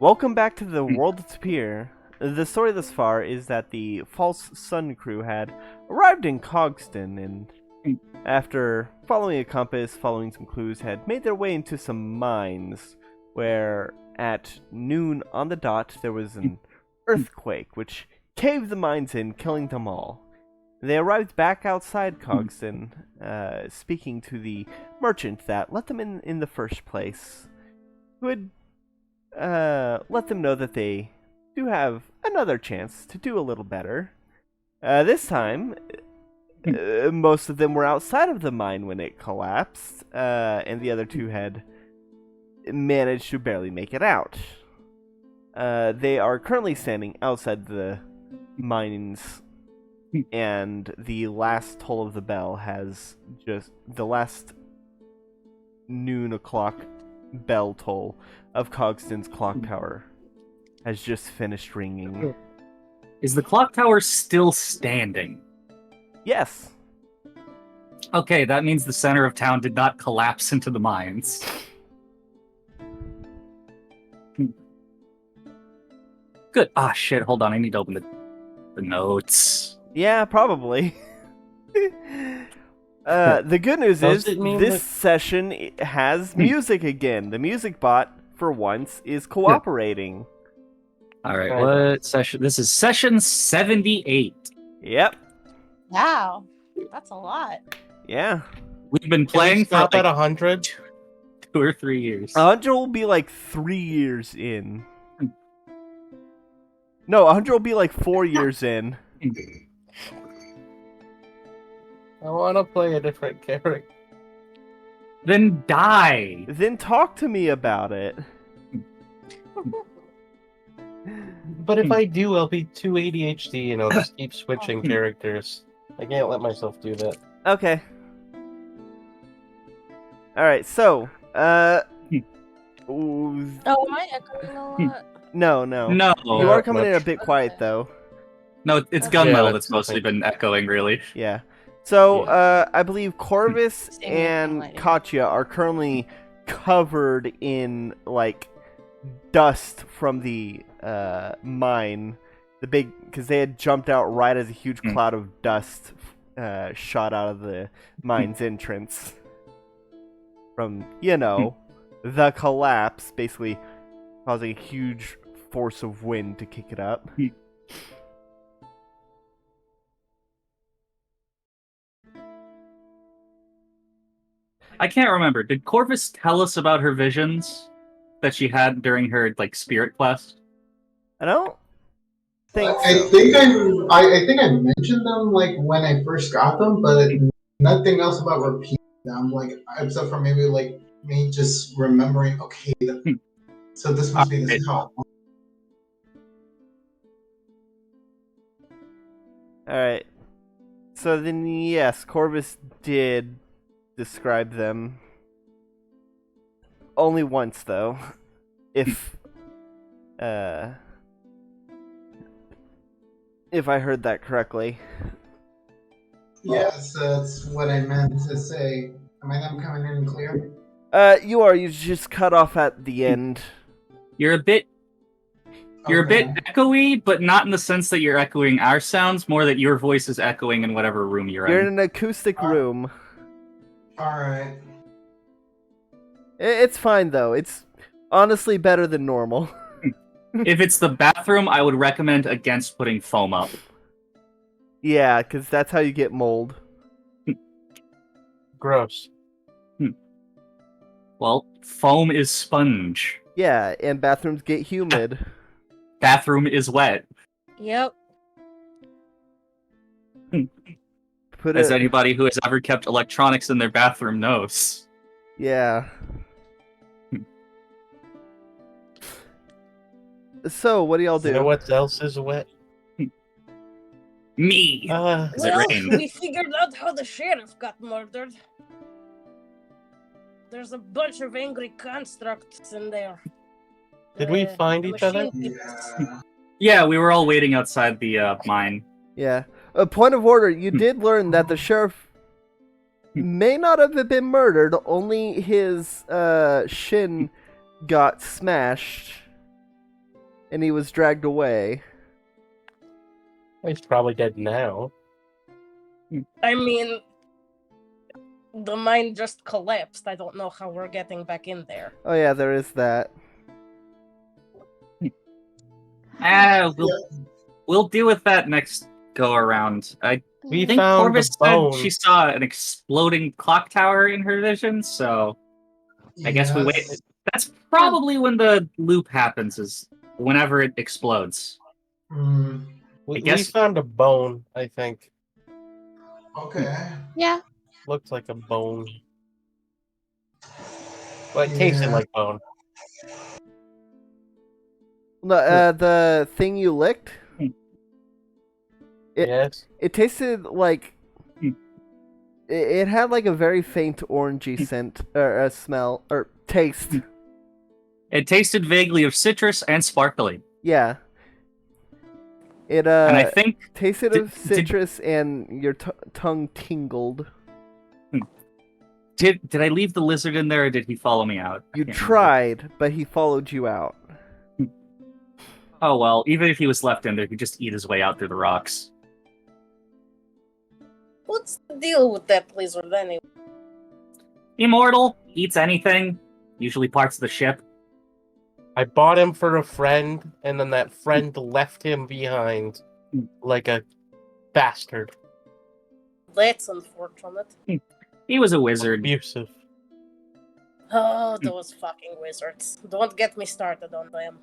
Welcome back to the world of Tapir. The story thus far is that the False Sun crew had arrived in Cogston and, after following a compass, following some clues, had made their way into some mines where, at noon on the dot, there was an earthquake which caved the mines in, killing them all. They arrived back outside Cogston, speaking to the merchant that let them in the first place, who had let them know that they do have another chance to do a little better. This time, most of them were outside of the mine when it collapsed, and the other two had managed to barely make it out. They are currently standing outside the mines, and the last toll of the bell has just... the last noon o'clock bell toll of Cogston's clock tower has just finished ringing. Is the clock tower still standing? Yes. Okay, that means the center of town did not collapse into the mines. Good. Ah, shit, hold on, I need to open the notes. Yeah, probably. The good news is this session has music again. The music bot, for once, is cooperating. Alright, what session? This is session 78. Yep. Wow, that's a lot. Yeah. We've been playing for stop like at 100? 2 or 3 years. 100 will be like 3 years in. No, 100 will be like 4 years in. I want to play a different character. Then die! Then talk to me about it. But if I do, I'll be too ADHD and I'll just keep switching characters. I can't let myself do that. Okay. Alright, so, ooh, Oh, am I echoing a lot? no. No. You are Not coming in a much. bit quiet, though. No, it's Okay. gunmetal Yeah, that's that's mostly been echoing, really. Yeah. So, I believe Corvus Same and lighting. Katya are currently covered in, like, dust from the, mine. The big... because they had jumped out right as a huge cloud of dust, shot out of the mine's entrance. From, you know, the collapse, basically causing a huge force of wind to kick it up. I can't remember. Did Corvus tell us about her visions that she had during her like spirit quest? I don't think so. I think I mentioned them like when I first got them, but nothing else about repeating them. Like except for maybe like me just remembering. Okay, so this must be the top. Alright. So then, yes, Corvus did describe them. Only once, though. If I heard that correctly. Yes, that's what I meant to say. Am I not coming in clear? You are. You just cut off at the end. You're a bit You're a bit Okay. echoey, but not in the sense that you're echoing our sounds, more that your voice is echoing in whatever room you're You're in. in an acoustic room. Alright. It's fine, though. It's honestly better than normal. If it's the bathroom, I would recommend against putting foam up. Yeah, because that's how you get mold. Gross. Well, foam is sponge. Yeah, and bathrooms get humid. Bathroom is wet. Yep. Put As it. anybody who has ever kept electronics in their bathroom knows. Yeah. So, what do y'all You know do? what else is wet? Me! Uh, Is it rain? We figured out how the sheriff got murdered. There's a bunch of angry constructs in there. Did we find the each other? machine people. Yeah. Yeah, we were all waiting outside the mine. Yeah. A point of order, you did learn that the sheriff may not have been murdered, only his shin got smashed. and he was dragged away. He's probably dead now. I mean, the mine just collapsed. I don't know how we're getting back in there. Oh yeah, there is that. We'll deal with that next go around. I We think found Corvus the bone. said she saw an exploding clock tower in her vision, so I guess we wait. That's probably when the loop happens, is whenever it explodes. We guess- found a bone, I think. Okay. Yeah. Looked like a bone. Well, it tasted Yeah. like bone. The thing you licked. It- Yes. It tasted like it had like a very faint orangey scent or smell or taste. It tasted vaguely of citrus and sparkling. Yeah. It And I think tasted did- of citrus and your tongue tingled. did I leave the lizard in there or did he follow me out? I You can't tried, but he followed you out. remember. Oh well, even if he was left in there, he'd just eat his way out through the rocks. What's the deal with that lizard anyway? Immortal, eats anything, usually parts of the ship. I bought him for a friend, and then that friend left him behind like a bastard. That's unfortunate. He was a wizard. Abusive. Oh, those fucking wizards. Don't get me started on them.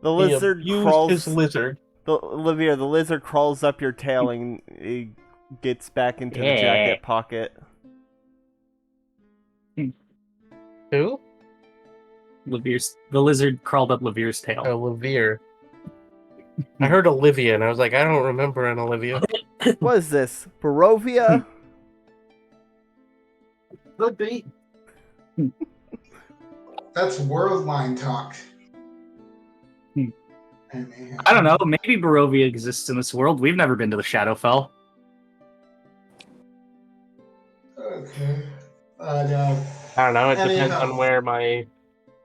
The He lizard abused crawls. his lizard. Olivia, the lizard crawls up your tail and he gets back into the Yeah. jacket pocket. Who? The lizard crawled up Levere's tail. Oh, Levere. I heard Olivia, and I was like, I don't remember an Olivia. What is this? Barovia? Could be. That's world line talk. I don't know, maybe Barovia exists in this world. We've never been to the Shadowfell. Okay. I don't know. It depends Anyhow. on where my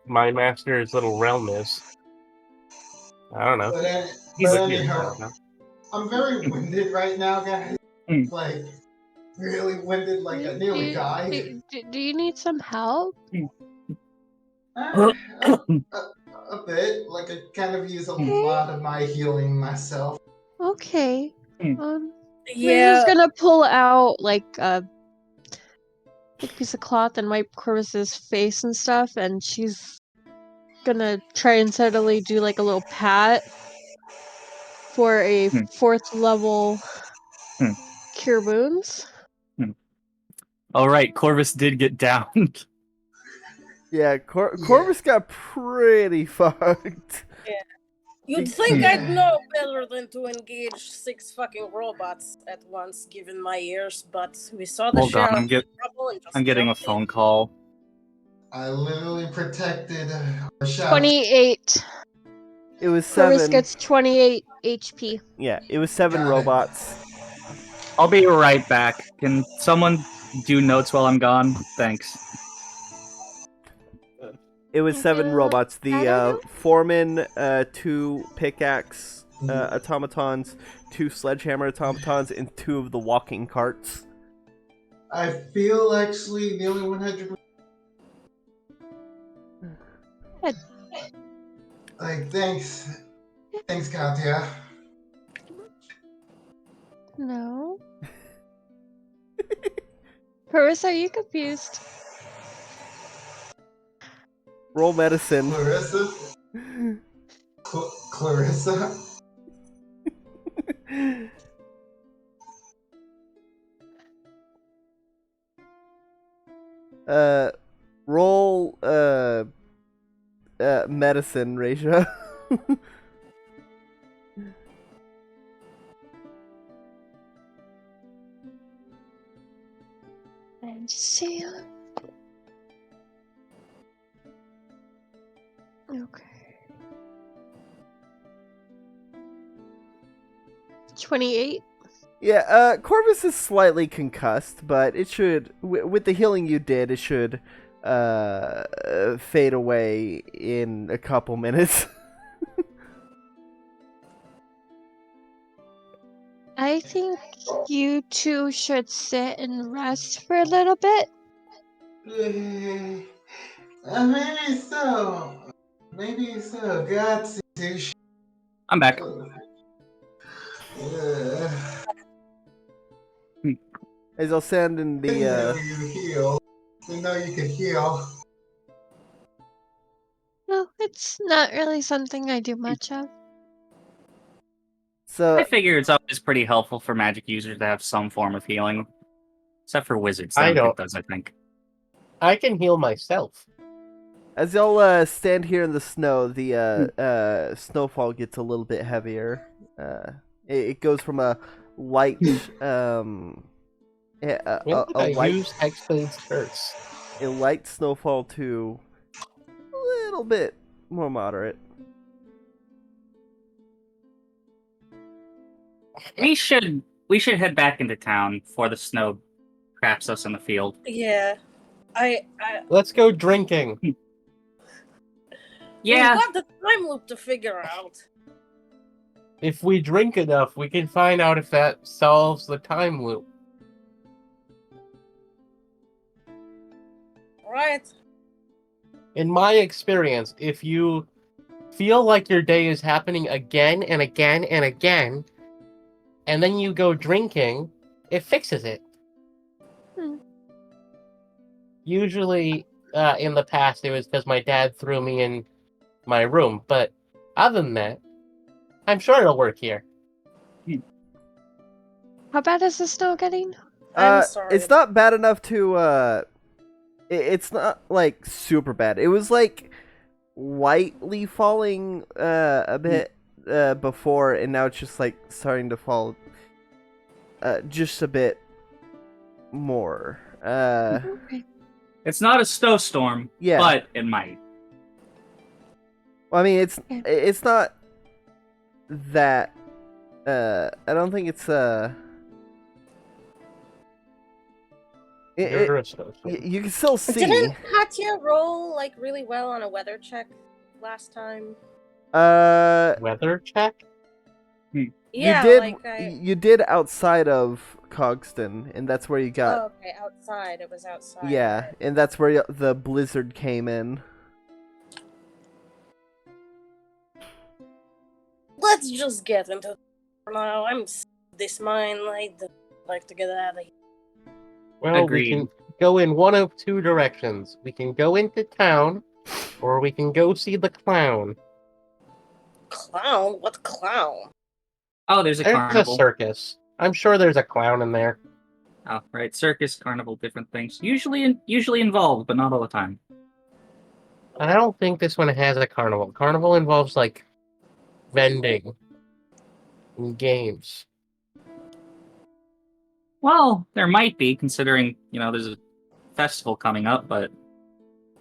master's little realm is. I don't know. He's But a I don't know. I'm very winded right now, guys. Mm. Like, really winded. Like, I nearly died. Do you need some help? A bit. Like, I kind of use a lot of my healing myself. Okay. Mm. Yeah. Maria's gonna pull out like a piece of cloth and wipe Corvus's face and stuff, and she's gonna try and subtly do like a little pat for a 4th level cure wounds. Alright, Corvus did get downed. Yeah, Corvus got pretty fucked. You'd think I'd know better than to engage 6 fucking robots at once, given my ears, but we saw the Hold on, sheriff I'm get- trouble and just I'm getting a jumped in. phone call. I literally protected our shop. 28. It was Corvus 7. gets 28 HP. Yeah, it was 7 Got it. robots. I'll be right back. Can someone do notes while I'm gone? Thanks. It was 7 robots. I The don't know. foreman, 2 pickaxe automatons, 2 sledgehammer automatons, and 2 of the walking carts. I feel actually nearly 100%. Good. Like, thanks. Thanks, Katya. No. Corvus, are you confused? Roll medicine. Clarissa? Clarissa? Roll medicine, Raisha. And see. Okay. 28. Yeah, Corvus is slightly concussed, but it should, with the healing you did, it should fade away in a couple minutes. I think you two should sit and rest for a little bit. Maybe so. Maybe so. God, I'm back. As I'll send in I know the you heal. I know you can heal. No, it's not really something I do much of. so I figure it's always pretty helpful for magic users to have some form of healing. Except for wizards. I It don't. does, I think. I can heal myself. as y'all stand here in the snow, the snowfall gets a little bit heavier. It goes from a light When did I light use Hexblade's curse? a light snowfall to a little bit more moderate. We should head back into town before the snow traps us in the field. Yeah. I Let's go drinking. Yeah, We've got the time loop to figure out. If we drink enough, we can find out if that solves the time loop. Right? In my experience, if you feel like your day is happening again and again and again, and then you go drinking, it fixes it. Hmm. Usually, in the past, it was because my dad threw me in my room, but other than that, I'm sure it'll work here. How bad is the snow getting? I'm sorry. It's not bad enough to it's not like super bad. It was like lightly falling a bit before, and now it's just like starting to fall just a bit more. Okay. it's not a snowstorm, Yeah. but it might. Well, I mean, Okay. it's not that. I don't think it's You're a snowstorm. you can still see. Didn't Katya roll like really well on a weather check last time? Weather check? Yeah, you did. like I. You did outside of Cogston, and that's where you got. Oh, okay, outside. It was outside. Yeah, right. and that's where the blizzard came in. Let's just get into it for now. I'm this mine. I'd like to get out of here. Well, Agreed. we can go in one of two directions. We can go into town, or we can go see the clown. Clown? What clown? Oh, there's a There's carnival. a circus. I'm sure there's a clown in there. Oh, right. Circus, carnival, different things. Usually involved, but not all the time. I don't think this one has a carnival. Carnival involves, like, vending and games. Well, there might be, considering, there's a festival coming up, but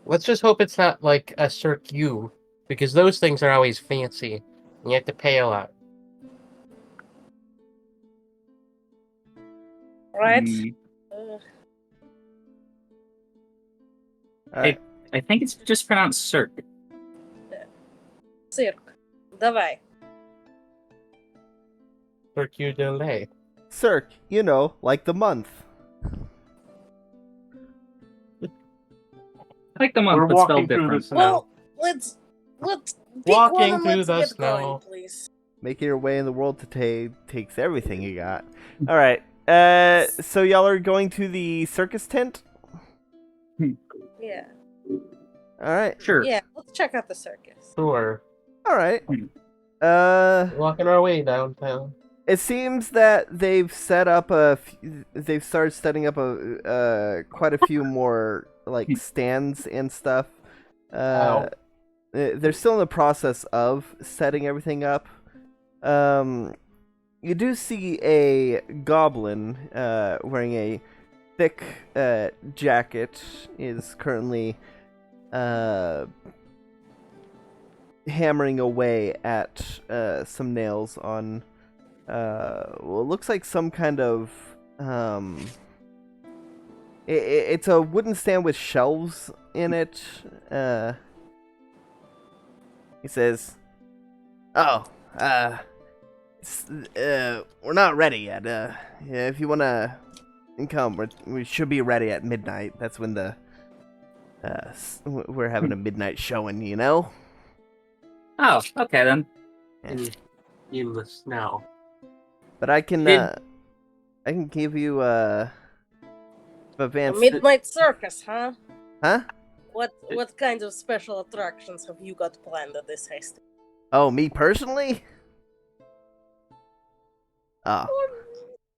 Let's just hope it's not like a Cirque U, because those things are always fancy, and you have to pay a lot. Right? mm, Ugh. Alright. I think it's just pronounced Cirque. Cirque. Давай. Cirque du Soleil. Cirque, like the month. I like the month, We're but walking spelled through different. the snow. Well, let's pick Walking one and through let's the get snow. going, please. Making your way in the world to takes everything you got. All right. So y'all are going to the circus tent. Yeah. All right. Sure. Yeah, let's check out the circus. Sure. All right. Walking our way downtown. It seems that they've set up they've started setting up quite a few more like stands and stuff. Ow. They're still in the process of setting everything up. You do see a goblin wearing a thick jacket is currently hammering away at some nails on well, it looks like some kind of it's a wooden stand with shelves in it. He says, "Oh, We're not ready yet. Yeah, if you wanna come, we should be ready at midnight. That's when we're having a midnight showing, you know? Oh, okay then. In the snow. But I can give you A advanced. midnight circus, huh? Huh? What kinds of special attractions have you got planned at this heist? Oh, me personally? Oh.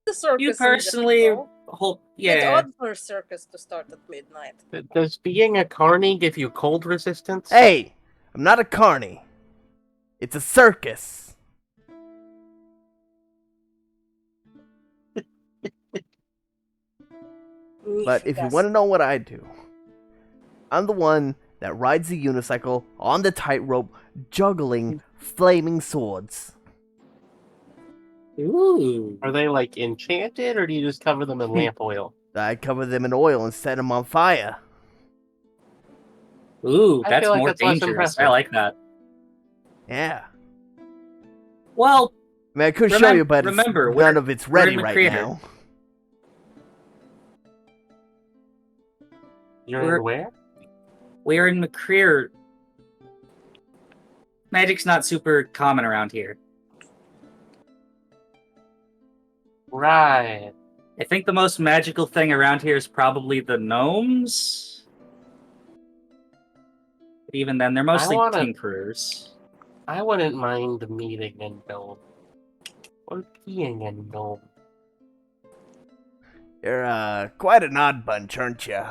The circus. You in personally general. hold It's yeah. odd for a circus to start at midnight. Does being a carny give you cold resistance? Hey, I'm not a carny. It's a circus. But if you want to know what I do, I'm the one that rides the unicycle on the tightrope, juggling flaming swords. Ooh. Are they like enchanted, or do you just cover them in lamp oil? I cover them in oil and set them on fire. Ooh, I that's feel like more that's less dangerous. impressive. I like that. Yeah. Well, I mean, I could show you, but remember, none of it's we're ready in the right creator. now. You're in where? we're in McCreer. Magic's not super common around here. Right. I think the most magical thing around here is probably the gnomes. But even then, they're mostly tinkerers. I wouldn't mind meeting a gnome. Or being a gnome. You're quite an odd bunch, aren't you?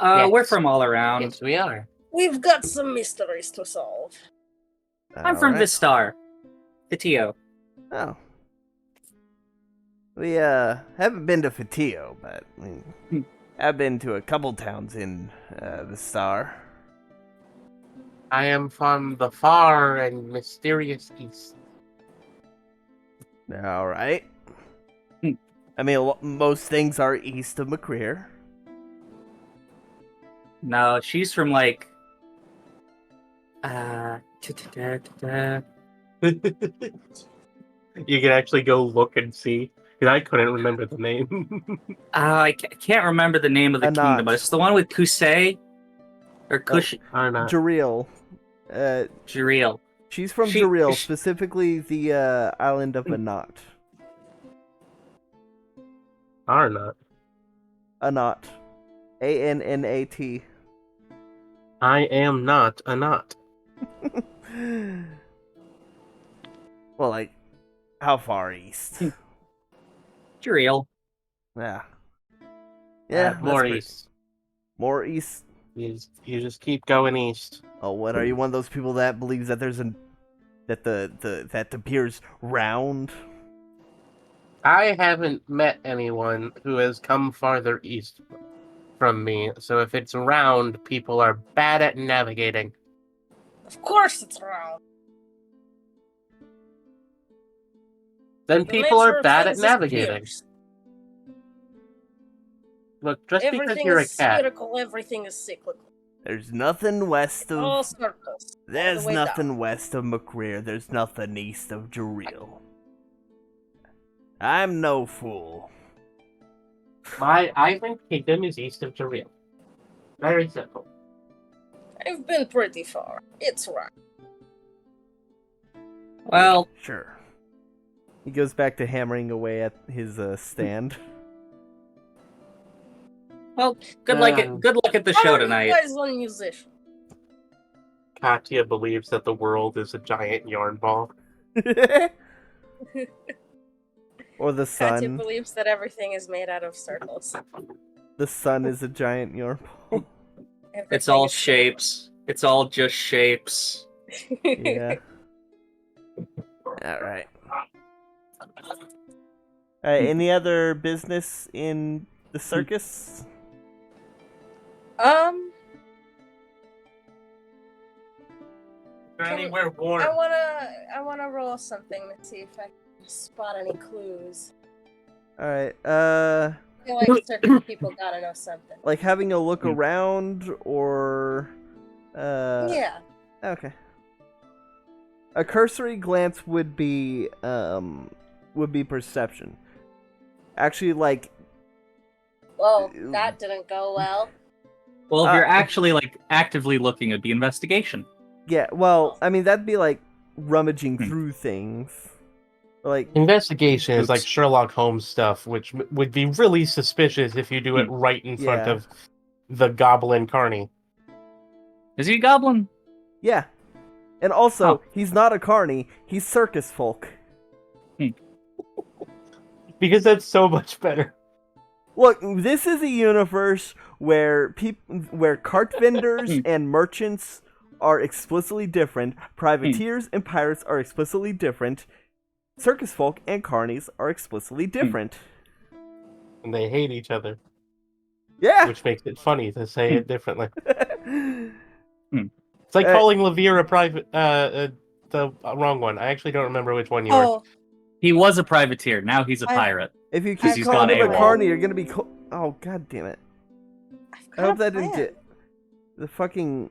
Yes. We're from all around. Yes, we are. We've got some mysteries to solve. I'm from Vistar. Vitio. Oh. We haven't been to Fatio, but I've been to a couple towns in the Star. I am from the far and mysterious east. All right. I mean, most things are east of McCreer. No, she's from like. You can actually go look and see. Because I couldn't remember the name. I can't remember the name of the Anat. kingdom, but it's the one with Kusei or Kush Or not. Jareel. Jiriel. She's from Jareel, specifically the island of Anat. Or not. Anat. A-N-N-A-T. I am not a knot. Well, like, how far east? Jiriel. Yeah. Yeah, more that's east. More east? You just keep going east. Oh, what, are you one of those people that believes that there's that the Tapir's round? I haven't met anyone who has come farther east from me, so if it's round, people are bad at navigating. Of course it's round. Then The people nature are of bad at things is navigating. fierce. Look, just because Everything you're a is cat. spherical, everything is cyclical. There's nothing west All of... circles. There's all the way nothing down. west of McCreer. There's nothing east of Jareel. I'm no fool. My island kingdom is east of Jareel. Very simple. I've been pretty far. It's round. Well, Sure. He goes back to hammering away at his stand. good luck at the How show are tonight. you guys on musician? Katya believes that the world is a giant yarn ball. Or the Katya sun. believes that everything is made out of circles. The sun is a giant yarn ball. It's all Everything is shapes. It's all just shapes. Yeah. Alright. Alright, any other business in the circus? Anywhere warm. I wanna roll something to see if I can spot any clues. Alright, I feel like certain people gotta know something. like having a look around, or... Yeah. Okay. A cursory glance would be perception. Actually, like, Well, that didn't go well. Well, if you're actually like actively looking, it'd be investigation. yeah. Well, I mean, that'd be like rummaging through things. Like, Investigation is Oops. like Sherlock Holmes stuff, which would be really suspicious if you do it right in front Yeah. of the Goblin Carney. Is he a goblin? yeah. And also, he's not a carny. He's circus folk. Because that's so much better. Look, this is a universe where where cart vendors and merchants are explicitly different. Privateers and pirates are explicitly different. Circus folk and carnies are explicitly different. And they hate each other, Yeah. which makes it funny to say it differently. It's like calling Levere a private, the wrong one. I actually don't remember which one you were. Oh, He was a privateer. Now he's a pirate. If you Because keep he's calling gone him a AWOL. carny, you're gonna be. Oh, god damn it! I've I got hope a that didn't plan. get the fucking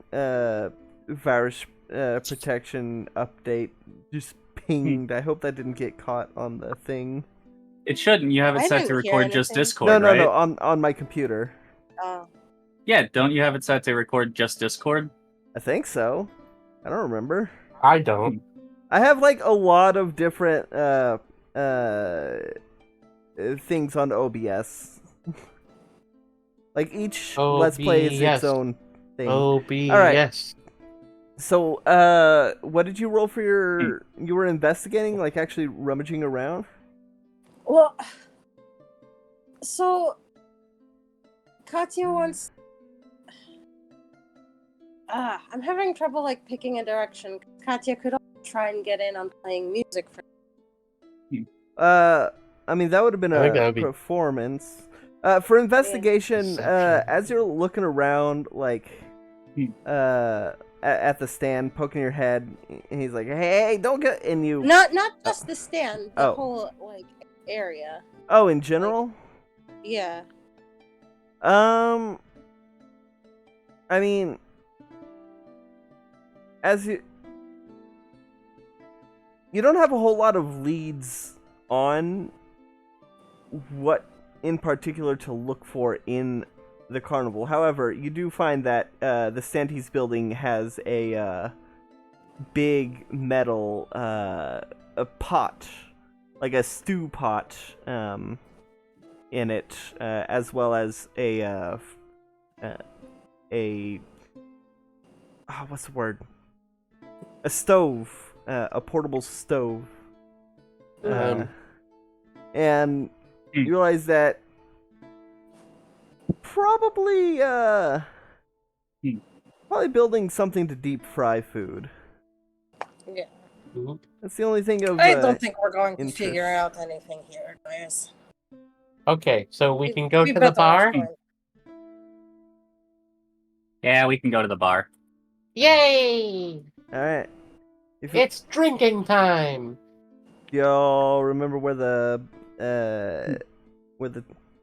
virus protection update just pinged. I hope that didn't get caught on the thing. It shouldn't. You have it I set to didn't hear record just anything. Discord, No, right? on my computer. Oh. Yeah, don't you have it set to record just Discord? I think so. I don't remember. I don't. I have like a lot of different things on OBS. Like each Let's Play is its OBS. own thing. OBS. Alright. So, what did you roll for your? You were investigating, like actually rummaging around. Well, so Katya wants. I'm having trouble like picking a direction. Katya could also try and get in on playing music for. I mean that would have been I think that a would be- performance. For investigation, Deception. as you're looking around, like, at the stand, poking your head, and he's like, "Hey, don't get," and you. Not just the stand, the Oh. whole like area. Oh, in general. Yeah. I mean, as you don't have a whole lot of leads on what in particular to look for in the carnival. However, you do find that the stand he's building has a big metal a pot, like a stew pot, in it, as well as what's the word? A stove, a portable stove. And you realize that probably building something to deep fry food. Yeah. Oop. That's the only thing of I don't think we're going to interest. figure out anything here, guys. Okay, so we can go We to the better bar. find- Yeah, we can go to the bar. Yay! All right. If It's drinking time. y'all remember where the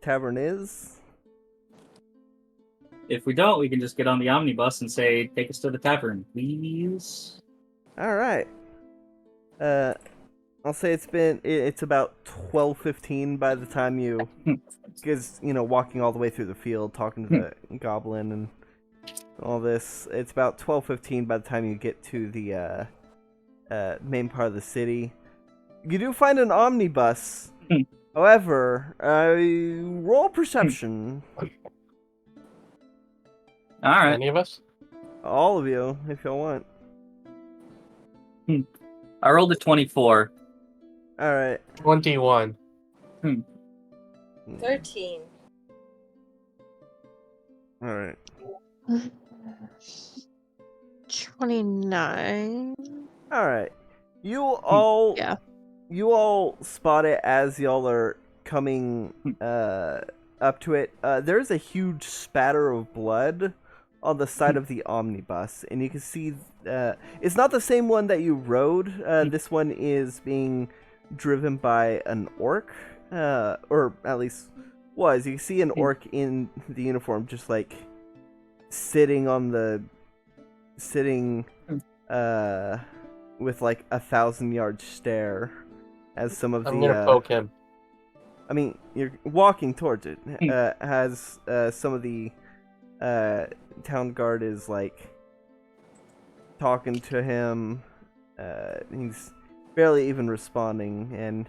tavern is? If we don't, we can just get on the omnibus and say, "Take us to the tavern, please." All right. I'll say it's about 12:15 by the time you, because walking all the way through the field, talking to the goblin and all this. It's about 12:15 by the time you get to the main part of the city. You do find an omnibus. However, roll perception. All right. Any of us? All of you, if you want. I rolled a 24. All right. 21. 13. All right. 29. All right. You all. Yeah. You all spot it as y'all are coming up to it. There's a huge spatter of blood on the side of the omnibus, and you can see it's not the same one that you rode. This one is being driven by an orc, or at least was. You can see an orc in the uniform, just like sitting with like 1,000-yard stare as some of I'm the gonna poke him. I mean, you're walking towards it. Has some of the town guard is like talking to him. He's barely even responding, and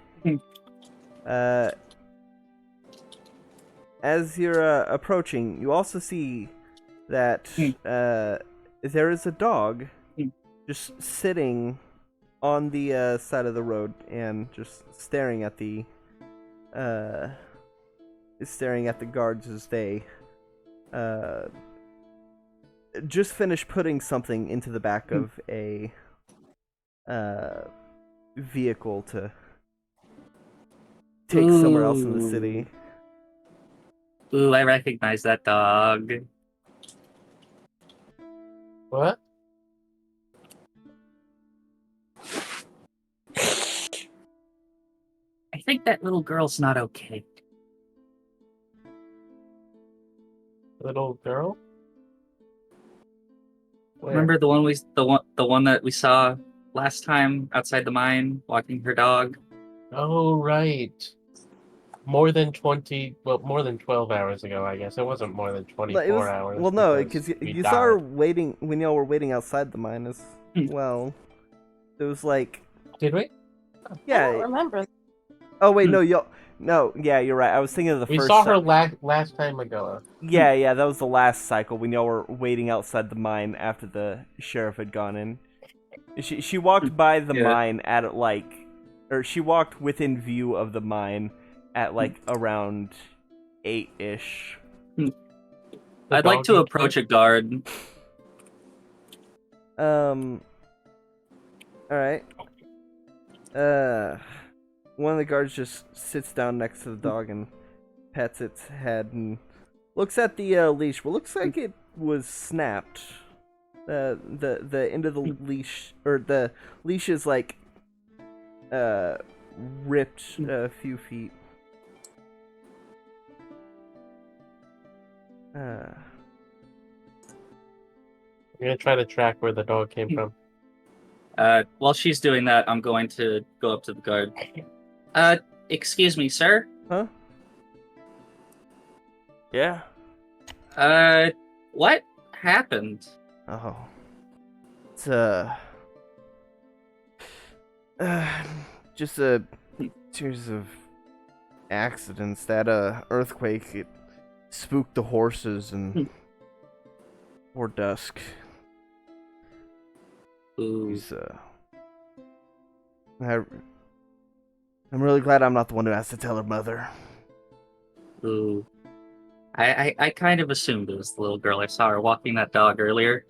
as you're approaching, you also see that there is a dog just sitting on the side of the road and just staring at the guards as they just finished putting something into the back of a vehicle to take somewhere else in the city. Ooh, I recognize that dog. What? I think that little girl's not okay. Little girl? Where? Remember the one that we saw last time outside the mine, walking her dog? Oh, right. More than 12 hours ago, I guess. It wasn't more than 24 hours. Well, no, because because we you saw her died. waiting when y'all were waiting outside the mine as well. It was like, Did we? I don't yeah. remember. Oh wait, no, yeah, you're right. I was thinking of the We first. saw her last time ago. Yeah, that was the last cycle when y'all were waiting outside the mine after the sheriff had gone in. She walked by the mine at or she walked within view of the mine at like around 8-ish. I'd like to approach a guard. All right. One of the guards just sits down next to the dog and pets its head and looks at the leash. Well, looks like it was snapped. The end of the leash, or the leash is like ripped a few feet. I'm gonna try to track where the dog came from. While she's doing that, I'm going to go up to the guard. Excuse me, sir? Huh? Yeah. What happened? Oh. It's just a series of accidents. That earthquake, it spooked the horses and before dusk. Ooh. He's I'm really glad I'm not the one who has to tell her mother. Ooh. I kind of assumed it was the little girl. I saw her walking that dog earlier.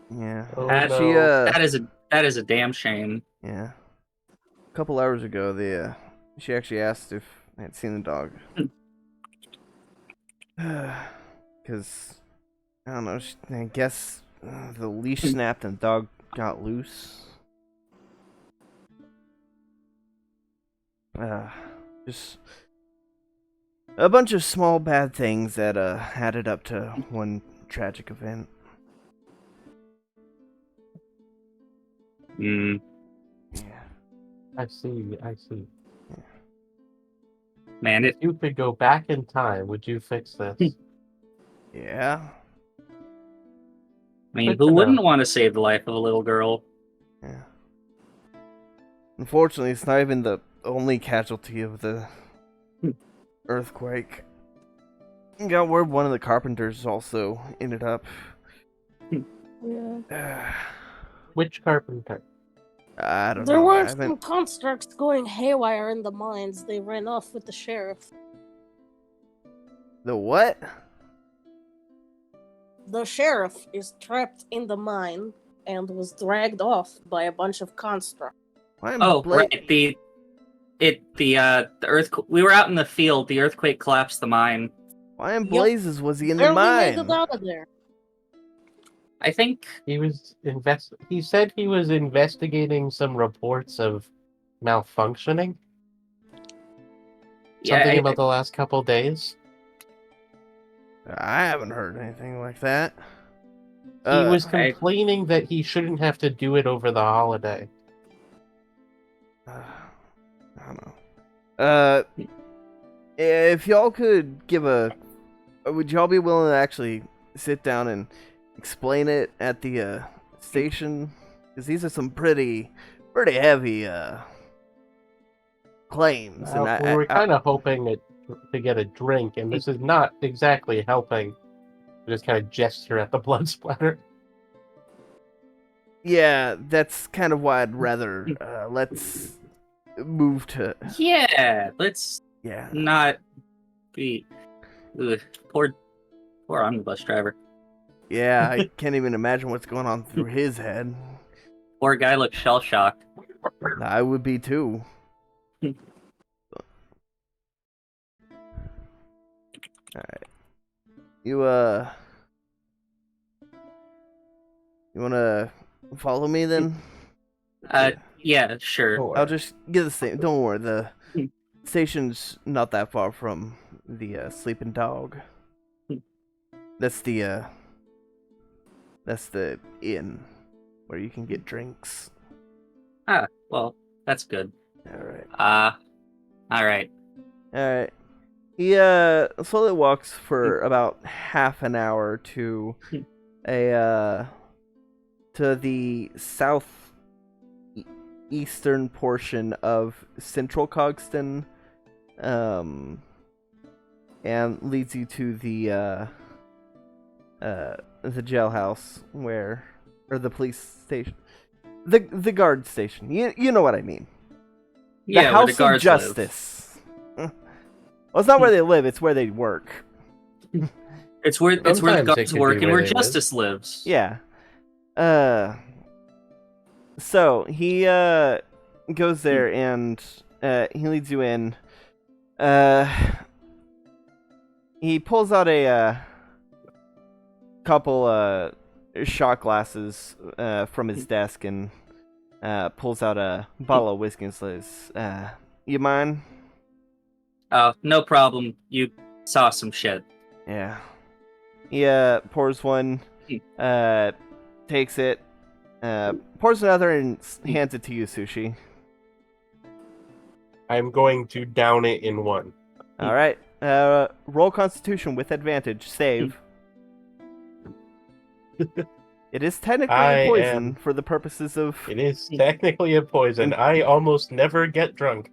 Yeah. Oh, She no. That is a damn shame. Yeah. A couple hours ago, she actually asked if I had seen the dog. Because, I don't know, I guess the leash snapped and the dog got loose. Just a bunch of small bad things that added up to one tragic event. Mm. Yeah. I see. Man, If you could go back in time, would you fix this? Yeah. I mean, Good who to wouldn't know. want to save the life of a little girl? Yeah. Unfortunately, it's not even the only casualty of the earthquake. Got word one of the carpenters also ended up. Yeah. Which carpenter? I don't There know. were I haven't... some constructs going haywire in the mines. They ran off with the sheriff. The what? The sheriff is trapped in the mine and was dragged off by a bunch of constructs. Oh, right. The earthquake. We were out in the field. The earthquake collapsed the mine. Why in Yep. blazes was he in the Barely made mine? it out of there. I think. He was He said he was investigating some reports of malfunctioning. Something about the last couple days. I haven't heard anything like that. He was I- complaining that he shouldn't have to do it over the holiday. I don't know. If y'all could give would y'all be willing to actually sit down and explain it at the station? Because these are some pretty heavy claims, and We were kind of hoping to get a drink, and this is not exactly helping. Just kind of gesture at the blood splatter. yeah, that's kind of why I'd rather let's move to Yeah, let's yeah. not be. Ugh, poor omnibus driver. Yeah, I can't even imagine what's going on through his head. Poor guy looks shell shocked. I would be too. Alright. You wanna follow me then? Yeah, sure. I'll just get the same. Don't worry, the station's not that far from the sleeping dog. That's the inn where you can get drinks. Ah, well, that's good. Alright. Alright. Alright. He slowly walks for about half an hour to to the southeastern portion of central Cogston, and leads you to the jailhouse or the police station, the guard station. You know what I mean. Yeah, The where House the of guards live. Justice. Well, it's not where they live; it's where they work. It's where the Sometimes it guards could work be and where where they live. justice lives. Yeah. So he goes there and he leads you in. He pulls out a couple shot glasses from his desk and pulls out a bottle of whiskey and says, "You mind?" Oh, no problem. You saw some shit. Yeah. He pours one, takes it, pours another, and hands it to you, Sushi. I'm going to down it in one. All right. Roll Constitution with advantage. Save. It is technically a poison for the purposes of. It is technically a poison. I almost never get drunk.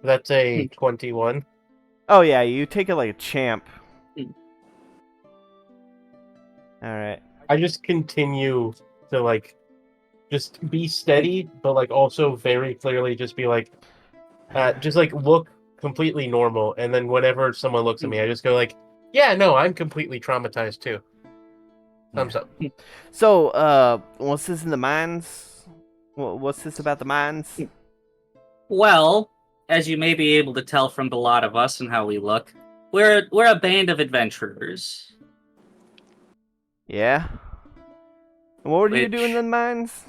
That's a 21. Oh yeah, you take it like a champ. All right. I just continue to just be steady, but also very clearly just be look completely normal. And then whenever someone looks at me, I just go yeah, no, I'm completely traumatized too. Thumbs up. So, what's this in the mines? What's this about the mines? Well, as you may be able to tell from the lot of us and how we look, we're a band of adventurers. Yeah. And what were you Which- doing in the mines?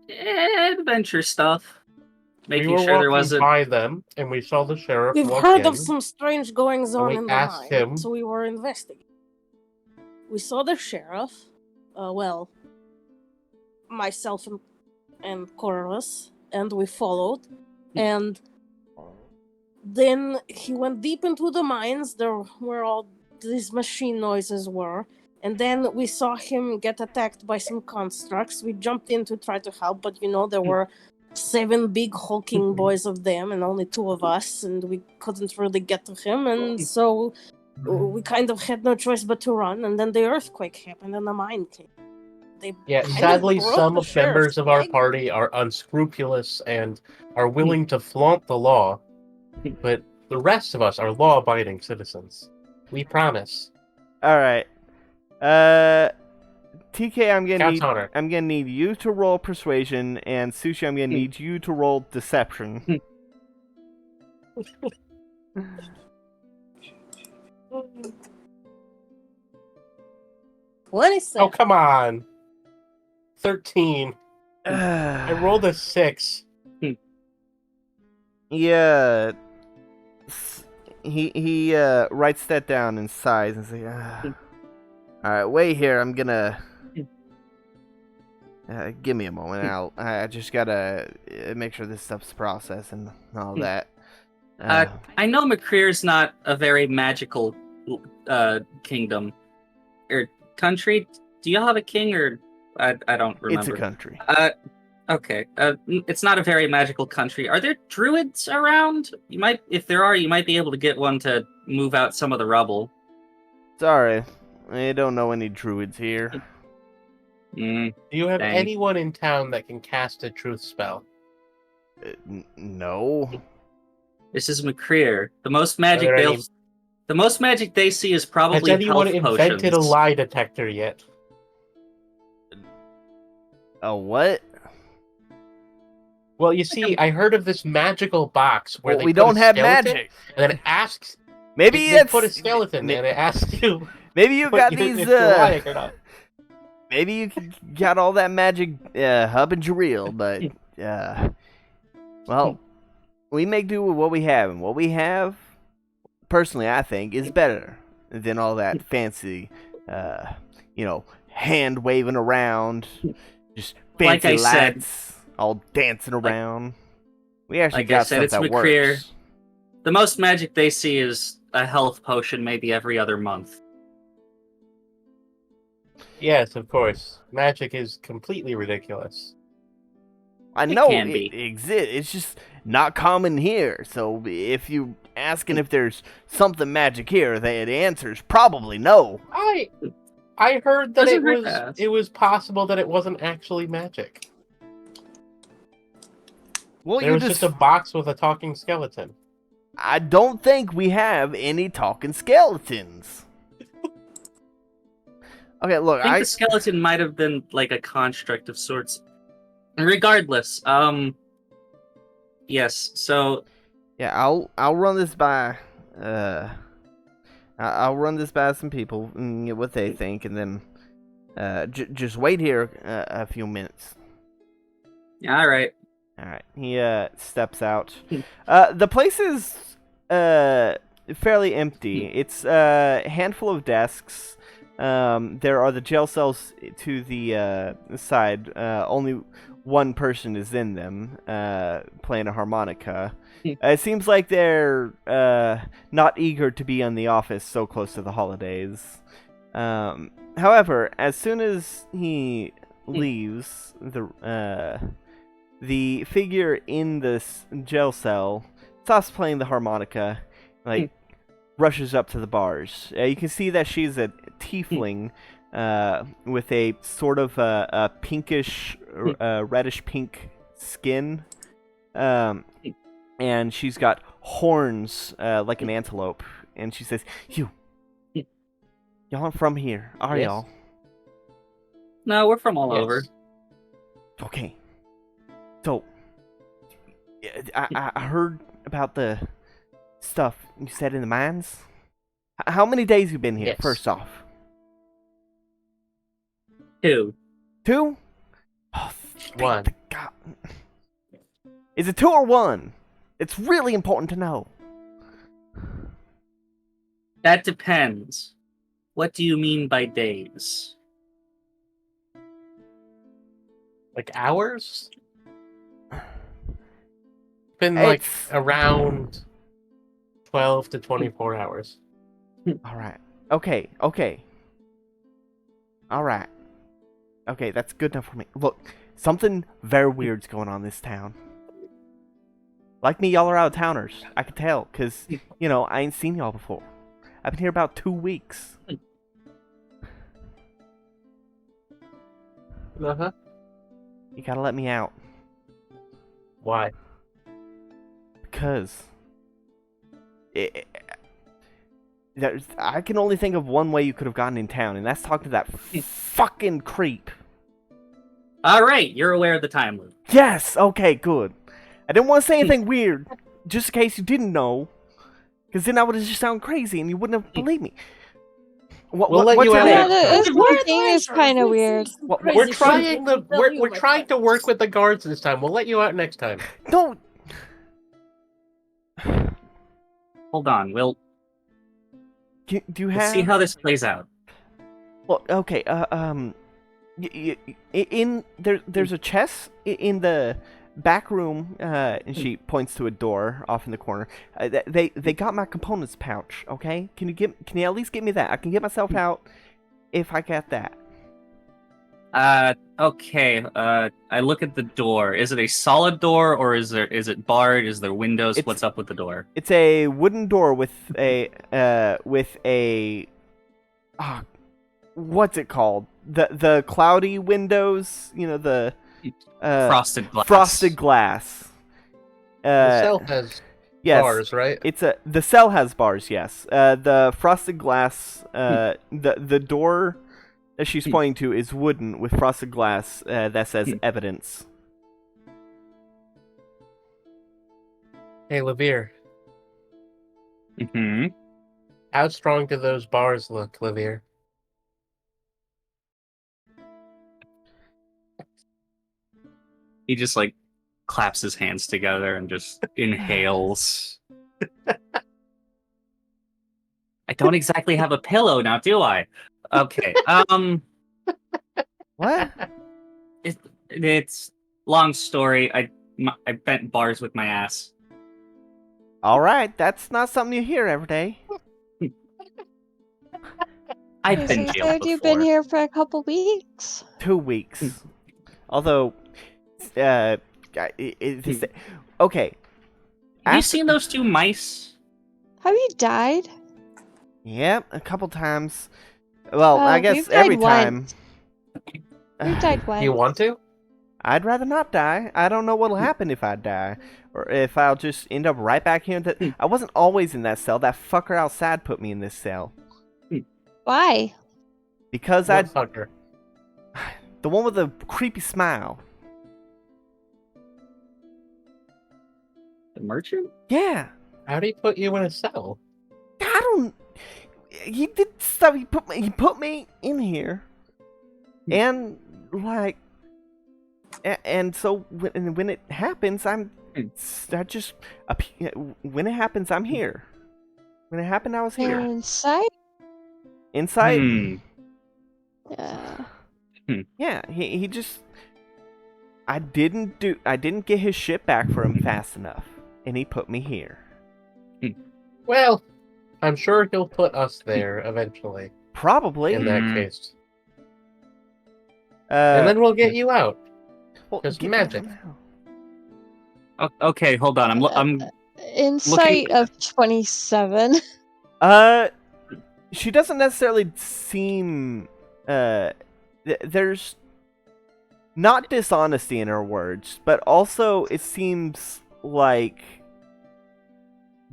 Adventure stuff. We Making were sure there walking wasn't. by them, and we saw the sheriff We've walk heard in. of some strange goings on we in the asked mine, him- so we were investigating. We saw the sheriff. Myself and Corvus, and we followed. And then he went deep into the mines. There where all these machine noises were. And then we saw him get attacked by some constructs. We jumped in to try to help, but there were 7 big hulking boys of them and only 2 of us, and we couldn't really get to him, and so we kind of had no choice but to run. And then the earthquake happened and the mine came. Yeah, kind of sadly, broke some the members sheriff's of our leg. party are unscrupulous and are willing to flaunt the law, but the rest of us are law-abiding citizens. We promise. All right. TK, I'm gonna need you to roll persuasion, and Sushi, I'm gonna need you to roll deception. 27. Oh, come on. 13. I rolled a 6. Yeah. he writes that down and sighs and says, "All right, wait here. I'm gonna give me a moment. I just gotta make sure this stuff's processed and all that." I know McCreer's not a very magical kingdom or country. Do y'all have a king or I don't remember. It's a country. Okay. It's not a very magical country. Are there druids around? If there are, you might be able to get one to move out some of the rubble. Sorry, I don't know any druids here. Mm, Do you have Dang. anyone in town that can cast a truth spell? No. this is McCreer. The most magic Are there the most magic they see is probably Has anyone health invented a potions. lie detector yet? A what? Well, you see, I heard of this magical box where Well, they we put a don't have skeleton, magic. and then it asks. Maybe they it's put a skeleton and it asks you. Maybe you got these. If you're lying or not. Maybe you got all that magic hub and reel, but well, we make do with what we have, and what we have, personally, I think, is better than all that fancy, hand waving around, just Like fancy I said- lights, all dancing around. We actually like I got said, stuff it's that McCreer. works. The most magic they see is a health potion maybe every other month. Yes, of course. Magic is completely ridiculous. I It know can it be. exists. It's just not common here. So if you asking if there's something magic here, the answer is probably no. I heard that Doesn't hurt to ask. it was possible that it wasn't actually magic. Well, There you was just a box with a talking skeleton. I don't think we have any talking skeletons. Okay, look, I think the skeleton might have been like a construct of sorts. Regardless, yes. So yeah, I'll run this by I'll run this by some people and get what they think, and then just wait here a few minutes. all right. All right, he steps out. The place is fairly empty. It's a handful of desks. There are the jail cells to the side. Only one person is in them, playing a harmonica. It seems like they're not eager to be in the office so close to the holidays. However, as soon as he leaves, the figure in this jail cell stops playing the harmonica, rushes up to the bars. You can see that she's a tiefling with a sort of a pinkish, reddish pink skin, and she's got horns like an antelope. And she says, y'all aren't from here, are Yes. y'all? No, we're from all Yes. over. Okay. So, I heard about the stuff you said in the mines. How many days you been here, Yes. first off? 2. 2? Oh, thank One. the God. Is it 2 or 1? It's really important to know. That depends. What do you mean by days? Like hours? Been like It's- around 12 to 24 hours. Alright. Okay. Alright. Okay, that's good enough for me. Look, something very weird's going on in this town. Like me, y'all are out of towners. I can tell, because, I ain't seen y'all before. I've been here about 2 weeks. Uh-huh. You gotta let me out. Why? Because I can only think of one way you could have gotten in town, and that's talk to that fucking creep. All right, you're aware of the time loop. Yes. Okay. Good. I didn't want to say anything weird, just in case you didn't know, because then I would have just sound crazy and you wouldn't have believed me. We'll let you your out name? Yeah, next this time. whole thing is kind of weird. We're trying to work with the guards this time. We'll let you out next time. No. hold on. Do you We'll see have? how this plays out. Well, okay. There's a chest in the back room, and she points to a door off in the corner. They got my components pouch. Okay, can you at least give me that? I can get myself out if I get that. Okay. I look at the door. Is it a solid door, or is it barred? Is there windows? What's up with the door? It's a wooden door with a what's it called? The cloudy windows, the Frosted glass. Frosted glass. The cell has yes, bars, right? The cell has bars. Yes. The frosted glass. The door that she's pointing to is wooden with frosted glass that says evidence. Hey, Levere. Mm-hmm. How strong do those bars look, Levere? He just like claps his hands together and just inhales. I don't exactly have a pillow now, do I? Okay. What? It's long story. I bent bars with my ass. All right, that's not something you hear every day. I've been You jailed said before. you've been here for a couple weeks. 2 weeks. Although, okay. Have you seen those two mice? Have you died? Yep, a couple times. Well, Oh, I guess we've every died time. once. We've died once. You want to? I'd rather not die. I don't know what'll happen if I die. Or if I'll just end up right back here. I wasn't always in that cell. That fucker outside put me in this cell. Why? Because What fucker? the one with the creepy smile. The merchant? Yeah. How'd he put you in a cell? I don't. He did stuff. He put me in here, and like, and so when it happens, when it happens, I'm here. When it happened, I was here. Inside? Inside. Yeah. Yeah. He just. I didn't get his shit back for him fast enough, and he put me here. Well, I'm sure he'll put us there eventually. Probably. In that case. And And then we'll get you out. well, Because get magic. me out. Okay, hold on. I'm Insight of 27. She doesn't necessarily seem. There's not dishonesty in her words, but also it seems like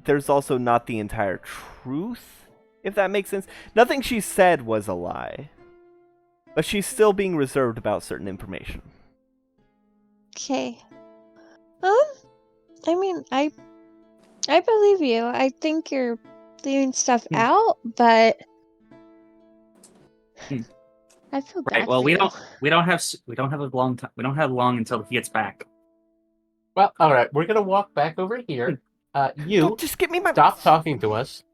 there's also not the entire truth, if that makes sense. Nothing she said was a lie, but she's still being reserved about certain information. Okay. I mean, I believe you. I think you're leaving stuff out, but I feel bad right. Well, for we you. don't have a long time. We don't have long until he gets back. Well, alright, we're gonna walk back over here. You Don't just give me my. stop talking to us.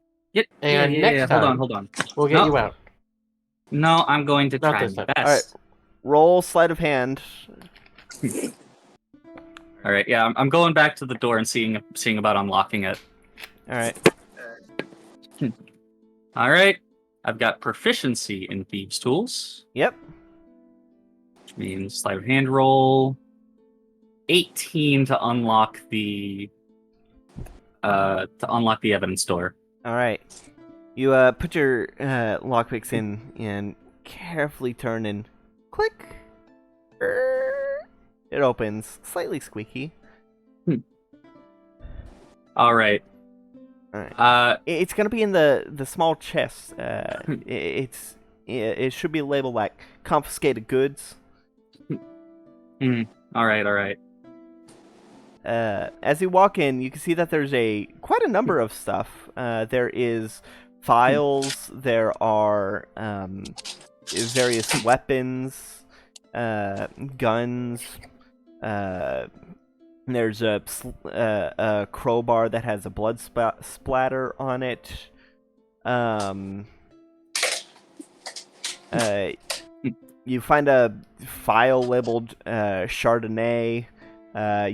And next time, Hold on. we'll get No. you out. No, I'm going to Not try this my time. best. Roll sleight of hand. All right. Yeah, I'm going back to the door and seeing about unlocking it. All right. All right. I've got proficiency in thieves' tools, Yep. which means sleight of hand roll 18 to unlock the evidence door. All right. You put your lockpicks in and carefully turn and click. It opens, slightly squeaky. All right. All right. It's gonna be in the small chest. It should be labeled like confiscated goods. All right. As you walk in, you can see that there's quite a number of stuff. There is files. There are various weapons, guns, There's a crowbar that has a blood splatter on it. You find a file labeled Chardonnay.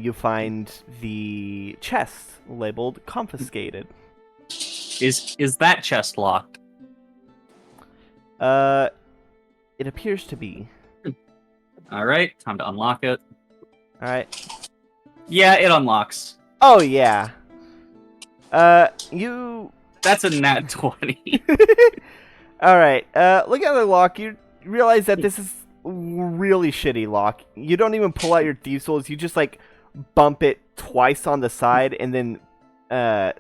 You find the chest labeled confiscated. Is that chest locked? It appears to be. All right, time to unlock it. All right. Yeah, it unlocks. Oh yeah. You. That's a nat 20. All right. Look at the lock. You realize that this is really shitty lock. You don't even pull out your thieves' tools. You just like bump it twice on the side and then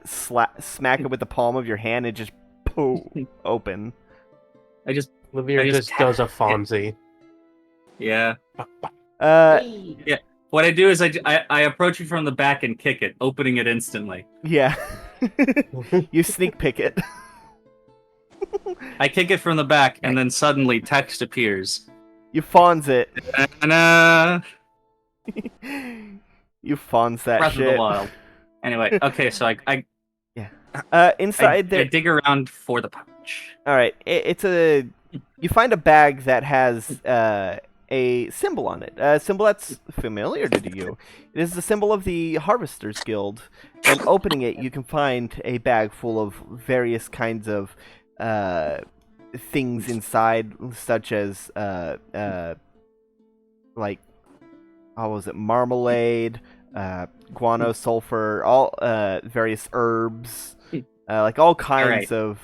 smack it with the palm of your hand and just poof open. Levere just does a Fonzie. Yeah. Yeah. What I do is I approach it from the back and kick it, opening it instantly. Yeah. You sneak pick it. I kick it from the back, and then suddenly text appears. You fawns it. And, You fawns that Breath shit. of the Wild. Anyway, okay, so I inside there. I dig around for the pouch. All right, you find a bag that has a symbol on it. A symbol that's familiar to you. It is the symbol of the Harvesters Guild. And opening it, you can find a bag full of various kinds of things inside, such as like, how was it, marmalade, guano, sulfur, all various herbs, like all kinds of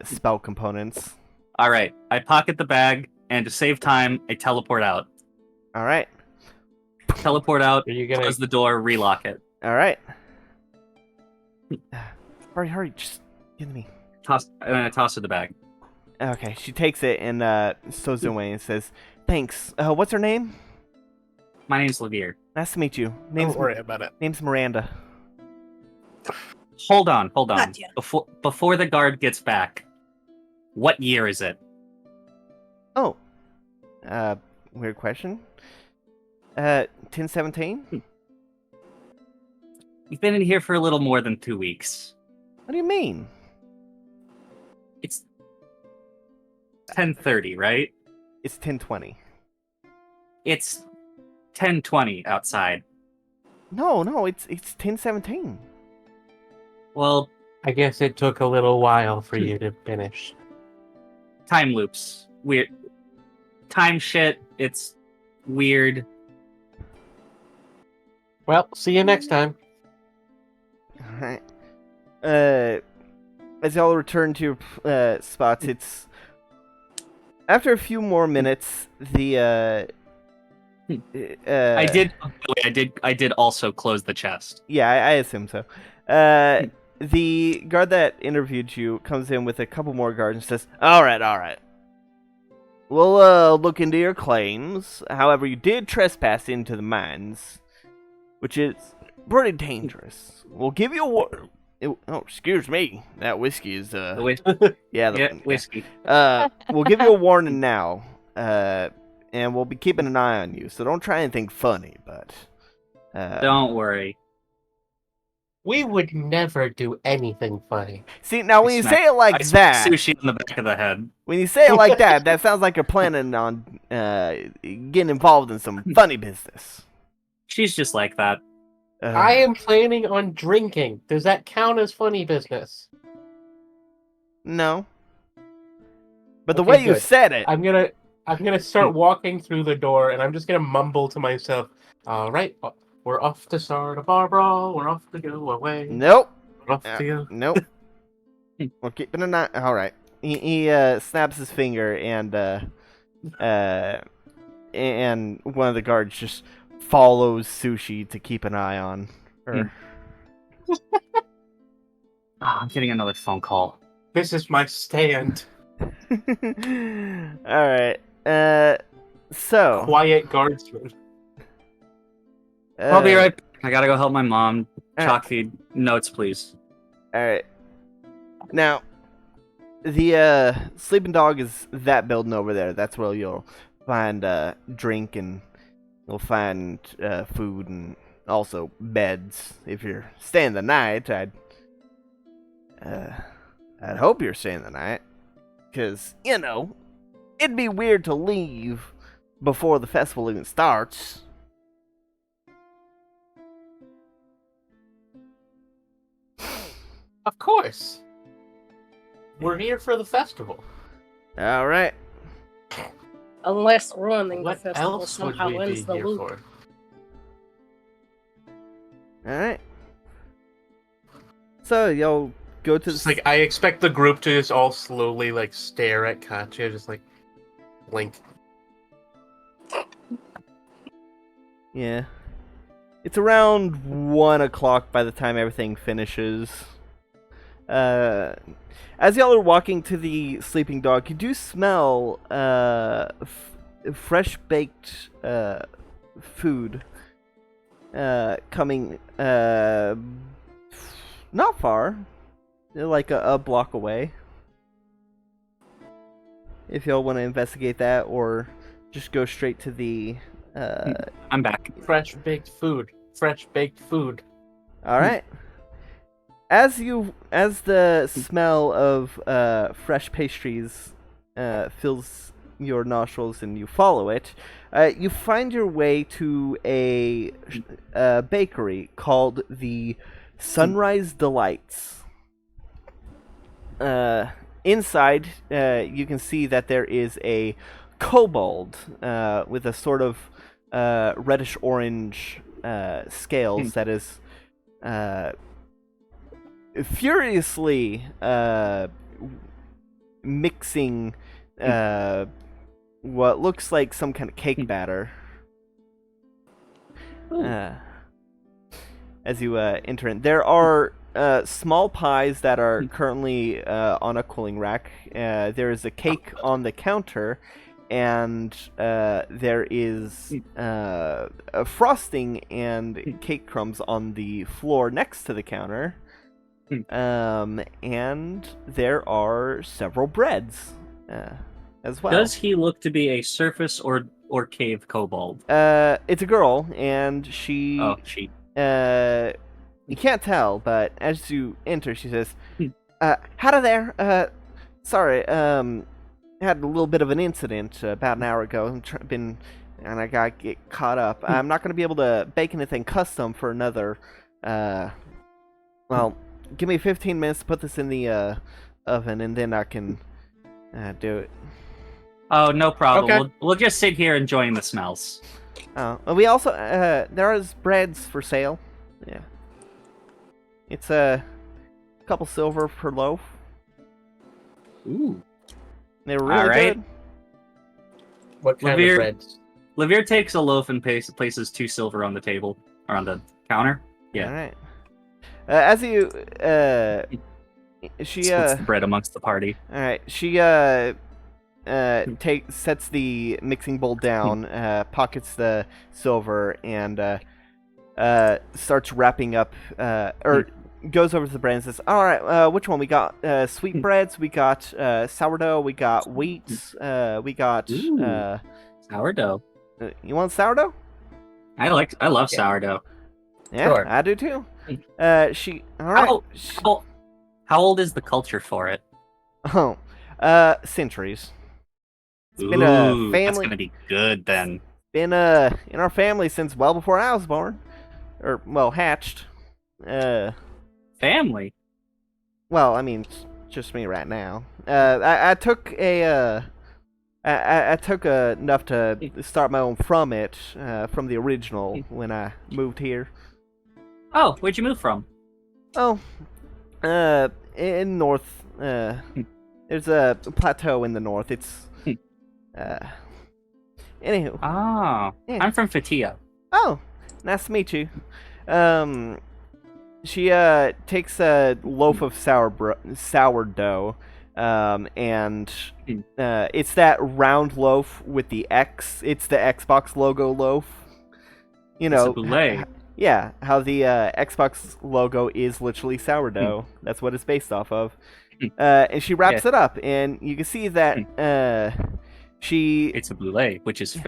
spell components. All right, I pocket the bag, and to save time, I teleport out. All right. Teleport out, Are you gonna? close the door, relock it. All right. Hurry, just give it to me. And I toss her the bag. Okay, she takes it and stows it away and says, "Thanks. What's her name?" My name's Levere. Nice to meet you. Don't worry about it. Name's Miranda. Hold on. Gotcha. Before the guard gets back, what year is it? Oh. Weird question. 1017? You've been in here for a little more than 2 weeks. What do you mean? It's 10:30, right? It's 1020. It's 10:20 outside. No, it's 1017. Well, I guess it took a little while for you to finish. time loops. Weird. Time shit. It's weird. Well, see you next time. Alright. As y'all return to your spots, it's after a few more minutes. I did also close the chest. Yeah, I assume so. The guard that interviewed you comes in with a couple more guards and says, "All right. We'll look into your claims. However, you did trespass into the mines, which is pretty dangerous. We'll give you a warning." Oh, excuse me. That whiskey is Whiskey. We'll give you a warning now. And we'll be keeping an eye on you. So don't try anything funny, but Don't worry. We would never do anything funny. See, now when you say it like that, Sushi on the back of the head. when you say it like that, that sounds like you're planning on getting involved in some funny business. She's just like that. I am planning on drinking. Does that count as funny business? No. But the Okay, way you good. said it, I'm gonna start walking through the door, and I'm just gonna mumble to myself. All right, we're off to start a bar brawl. We're off to go away. nope. We're off to go. Nope. We're keeping an eye. All right. He snaps his finger, and one of the guards just follows Sushi to keep an eye on her. I'm getting another phone call. This is my stand. All right. So Quiet guardsman. I'll be right back. I gotta go help my mom. Alright. Chalk feed. Notes, please. All right. Now, the sleeping dog is that building over there. That's where you'll find drink, and you'll find food and also beds. If you're staying the night, I'd hope you're staying the night. Because, it'd be weird to leave before the festival even starts. Of course. We're here for the festival. Alright. Unless running What the festival else would somehow we be ends the here loop. for? Alright. So, y'all go to Just like I expect the group to just all slowly like stare at Katya, just like blink. Yeah. It's around 1 o'clock by the time everything finishes. As y'all are walking to the sleeping dog, you do smell fresh baked food coming not far, like a block away. If y'all want to investigate that, or just go straight to the I'm back. Fresh baked food. Fresh baked food. All right. As the smell of fresh pastries fills your nostrils and you follow it, you find your way to a bakery called the Sunrise Delights. Inside, you can see that there is a kobold with a sort of reddish-orange scales that is furiously mixing what looks like some kind of cake batter. As you enter in, there are small pies that are currently on a cooling rack. There is a cake on the counter, and there is a frosting and cake crumbs on the floor next to the counter. And there are several breads as well. Does he look to be a surface or cave kobold? It's a girl, and she. Oh, she. You can't tell, but as you enter, she says, "Howdy there. Sorry. Had a little bit of an incident about an hour ago. And I got get caught up. I'm not going to be able to bake anything custom for another. Well, give me 15 minutes to put this in the oven, and then I can do it." Oh, no problem. Okay. We'll just sit here enjoying the smells. We also there is breads for sale. Yeah, it's a couple silver per loaf. Ooh. They're really All right. good. What kind Levere- of breads? Levere takes a loaf and places 2 silver on the table or on the counter. Yeah. All right. As you she Splits the bread amongst the party. all right, she sets the mixing bowl down, pockets the silver, and starts wrapping up or goes over to the bread and says, "All right, which one we got? Sweet breads, we got sourdough, we got wheats, we got Ooh. Sourdough. you want sourdough? I love Yeah. sourdough. Yeah, Sure. I do too." She all right. How old is the culture for it? Oh, centuries. It's been a Ooh, that's family. gonna be good then. Been in our family since well before I was born, or well hatched. Family. Well, I mean, it's just me right now. I took I took enough to start my own from it, from the original when I moved here. Oh, where'd you move from? Oh, in north. There's a plateau in the north. It's anywho. Oh, Yeah. I'm from Fatia. Oh, nice to meet you. She takes a loaf of sourdough, and it's that round loaf with the X. It's the Xbox logo loaf. You It's a know, boule. yeah, how the Xbox logo is literally sourdough. That's what it's based off of. And she wraps it up, and you can see that she It's a boule, which is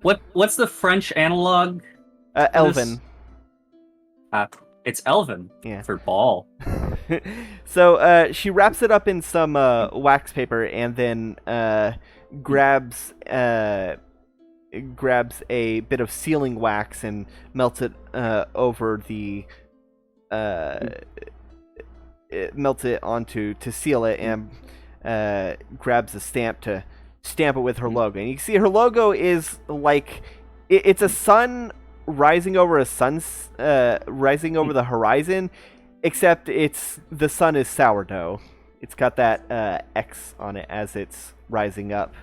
what's the French analog? Elven. It's Elven Yeah. for ball. So she wraps it up in some wax paper and then grabs a bit of sealing wax and melts it over the melts it onto to seal it, and grabs a stamp to stamp it with her logo. And you can see her logo is like it's a sun rising over rising over the horizon, except the sun is sourdough. It's got that X on it as it's rising up.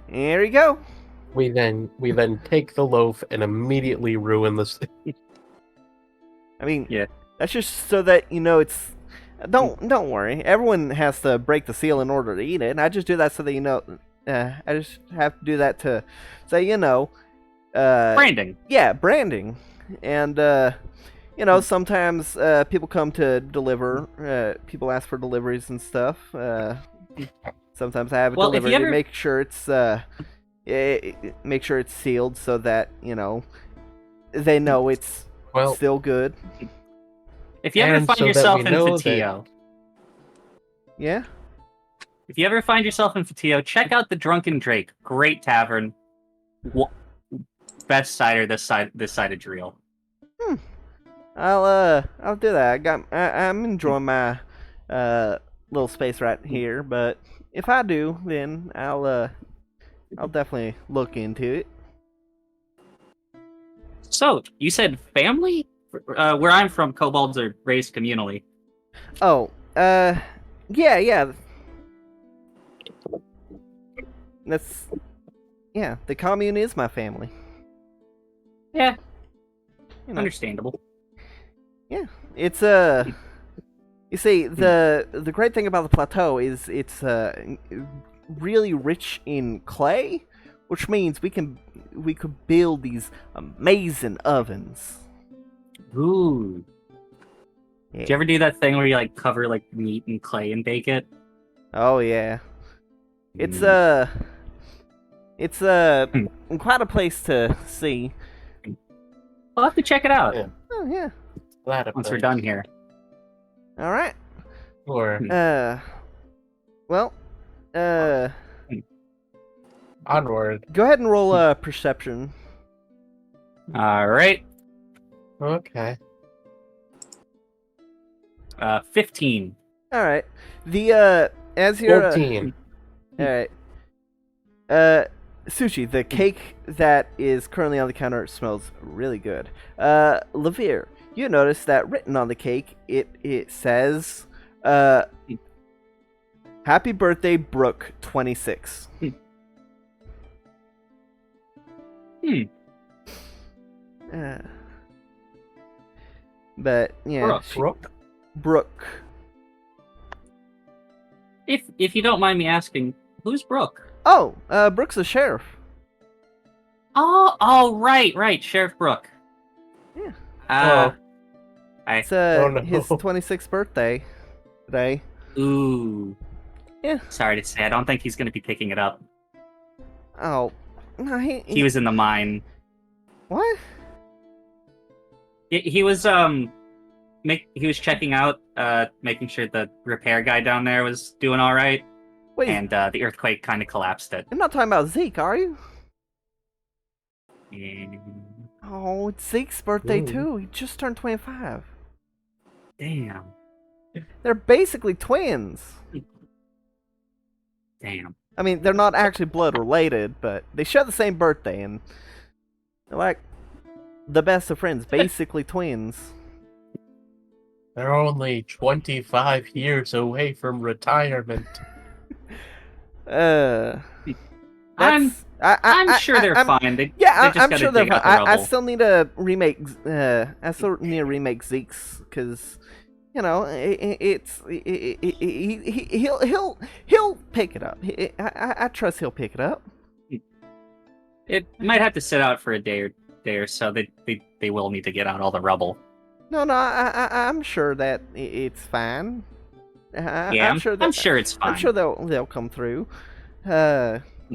There you go. We then take the loaf and immediately ruin the city. I mean, Yeah. that's just so that it's. Don't worry. Everyone has to break the seal in order to eat it. And I just do that so that I just have to do that to say Branding. Yeah, branding. And sometimes people come to deliver. People ask for deliveries and stuff. Sometimes I have it Well, if delivered you ever- to make sure it's sealed so that they know it's Well, still good. If you ever And find so that yourself we in know Fatio, Yeah. if you ever find yourself in Fatio, check out the Drunken Drake. Great tavern. Best cider this side of Driel. I'll do that. I'm enjoying my little space right here, but if I do, then I'll definitely look into it. So, you said family? Where I'm from, kobolds are raised communally. Oh, yeah. The commune is my family. Yeah, You know, understandable. it's you see, the great thing about the plateau is it's really rich in clay, which means we could build these amazing ovens. Ooh. Yeah. Do you ever do that thing where you cover meat in clay and bake it? Oh yeah. It's quite a place to see. I'll have to check it out Yeah. Oh yeah. once we're done here. All right. Or Well, onward. go ahead and roll perception. All right. Okay. 15. All right. The as you're 14. all right. Sushi, the cake that is currently on the counter smells really good. Levere, you notice that written on the cake, it says, "Happy birthday, Brooke 26." But yeah, Brooke. Brooke. If you don't mind me asking, who's Brooke? Oh, Brooke's the sheriff. Oh, right, Sheriff Brooke. Yeah. I It's no. his 26th birthday today. ooh. Yeah. Sorry to say, I don't think he's going to be picking it up. Oh, no, He was in the mine. What? He was he was checking out, making sure the repair guy down there was doing all right, Wait, and the earthquake kind of collapsed it. you're not talking about Zeke, are you? Mm, Oh, it's Zeke's birthday Ooh. too. He just turned 25. Damn. They're basically twins. Damn. I mean, they're not actually blood related, but they share the same birthday, and they're like the best of friends, basically twins. They're only 25 years away from retirement. I'm sure they're I'm- fine. They Yeah, just I'm gotta sure they're dig out fine. the I rubble. still need to remake. I still need to remake Zeke's because he'll pick it up. I trust he'll pick it up. It might have to sit out for a day or so. They will need to get out all the rubble. No, I'm sure that it's fine. Yeah, I'm sure it's fine. I'm sure they'll come through.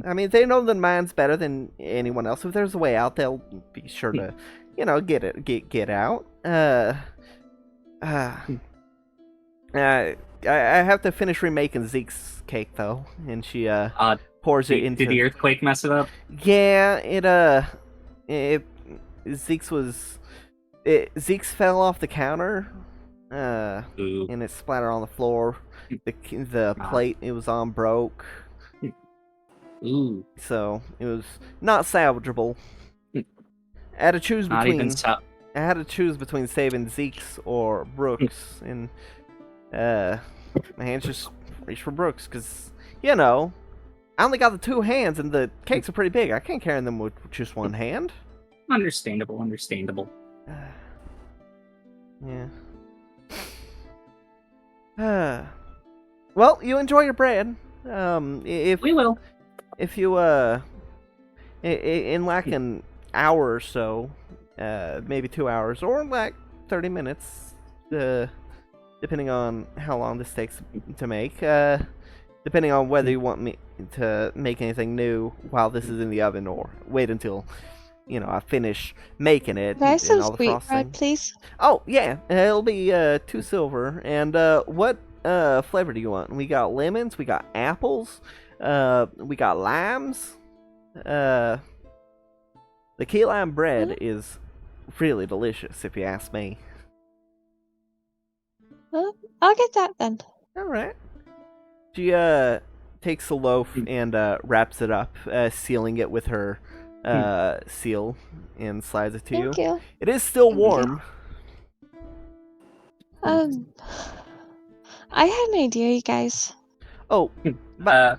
I mean, they know the mines better than anyone else. If there's a way out, they'll be sure to, get out. I have to finish remaking Zeke's cake though, and she pours it into. Did the earthquake mess it up? Yeah, Zeke's fell off the counter, Ooh. and it splattered on the floor. The plate it was on broke. Ooh. So it was not salvageable. I had to choose Not between. even so. I had to choose between saving Zeke's or Brooks, and my hands just reached for Brooks because I only got the two hands, and the cakes are pretty big. I can't carry them with just one hand. Understandable. Yeah. Well, you enjoy your bread. If We will. If you in like an hour or so, maybe 2 hours, or like 30 minutes, depending on how long this takes to make, depending on whether you want me to make anything new while this is in the oven, or wait until I finish making it Can I have and some all the sweet frosting. bread, please? Oh yeah, it'll be 2 silver. And what flavor do you want? We got lemons, we got apples, we got limes. The key lime bread is really delicious, if you ask me. I'll get that then. All right. She takes the loaf and wraps it up, sealing it with her seal, and slides it to Thank you. you. It is still Thank you. warm. I had an idea, you guys. Oh, but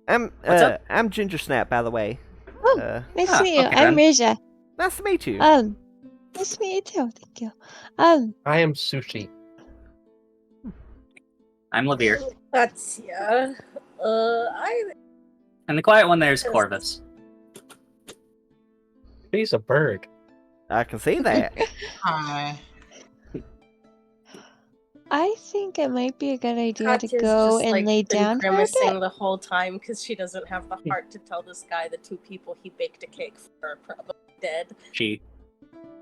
what's up? I'm Ginger Snap, by the way. Oh, nice to meet you. okay I'm then. Reja. Nice to meet you. Nice to meet you too. Thank you. I am Sushi. I'm Levere. That's I And the quiet one there is Corvus. He's a bird. I can see that. Hi. I think it might be a good idea to Katya's go just, and like, lay been down for a grimacing bit. the whole time because she doesn't have the heart to tell this guy the 2 people he baked a cake for are probably dead. She.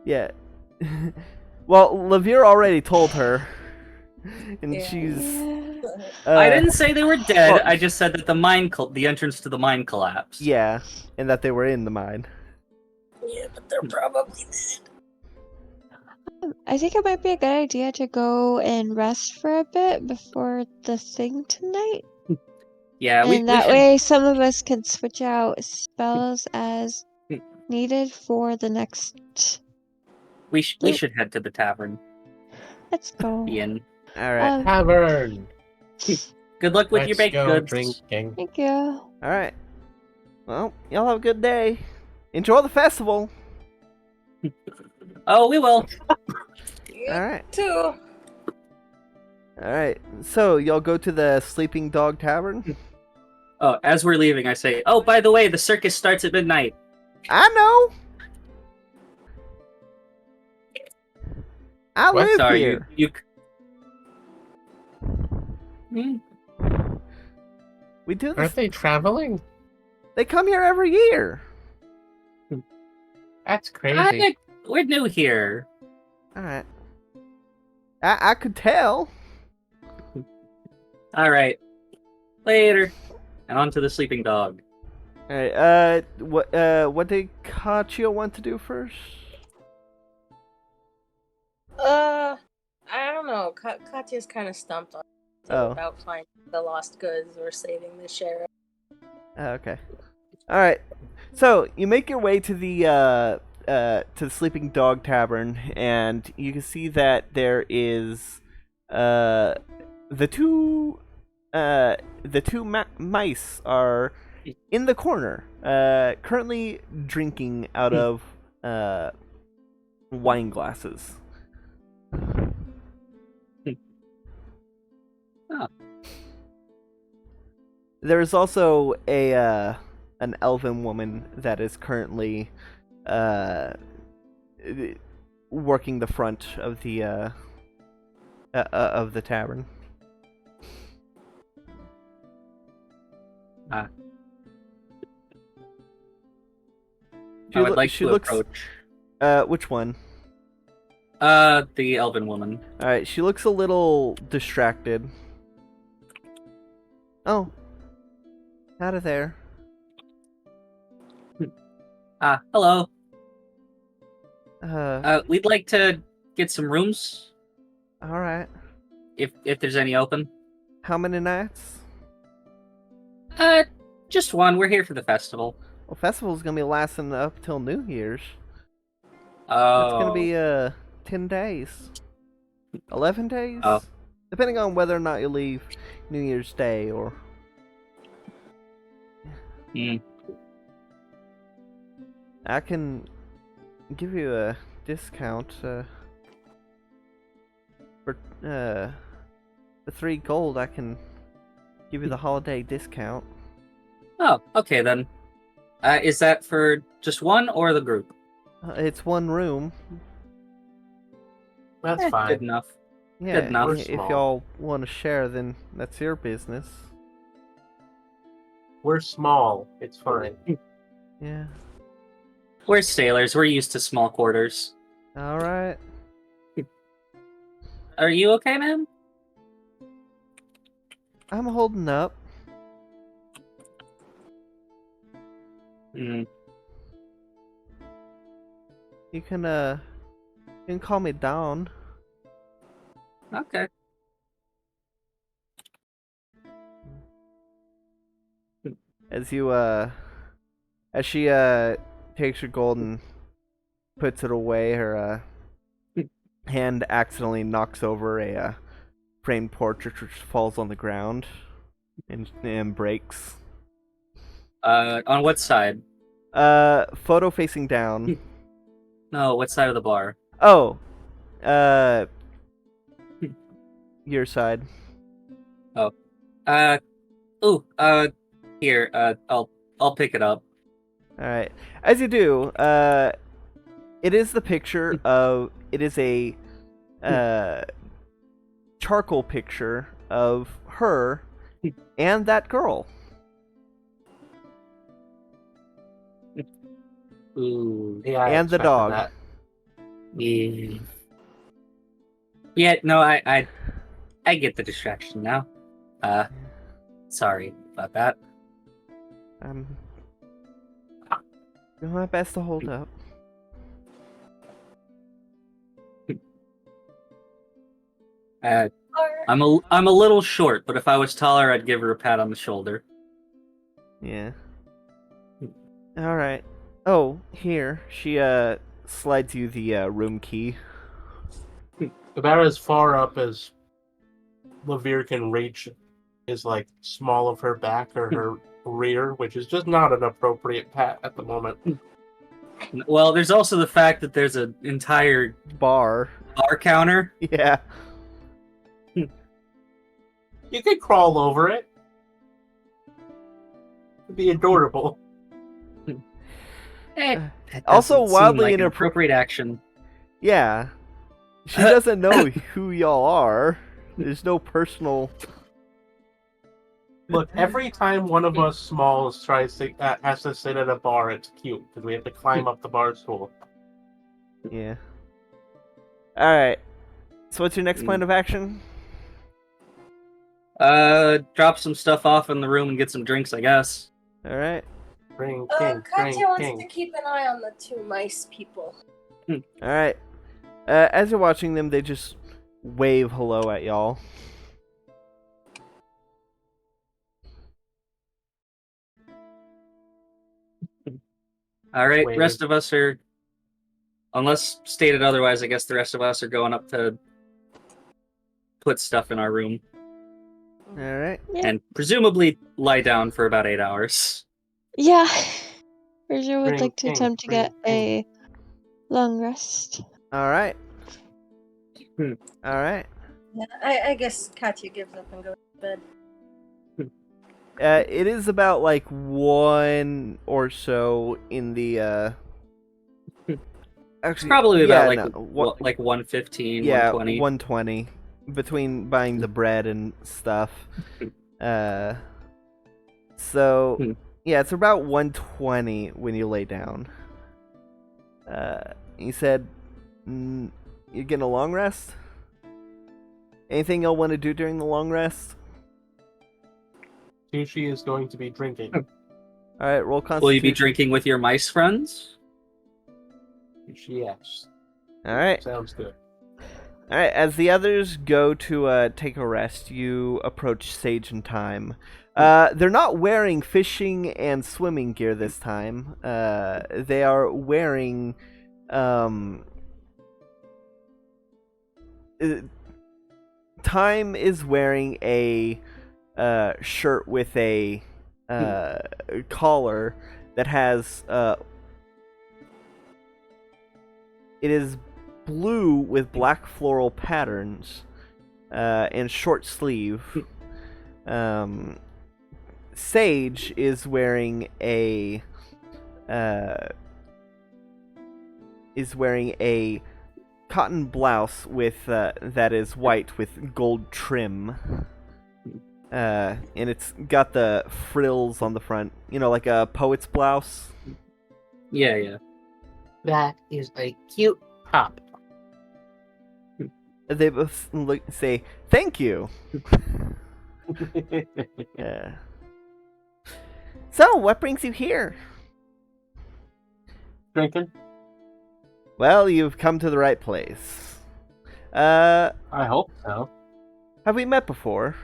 Yeah. Well, Levere already told her, and Yeah. she's. I didn't say they were dead. well- I just said that the entrance to the mine collapsed. Yeah, and that they were in the mine. Yeah, but they're probably dead. I think it might be a good idea to go and rest for a bit before the thing tonight. Yeah, And that way some of us can switch out spells as needed for the next. we should head to the tavern. Let's go. Ian. All right. Tavern. Good luck with your Let's baked go goods. drinking. Thank you. All right. Well, y'all have a good day. Enjoy the festival. Oh, we will. All right. Too. All right. So y'all go to the Sleeping Dog Tavern. Oh, as we're leaving, I say, oh, by the way, the circus starts at midnight. I know. I What? live Sorry, here. you. Hmm. We do this. Aren't they traveling? They come here every year. That's crazy. We're new here. All right. I could tell. All right. Later. And on to the sleeping dog. All right. What did Kachio want to do first? I don't know. Katya's kind of stumped on about finding the lost goods or saving the sheriff. Okay. All right. So you make your way to the Sleeping Dog Tavern, and you can see that there is the two mice are in the corner, currently drinking out of wine glasses. Oh. There is also an elven woman that is currently working the front of the tavern. I would like she to looks. approach Which one? the elven woman. All right, she looks a little distracted. Oh, out of there. Hello. Uh, We'd like to get some rooms all right. if there's any open. How many nights? Just one. We're here for the festival. Well, festival's gonna be lasting up till New Year's. Oh. That's gonna be 10 days, 11 days, Oh. depending on whether or not you leave New Year's Day or. Hmm. I can give you a discount for the 3 gold. I can give you the holiday discount. Oh, okay then. Is that for just one or the group? It's 1 room. That's Good fine. enough. Yeah, enough. We're if small. y'all want to share, then that's your business. We're small. It's fine. Yeah. We're sailors. We're used to small quarters. All right. Are you okay, ma'am? I'm holding up. Hmm. You can call me Dawn. Okay. As you as she takes her gold and puts it away, her hand accidentally knocks over a framed portrait which falls on the ground and breaks. On what side? Photo facing down. No, what side of the bar? Oh, your side. Here, I'll pick it up. All right. As you do, it is the picture of. It is a charcoal picture of her and that girl. Ooh. Yeah, I And the expected dog. that. Yeah. Yeah, no, I get the distraction now. Sorry about that. I'm doing my best to hold up. I'm a little short, but if I was taller, I'd give her a pat on the shoulder. Yeah. All right. Oh, here. She slides you the room key. About as far up as Levere can reach is like small of her back or her rear, which is just not an appropriate pat at the moment. Well, there's also the fact that there's an entire Bar. bar counter. Yeah. You could crawl over it. It'd be adorable. That Also doesn't seem wildly like an inappro- appropriate action. Yeah. She doesn't know who y'all are. There's no personal. Look, every time one of us smalls tries to has to sit at a bar, it's cute because we have to climb up the bar stool. Yeah. All right. So what's your next plan of action? Drop some stuff off in the room and get some drinks, I guess. All right. Drink, Katya drink, wants drink. to keep an eye on the 2 mice people. All right. As you're watching them, they just wave hello at y'all. All right, Wave. rest of us are, unless stated otherwise, I guess the rest of us are going up to put stuff in our room All right. and presumably lie down for about 8 hours. Yeah. Ranger would Drink, like to drink, attempt to get drink, a long rest. All right. Hmm. All right. Yeah, I guess Katya gives up and goes to bed. It is about like 1 or so in the. It's Actually, probably about yeah, like no, like 115, yeah, 120. 120 between buying the bread and stuff. So Hmm. yeah, it's about 120 when you lay down. He said, "You're getting a long rest? Anything you'll want to do during the long rest?" Sushi is going to be drinking. All right, roll Constitution. Will you be drinking with your mice friends? Yes. All right. Sounds good. All right. As the others go to take a rest, you approach Sage and Time. They're not wearing fishing and swimming gear this time. They are wearing Time is wearing a shirt with a collar that has it is blue with black floral patterns and short sleeve. Sage is wearing a cotton blouse with that is white with gold trim. And it's got the frills on the front, like a poet's blouse. Yeah. That is a cute top. They both say, "Thank you." So, what brings you here? Drinking? Well, you've come to the right place. I hope so. Have we met before?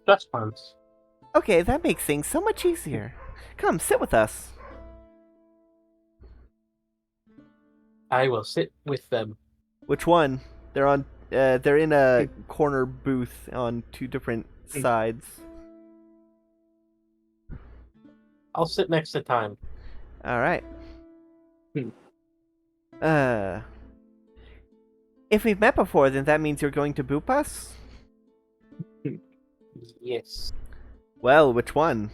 Just once. Okay, that makes things so much easier. Come, sit with us. I will sit with them. Which one? They're in a corner booth on two different sides. I'll sit next to Time. All right. If we've met before, then that means you're going to boop us? Yes. Well, which one?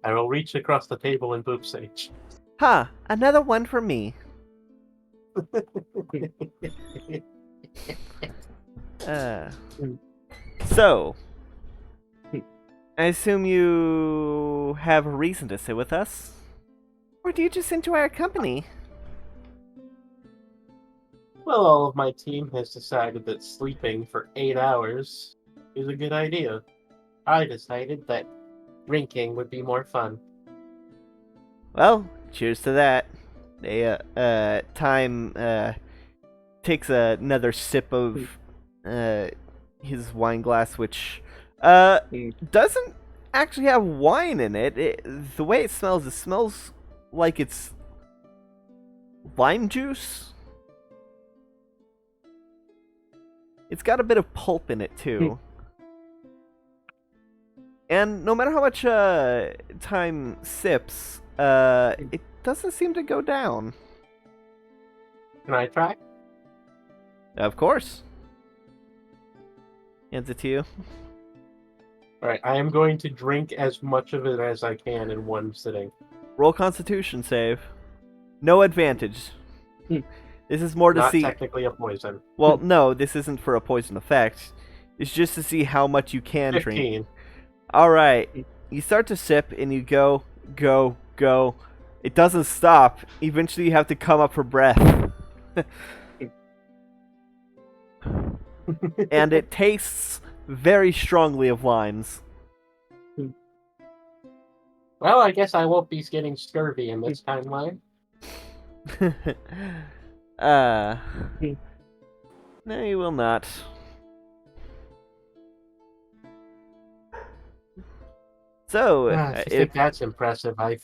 I will reach across the table and boop Sage. Ha! Another one for me. So, I assume you have a reason to sit with us? Or do you just enjoy our company? Well, all of my team has decided that sleeping for 8 hours is a good idea. I decided that drinking would be more fun. Well, cheers to that. Time takes another sip of his wine glass, which doesn't actually have wine in it. The way it smells like it's lime juice. It's got a bit of pulp in it too. And no matter how much Time sips, it doesn't seem to go down. Can I try? Of course. Hands it to you. Alright, I am going to drink as much of it as I can in one sitting. Roll Constitution save. No advantage. This is more to Not see. technically a poison. Well, no, this isn't for a poison effect. It's just to see how much you can 15. drink. All right, you start to sip and you go. It doesn't stop. Eventually, you have to come up for breath. And it tastes very strongly of limes. Well, I guess I won't be getting scurvy in this timeline. No, you will not. So, I think that's impressive. I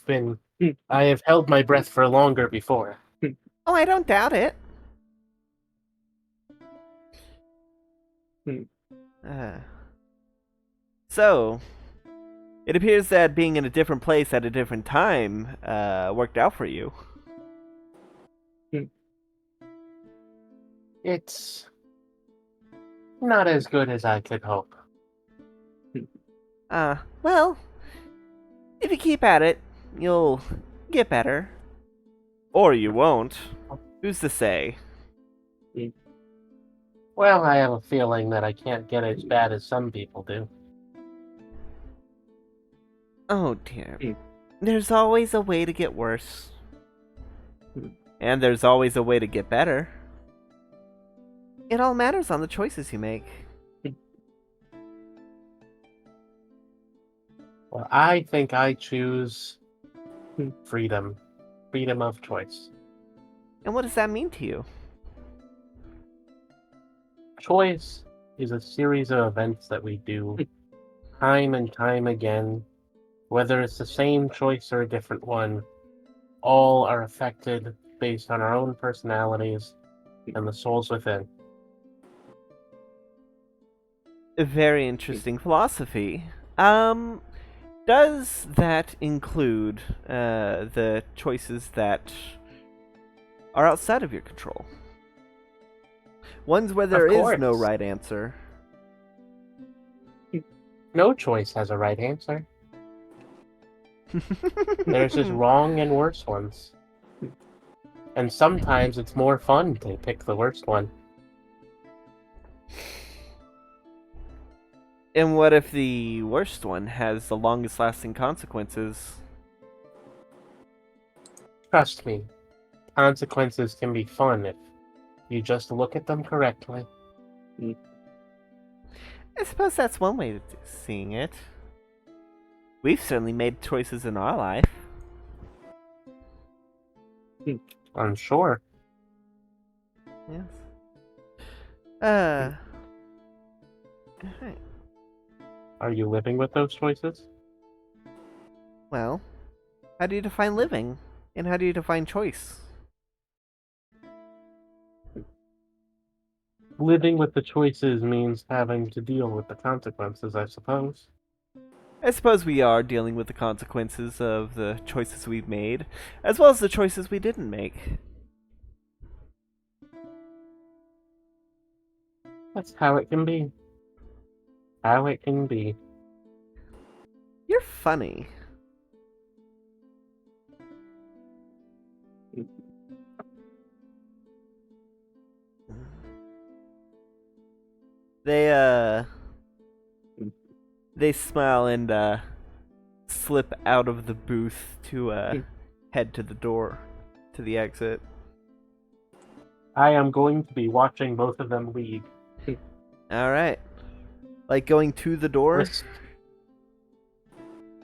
have held my breath for longer before. oh, I don't doubt it. So, it appears that being in a different place at a different time worked out for you. It's not as good as I could hope. Well, if you keep at it, you'll get better. Or you won't. Who's to say? Well, I have a feeling that I can't get as bad as some people do. Oh dear. There's always a way to get worse. And there's always a way to get better. It all matters on the choices you make. Well, I think I choose freedom. Freedom of choice. And what does that mean to you? Choice is a series of events that we do time and time again. Whether it's the same choice or a different one, all are affected based on our own personalities and the souls within. A very interesting philosophy. Does that include the choices that are outside of your control? Ones where there is no course. right answer. No choice has a right answer. There's just wrong and worse ones. And sometimes it's more fun to pick the worst one. And what if the worst one has the longest lasting consequences? Trust me, consequences can be fun if you just look at them correctly. I suppose that's one way of seeing it. We've certainly made choices in our life. I'm sure. Yes. Alright. Are you living with those choices? Well, how do you define living? And how do you define choice? Living with the choices means having to deal with the consequences, I suppose. I suppose we are dealing with the consequences of the choices we've made, as well as the choices we didn't make. That's how it can be. How it can be. You're funny. They smile and slip out of the booth to head to the door, to the exit. I am going to be watching both of them leave. All right. Like going to the door?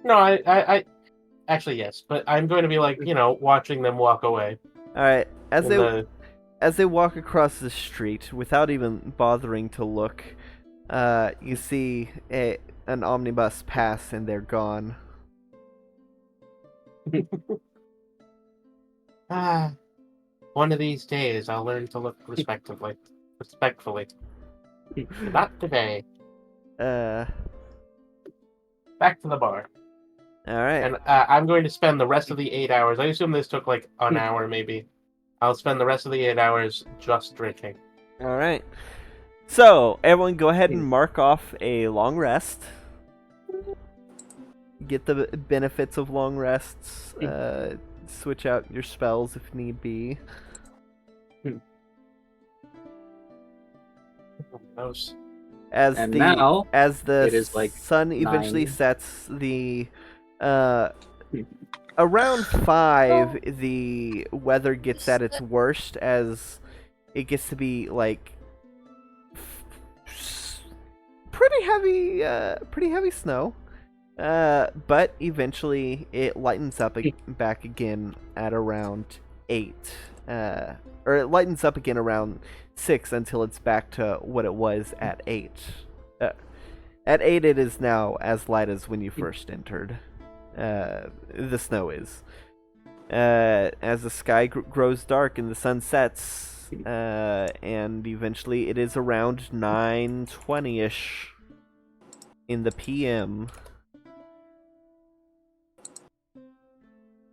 No, I actually yes, but I'm going to be like, watching them walk away. All right. As in they walk across the street without even bothering to look, you see an omnibus pass and they're gone. One of these days I'll learn to look respectfully. Not today. Uh, Back to the bar. all right. And I'm going to spend the rest of the 8 hours. I assume this took like an hour, maybe. I'll spend the rest of the 8 hours just drinking. All right. So, everyone go ahead and mark off a long rest. Get the benefits of long rests. Switch out your spells if need be. Those. As And the now, as the it is, like, sun eventually 9. sets, the around 5, the weather gets at its worst as it gets to be like pretty heavy snow. But eventually it lightens up back again at around 8. Or it lightens up again around 6 until it's back to what it was at 8. At 8 it is now as light as when you first entered. The snow is. As the sky grows dark and the sun sets, and eventually it is around 9:20ish in the PM.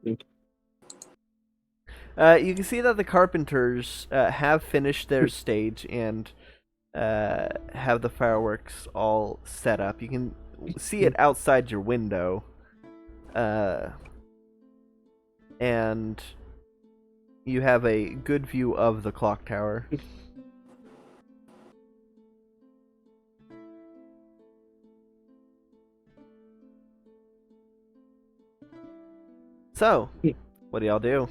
You can see that the carpenters have finished their stage and have the fireworks all set up. You can see it outside your window. And you have a good view of the clock tower. So, what do y'all do?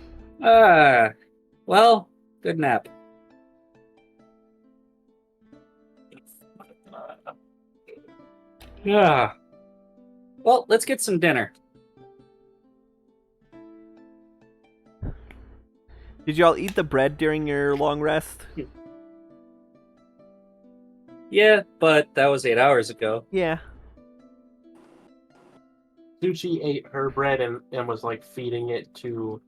Well, good nap. Yeah. Well, let's get some dinner. Did y'all eat the bread during your long rest? Yeah, but that was 8 hours ago. Yeah. Sushi ate her bread and was like feeding it to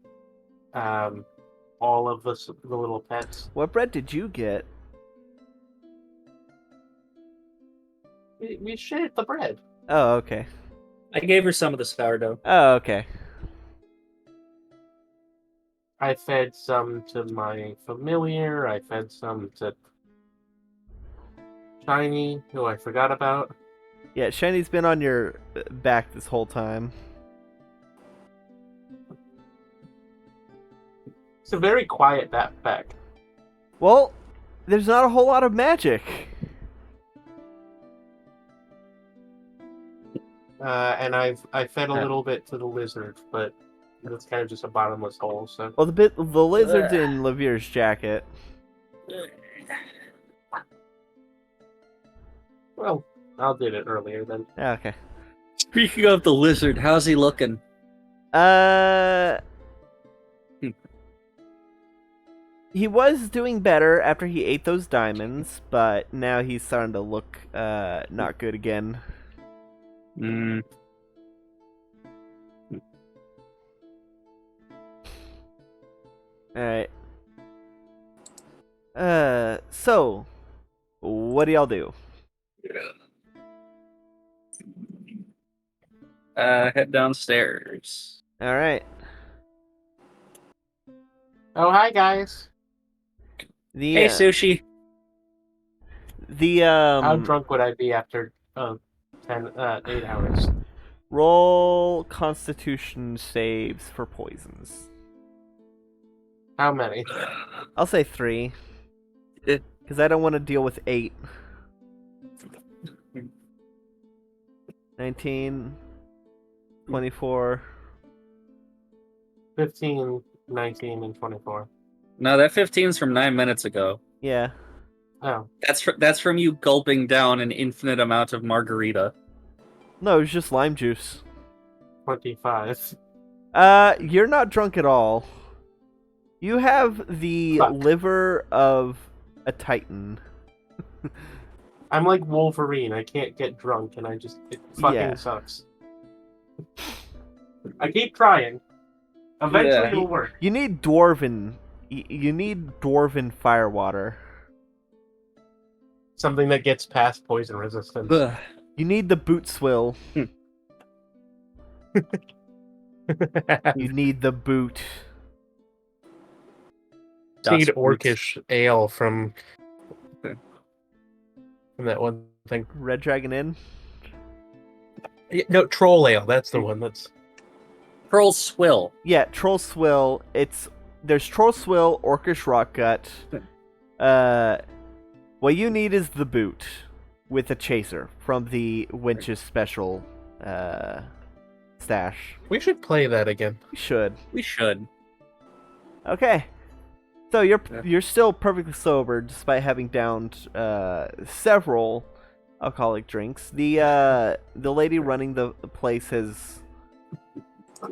all of the little pets. What bread did you get? We shared the bread. Oh, okay. I gave her some of the sourdough. Oh, okay. I fed some to my familiar. I fed some to Shiny, who I forgot about. Yeah, Shiny's been on your back this whole time. It's a very quiet backpack. Well, there's not a whole lot of magic. And I fed a little bit to the lizard, but it's kind of just a bottomless hole. So Well, the lizard's in Lavir's jacket. well, I did it earlier then. Okay. Speaking of the lizard, how's he looking? He was doing better after he ate those diamonds, but now he's starting to look not good again. Alright. So, what do y'all do? Head downstairs. Alright. Oh, hi guys. Hey, Sushi. How drunk would I be after 8 hours? Roll Constitution saves for poisons. How many? I'll say 3. Because I don't want to deal with 8. 19, 24. 15, 19, and 24. No, that 15's from 9 minutes ago. Yeah. Oh. That's from you gulping down an infinite amount of margarita. No, it was just lime juice. 25. You're not drunk at all. You have the liver of a titan. I'm like Wolverine. I can't get drunk, and it fucking sucks. I keep trying. Eventually it'll work. You need dwarven. You need dwarven firewater. Something that gets past poison resistance. Ugh. You need the boot swill. You need the boot. Need orcish ale from that one thing. Red Dragon Inn? No, troll ale. That's the one. That's Troll Swill. Yeah, Troll Swill. There's Troll Swill, Orcish Rock Gut. What you need is the boot with a chaser from the Winch's special stash. We should play that again. We should. We should. Okay. So you're still perfectly sober despite having downed several alcoholic drinks. The lady running the place has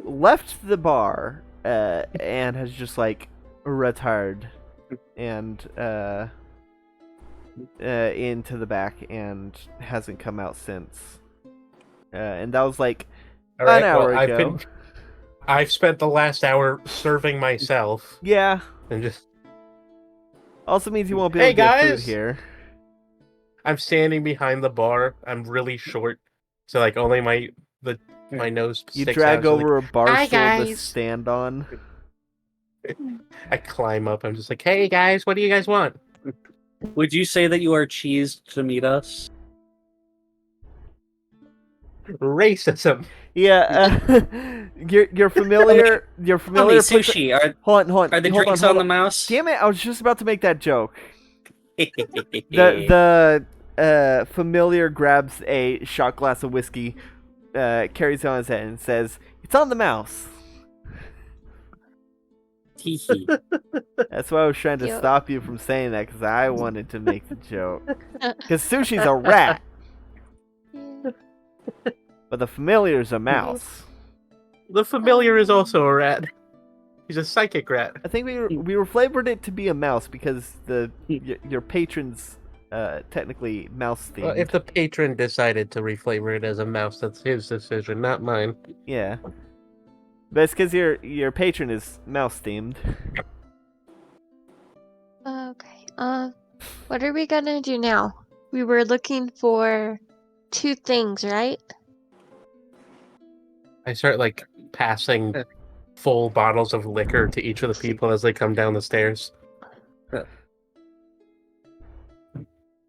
left the bar and has just like retired and into the back and hasn't come out since. And that was like an hour ago. I've spent the last hour serving myself. Yeah. And just also means you won't be able to get food here. I'm standing behind the bar. I'm really short, so like only my nose sticks out. You drag over a bar Hi, stool to guys. stand on. I climb up. I'm just like, hey guys, what do you guys want? Would you say that you are cheesed to meet us? Racism. Yeah, you're familiar. You're familiar. Sushi. Hold on. Are the drinks on the mouse? Damn it! I was just about to make that joke. The familiar grabs a shot glass of whiskey, carries it on his head, and says, "It's on the mouse." Hee hee. That's why I was trying to Yo. stop you from saying that, because I wanted to make the joke. Because Sushi's a rat, but the familiar's a mouse. The familiar is also a rat. He's a psychic rat. I think we reflavored it to be a mouse because your patron's technically mouse themed. Well, if the patron decided to reflavor it as a mouse, that's his decision, not mine. Yeah, but it's because your patron is mouse themed. Okay. What are we gonna do now? We were looking for 2 things, right? I start like passing full bottles of liquor to each of the people as they come down the stairs.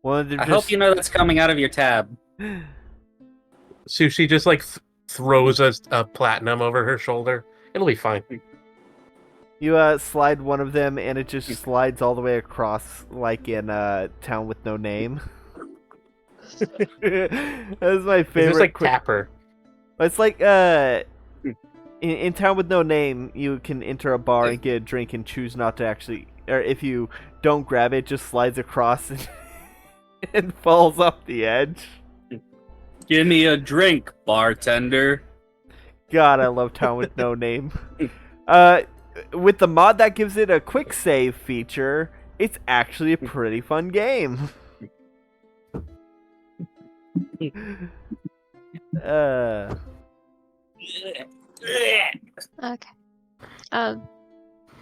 Well, they're I hope you know that's coming out of your tab. Sushi just like throws a platinum over her shoulder. It'll be fine. You slide one of them, and it just slides all the way across, like in Town with No Name. That's my favorite. It's like Tapper. It's like in Town with No Name, you can enter a bar and get a drink and choose not to actually, or if you don't grab it, it just slides across and falls off the edge. Give me a drink, bartender. God, I love Town with No Name. With the mod that gives it a quick save feature, it's actually a pretty fun game. Okay.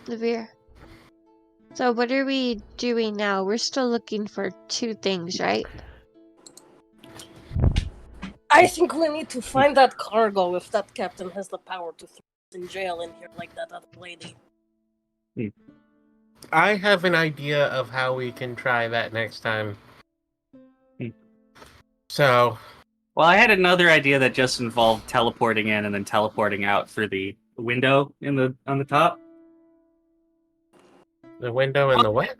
Levere. So what are we doing now? We're still looking for 2 things, right? I think we need to find that cargo if that captain has the power to throw us in jail in here like that other lady. I have an idea of how we can try that next time. So, Well, I had another idea that just involved teleporting in and then teleporting out through the window on the top. the window and the what?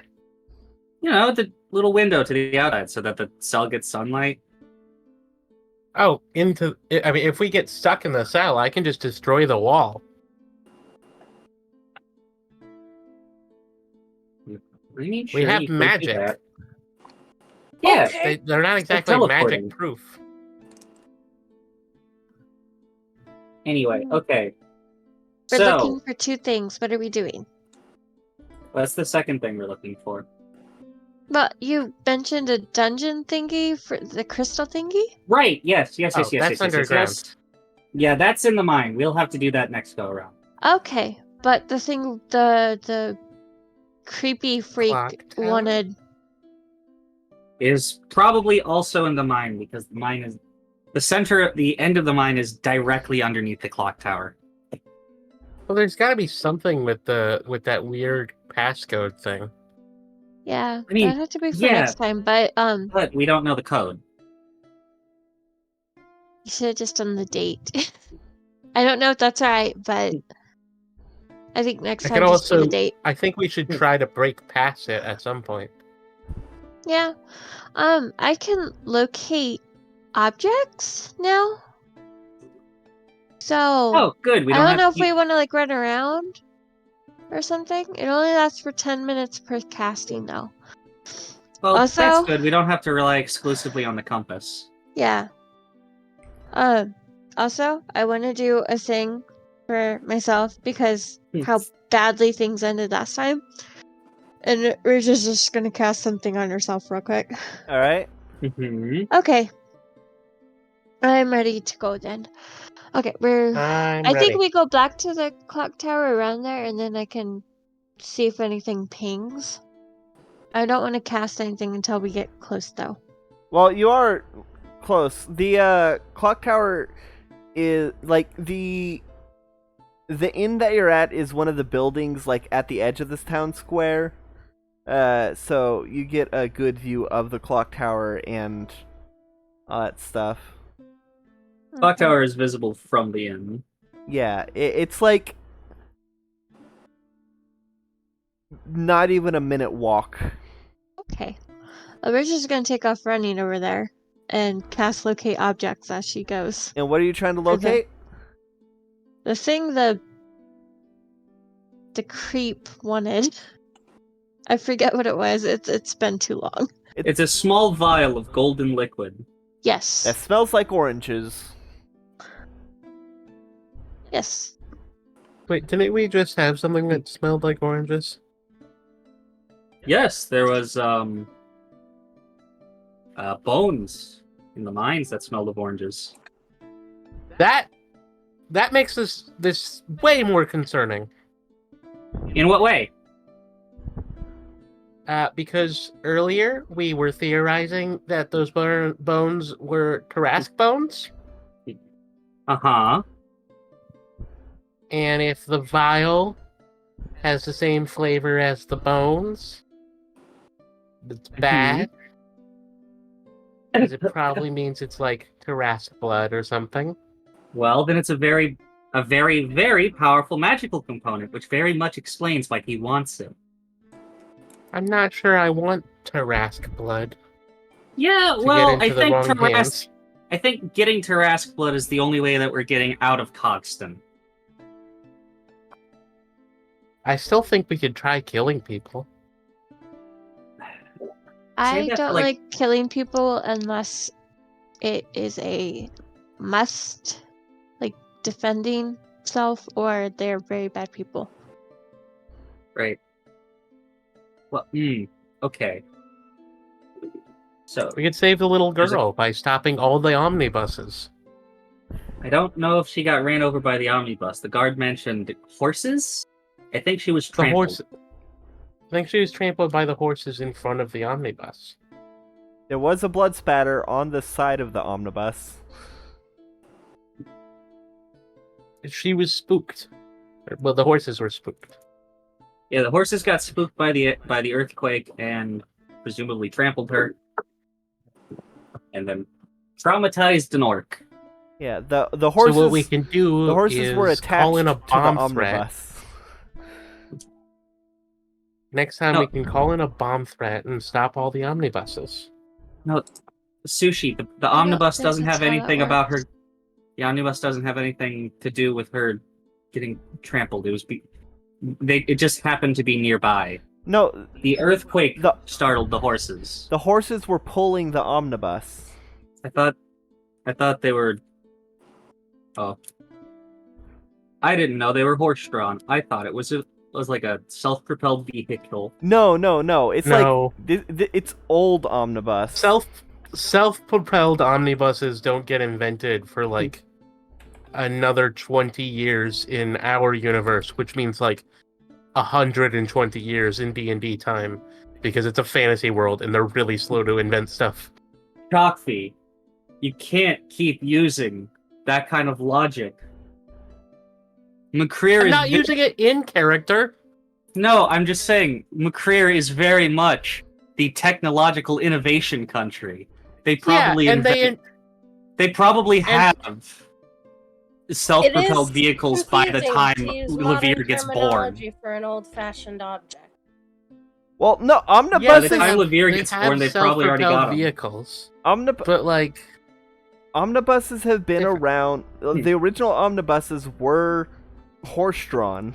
You know, the little window to the outside so that the cell gets sunlight. Oh, I mean, if we get stuck in the cell, I can just destroy the wall. We have magic. Yeah, Okay. They're not exactly teleporting. magic proof. Anyway, okay. We're So, looking for 2 things. What are we doing? that's the second thing we're looking for. But you mentioned a dungeon thingy for the crystal thingy? Right, yes. That's underground. Yeah, that's in the mine. We'll have to do that next go around. Okay, but the thing, the creepy freak Clock tower? wanted. Is probably also in the mine because the mine is the end of the mine is directly underneath the clock tower. Well, there's got to be something with that weird passcode thing. Yeah, I mean, that had to be for yeah. next time. But But we don't know the code. you should have just done the date. I don't know if that's right, but I think next I time could just do also- the date. I think we should try to break past it at some point. Yeah. I can locate objects now. So Oh, good. We I don't don't have know if to we want to like run around or something. It only lasts for 10 minutes per casting though. Well, also- that's good. We don't have to rely exclusively on the compass. Yeah. Also, I want to do a thing for myself because how badly things ended last time. And we're just gonna cast something on herself real quick. All right. Mm-hmm. Okay. I'm ready to go then. Okay, I I'm ready. think we go back to the clock tower around there and then I can see if anything pings. I don't want to cast anything until we get close though. Well, you are close. The clock tower is like the inn that you're at is one of the buildings like at the edge of this town square. So you get a good view of the clock tower and all that stuff. Clock Okay. tower is visible from the inn. Yeah, it's like not even a minute walk. Okay. We're just gonna take off running over there and cast locate objects as she goes. And what are you trying to For the- locate? The thing, the the creep wanted. I forget what it was. It's been too long. It's a small vial of golden liquid. Yes. That smells like oranges. Yes. Wait, didn't we just have something that smelled like oranges? Yes, there was bones in the mines that smelled of oranges. That makes this way more concerning. In what way? Because earlier we were theorizing that those bones were Tarrasque bones, Uh-huh. and if the vial has the same flavor as the bones, it's bad. Because it probably means it's like Tarrasque blood or something. Well, then it's a very, very powerful magical component, which very much explains why he wants it. I'm not sure I want Tarrasque blood Yeah, to well, get into the wrong hands. I think getting Tarrasque blood is the only way that we're getting out of Cogston. I still think we could try killing people. I that for, don't like- like killing people unless it is a must, like defending self, or they're very bad people. Right. Well, okay. So, We could save the little girl by stopping all the omnibuses. I don't know if she got ran over by the omnibus. The guard mentioned horses? I think she was The trampled. horse. I think she was trampled by the horses in front of the omnibus. There was a blood spatter on the side of the omnibus. She was spooked. Well, the horses were spooked. Yeah, the horses got spooked by the earthquake and presumably trampled her. And then traumatized an orc. Yeah, the horses. So what we can do the horses is were call attached in a to the bomb threat. omnibus. Next time No. we can call in a bomb threat and stop all the omnibuses. No, Sushi, the don't omnibus think doesn't that's have how that anything about her. works. The omnibus doesn't have anything to do with her getting trampled. It just happened to be nearby. No, The earthquake The- startled the horses. the horses were pulling the omnibus. I thought they were. Oh, I didn't know they were horse-drawn. I thought it was like a self-propelled vehicle. No. It's No. like it's old omnibus. Self-propelled omnibuses don't get invented for like another 20 years in our universe, which means like 120 years in D&D time, because it's a fantasy world and they're really slow to invent stuff. Cockfee, you can't keep using that kind of logic. McCreer I'm is not using it in character. No, I'm just saying McCreer is very much the technological innovation country. They probably yeah, and they probably have self-propelled It is vehicles by the confusing time to use Levere modern gets born. terminology for an old-fashioned object. Well, no, By the omnibuses. time Levere they gets have born, they probably already got self-propelled them. vehicles, Omnib- but like omnibuses have been Different. around. The original omnibuses were horse-drawn.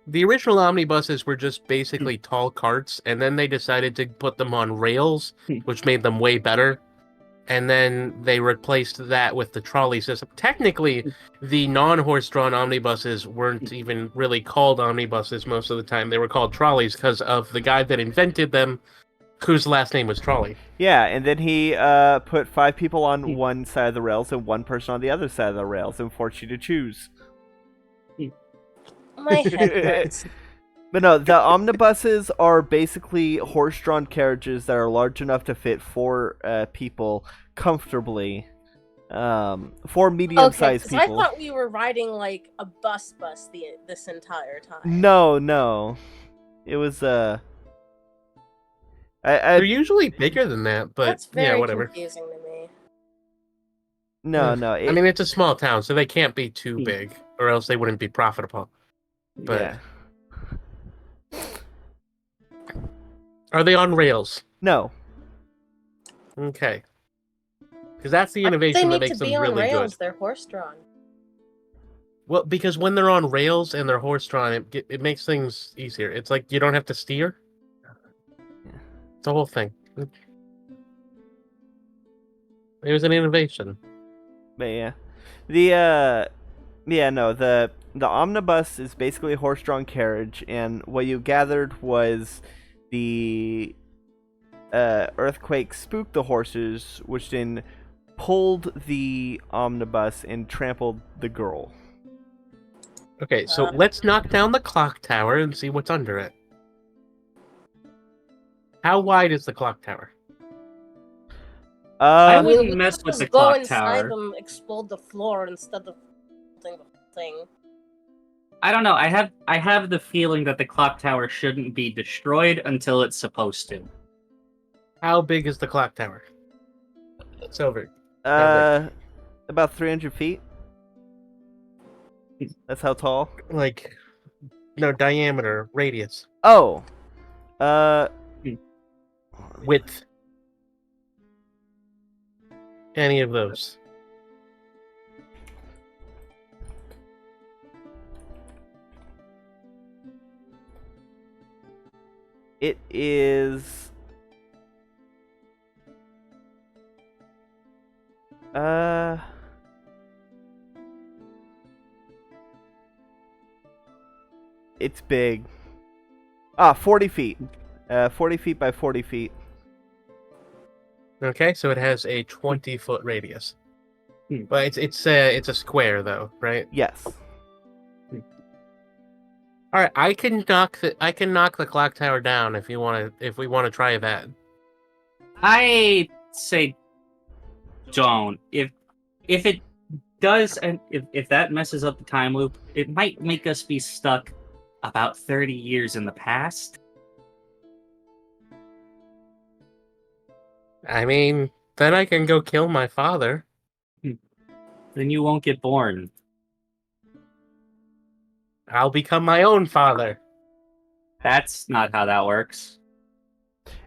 the original omnibuses were just basically tall carts, and then they decided to put them on rails, which made them way better. And then they replaced that with the trolley system. Technically, the non-horse-drawn omnibuses weren't even really called omnibuses most of the time. They were called trolleys because of the guy that invented them, whose last name was Trolley. Yeah, and then he put 5 people on one side of the rails and 1 person on the other side of the rails and forced you to choose. My head hurts. But no, the omnibuses are basically horse-drawn carriages that are large enough to fit 4 people comfortably. 4 medium-sized Okay, 'cause people. I thought we were riding like a bus this entire time. No. It was They're I usually bigger than that, but That's very yeah, whatever. confusing to me. no. I mean, it's a small town, so they can't be too big, or else they wouldn't be profitable. But yeah. are they on rails? No. Okay. Because that's the Why do innovation they that need makes to be them on really rails? good. They're horse-drawn. Well, because when they're on rails and they're horse-drawn, it makes things easier. It's like you don't have to steer. Yeah. It's a whole thing. It was an innovation. But yeah, the omnibus is basically a horse-drawn carriage, and what you gathered was the earthquake spooked the horses, which then pulled the omnibus and trampled the girl. Okay, so let's knock down the clock tower and see what's under it. How wide is the clock tower? I mean, wouldn't we mess could with the just go clock inside tower. and explode the floor instead of doing the thing. I don't know. I have the feeling that the clock tower shouldn't be destroyed until it's supposed to. How big is the clock tower? Silver. About 300 feet. That's how tall. Like, no, diameter, radius, Oh, width. Any of those. it is. It's big. 40 feet. 40 feet by 40 feet. Okay, so it has a 20-foot radius. But it's a square though, right? Yes. All right, I can knock the clock tower down if we want to try that. I say don't. If it does, and if that messes up the time loop, it might make us be stuck about 30 years in the past. I mean, then I can go kill my father. Then you won't get born. I'll become my own father. That's not how that works.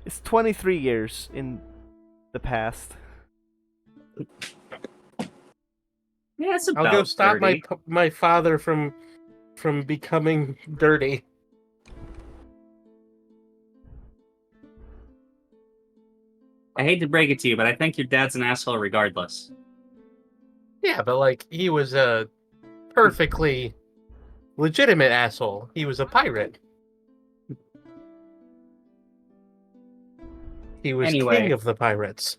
It's 23 years in the past. Yeah, it's about I'll go stop 30. my father from becoming dirty. I hate to break it to you, but I think your dad's an asshole regardless. Yeah, but like he was a perfectly legitimate asshole. He was a pirate. He was Anyway. king of the pirates.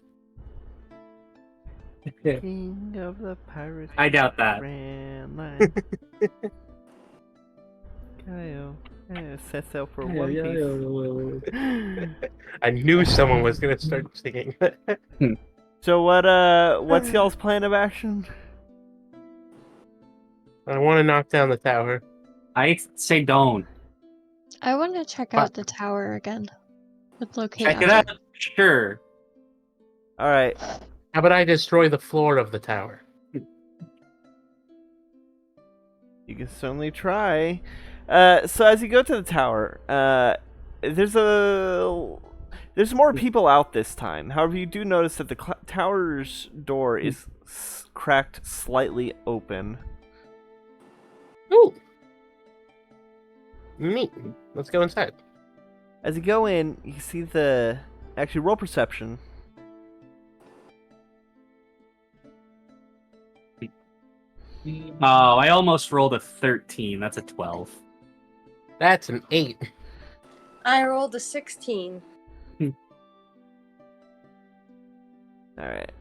King of the pirates. I doubt that. Ran like Kyle. Set sail for One Piece. I knew someone was gonna start singing. So what's y'all's plan of action? I want to knock down the tower. I say don't. I want to check out the tower again. Let's locate Check it out. out. Sure. All right. How about I destroy the floor of the tower? You can certainly try. So as you go to the tower, there's more people out this time. However, you do notice that the tower's door is cracked slightly open. Ooh, neat. Let's go inside. As you go in, you see actually roll perception. Oh, I almost rolled a 13. That's a 12. That's an 8. I rolled a 16. All right.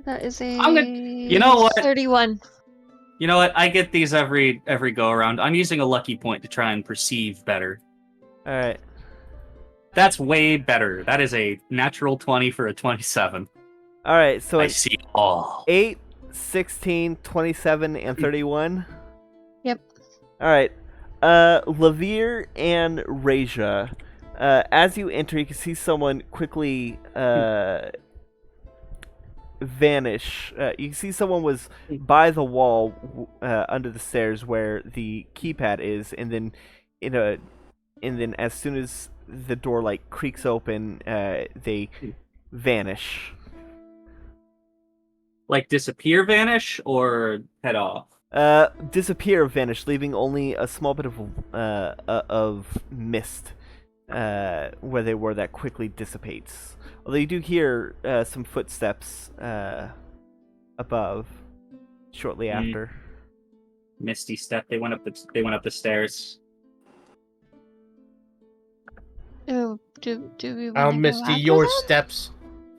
That is a You know what? 31. You know what? I get these every go around. I'm using a lucky point to try and perceive better. All right. That's way better. That is a natural 20 for a 27. All right. So I it's see all. 8, 16, 27, and 31. Yep. All right. Lavir and Raja. As you enter, you can see someone quickly vanish. You can see someone was by the wall under the stairs where the keypad is, and then as soon as the door like creaks open, they vanish. Like disappear, vanish, or head off? Disappear, vanish, leaving only a small bit of mist where they were that quickly dissipates. Although you do hear some footsteps above shortly after. Misty step. They went up the stairs. Oh, do we want I'll to go misty after your them? steps.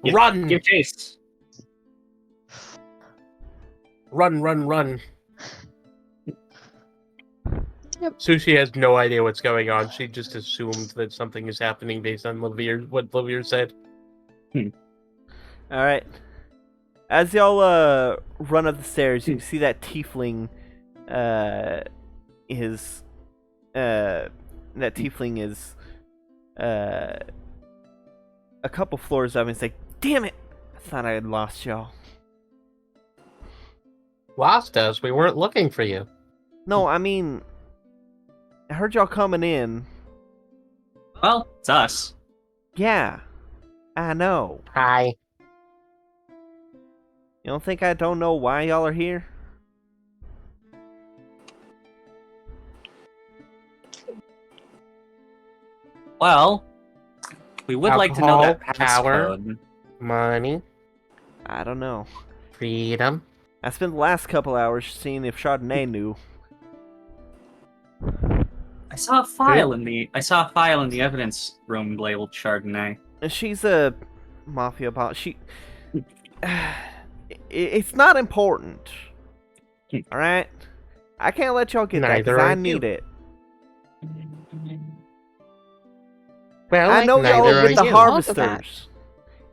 Give- Run! Give chase. Run, run, run. Yep. Sushi has no idea what's going on. She just assumed that something is happening based on what Levere said. All right. As y'all run up the stairs, you see that tiefling is a couple floors up, and it's like, damn it! I thought I had lost y'all. Lost us. We weren't looking for you. No, I mean, I heard y'all coming in. Well, it's us. Yeah, I know. Hi. You don't think I don't know why y'all are here? Well, we would like to know that Alcohol, power. passcode. Money. I don't know. Freedom. I spent the last couple hours seeing if Chardonnay knew. I saw a file in the evidence room labeled Chardonnay. She's a mafia boss. It's not important. All right, I can't let y'all get that Neither because I are need you. it. Well, I know y'all neither are with are the you. harvesters.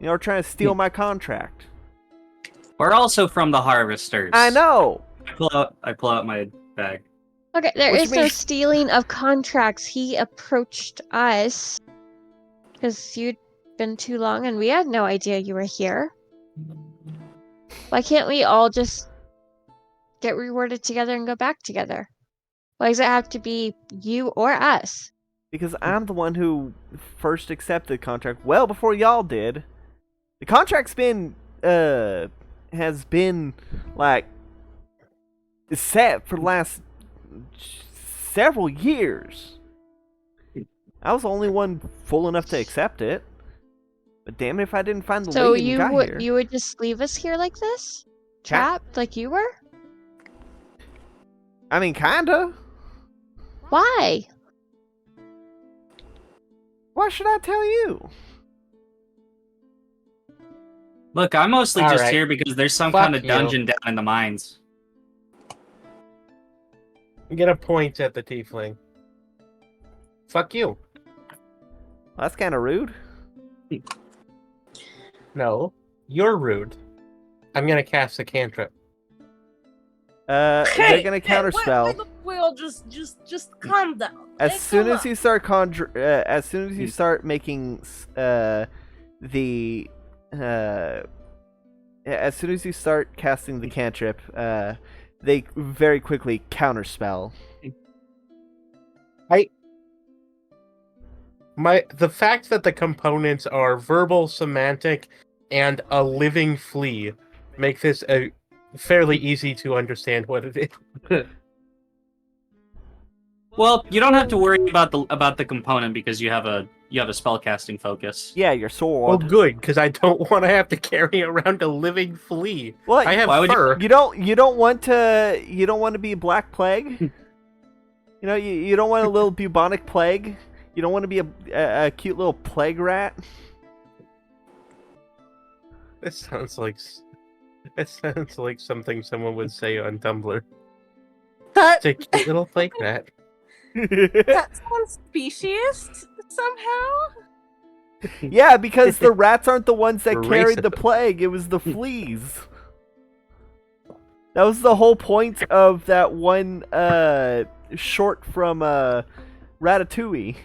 You know, trying to steal my contract. We're also from the Harvesters. I know. I pull out my bag. Okay, there Which is no means- stealing of contracts. He approached us because you'd been too long and we had no idea you were here. Why can't we all just get rewarded together and go back together? Why does it have to be you or us? Because I'm the one who first accepted the contract well before y'all did. The contract's been has been like set for the last several years. I was the only one fool enough to accept it. But damn it if I didn't find the So way and got here. you would just leave us here like this? Trapped like you were? I mean, kinda. Why? Why should I tell you? Look, I'm mostly All just right. here because there's some Fuck kind of you. dungeon down in the mines. Get a point at the tiefling. Fuck you. Well, that's kind of rude. No, you're rude. I'm gonna cast a cantrip. They're gonna counterspell. Why don't we all just calm down? As Hey, soon come as on. you start as soon as you start making as soon as you start casting the cantrip, they very quickly counterspell. The fact that the components are verbal, semantic, and a living flea make this a fairly easy to understand what it is. Well, you don't have to worry about the component because you have a spellcasting focus. Yeah, your Well, sword. good, because I don't want to have to carry around a living flea. What? I have Why would you- fur. You don't want to be Black Plague. You know, you don't want a little bubonic plague. You don't want to be a cute little plague rat. This sounds like something someone would say on Tumblr. It's a cute little plague rat. That sounds speciest somehow. Yeah, because the rats aren't the ones that carried the Racist. plague. It was the fleas. That was the whole point of that one short from Ratatouille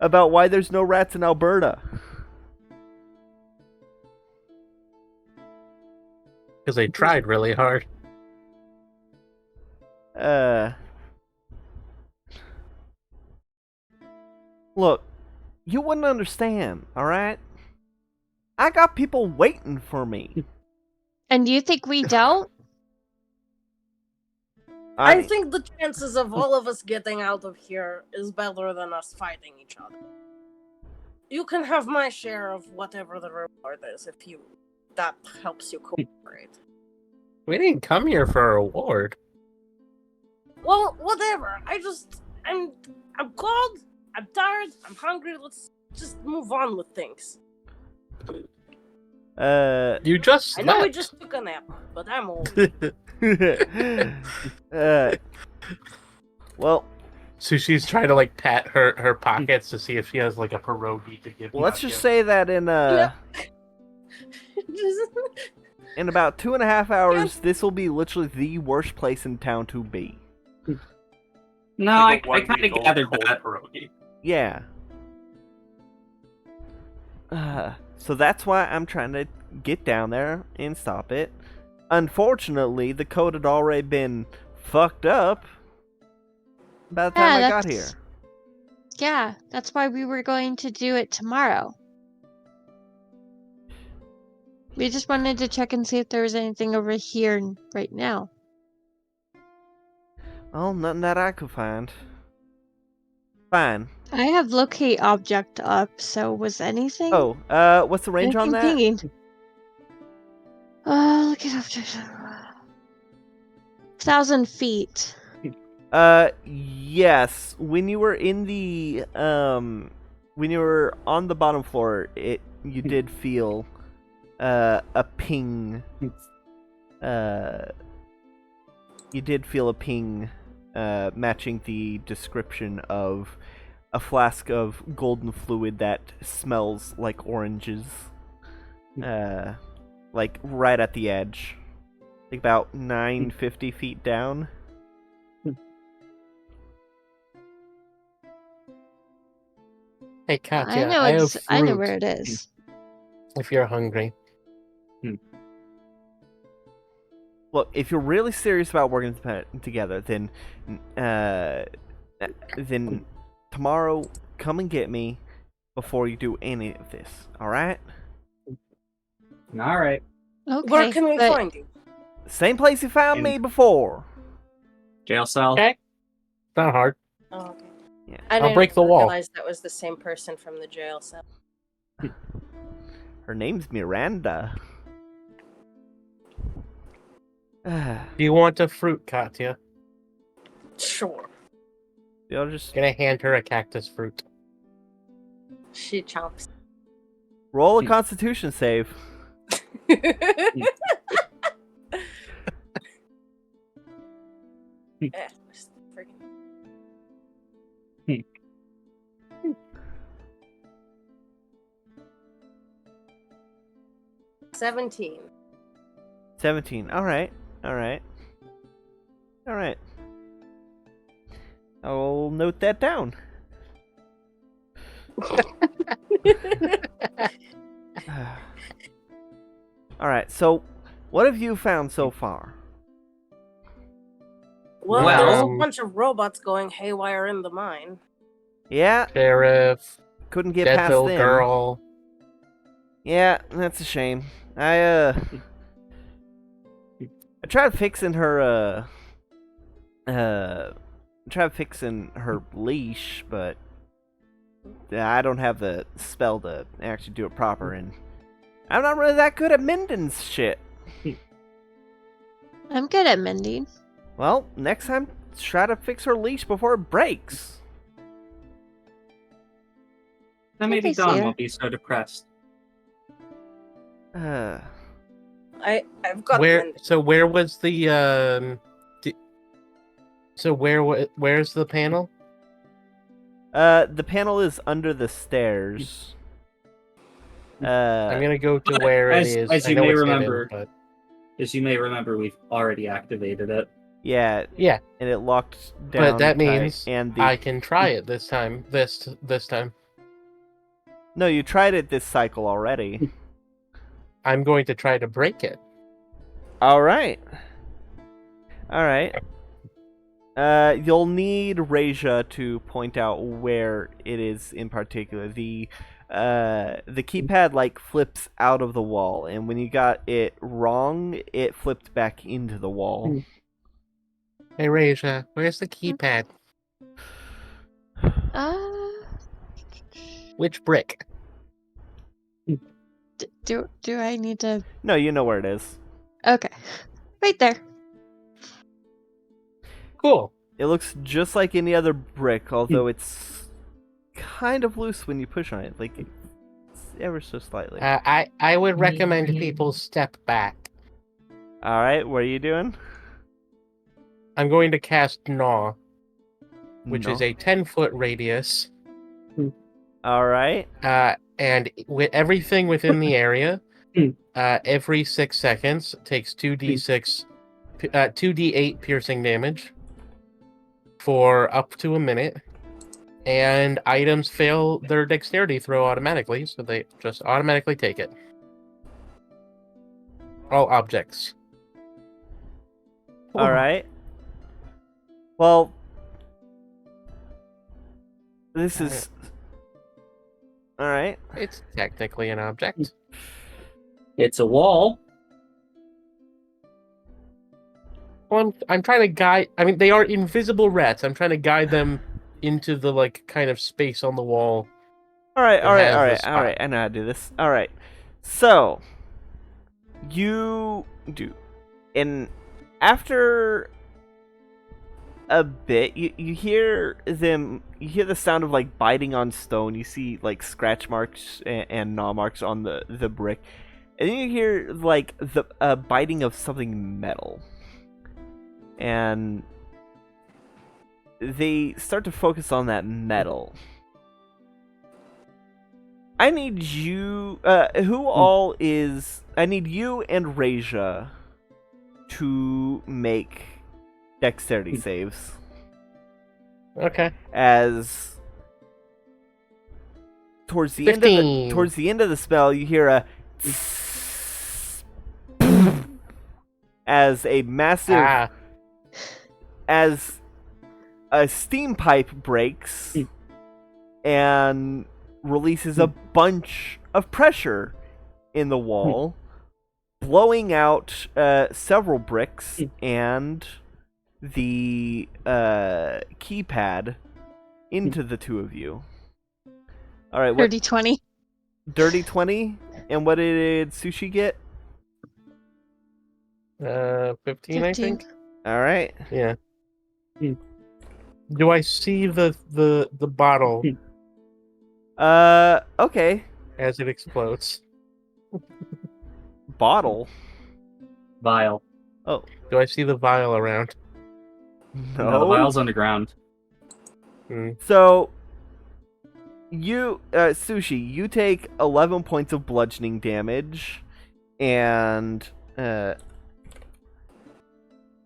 about why there's no rats in Alberta. Because they tried really hard. Look, you wouldn't understand, alright? I got people waiting for me. And you think we don't? I think the chances of all of us getting out of here is better than us fighting each other. You can have my share of whatever the reward is if that helps you cooperate. We didn't come here for a reward. Well, whatever. I'm cold, I'm tired, I'm hungry, let's just move on with things. You just I know we slept. just took a nap, but I'm old. Well, So she's trying to like pat her pockets to see if she has like a pierogi to give. let's Katya. just say that in Yeah. in about 2.5 hours, this will be literally the worst place in town to be. No, Like a I kind of 1 week old gathered cold that. pierogi. Yeah. So that's why I'm trying to get down there and stop it. Unfortunately, the code had already been fucked up by the time I got here. Yeah, that's why we were going to do it tomorrow. We just wanted to check and see if there was anything over here right now. Oh, nothing that I could find. Fine. I have locate object up, so was anything? Oh, what's the range on that? Anything pinging? Locate object. 1,000 feet. Yes. When you were in the when you were on the bottom floor, you did feel a ping. You did feel a ping matching the description of a flask of golden fluid that smells like oranges. Like right at the edge. Like about 950 feet down. Hey Katya, I know have fruit I know where it is. if you're hungry. Look, if you're really serious about working together, then tomorrow come and get me before you do any of this. All right? All right. Okay. Where can we but find you? Same place you found me before. Jail cell. Okay. Not hard. Oh, okay. Yeah. I I'll didn't break the wall. realize that was the same person from the jail cell. Her name's Miranda. Do you want a fruit, Katya? Sure. You'll just I'm gonna hand her a cactus fruit. She chomps. roll a Constitution save. Freaking. 17. 17. All right. All right. All right. I'll note that down. All right. So, what have you found so far? Well, Well- there's a bunch of robots going haywire in the mine. Yeah, Sheriff, couldn't get past Deadville them. girl. Yeah, that's a shame. I tried fixing her leash, but I don't have the spell to actually do it proper, and I'm not really that good at mending shit. I'm good at mending. Well, next time, try to fix her leash before it breaks. Then maybe I see Dawn her. won't be so depressed. I've got Where? mending. So where was the So where's the panel? The panel is under the stairs. I'm gonna go to but where as- it is. as I you know may it's hidden, remember- but As you may remember, we've already activated it. yeah, yeah, and it locked down. but that tight, means and the I can try it this time. This time. no, you tried it this cycle already. I'm going to try to break it. All right. All right. You'll need Reja to point out where it is in particular. The the keypad like flips out of the wall, and when you got it wrong, it flipped back into the wall. Hey, Raja, where's the keypad? Which brick? Do I need to? No, you know where it is. Okay, right there. Cool. It looks just like any other brick, although it's kind of loose when you push on it, like it's ever so slightly. I would recommend people step back. All right, what are you doing? I'm going to cast Gnaw, which No. is a 10-foot radius. All right. And with everything within the area, every 6 seconds takes 2d8 piercing damage for up to a minute, and items fail their dexterity throw automatically, so they just automatically take it. All objects. All right. Well, this is all right. It's technically an object. It's a wall. Well, I'm trying to guide. I mean, they are invisible rats. I'm trying to guide them into the like kind of space on the wall. All right. All It right. has All the right. spot. All right. I know how to do this. All right. So you do, and after a bit, you hear them. You hear the sound of like biting on stone. You see like scratch marks and gnaw marks on the brick, and then you hear like the biting of something metal, and they start to focus on that metal. I need you. Who all is? I need you and Raja to make dexterity saves. Okay. As towards the 15. end of the spell, you hear a as a massive as a steam pipe breaks and releases a bunch of pressure in the wall, blowing out several bricks and the keypad into the two of you. All right, what? Dirty 20. Dirty 20? And what did Sushi get? 15, I think. All right. Yeah. Do I see the bottle Okay. as it explodes? Bottle. Vial. Oh, Do I see the vial around? No, the vial's underground. So, you, Sushi, you take 11 points of bludgeoning damage and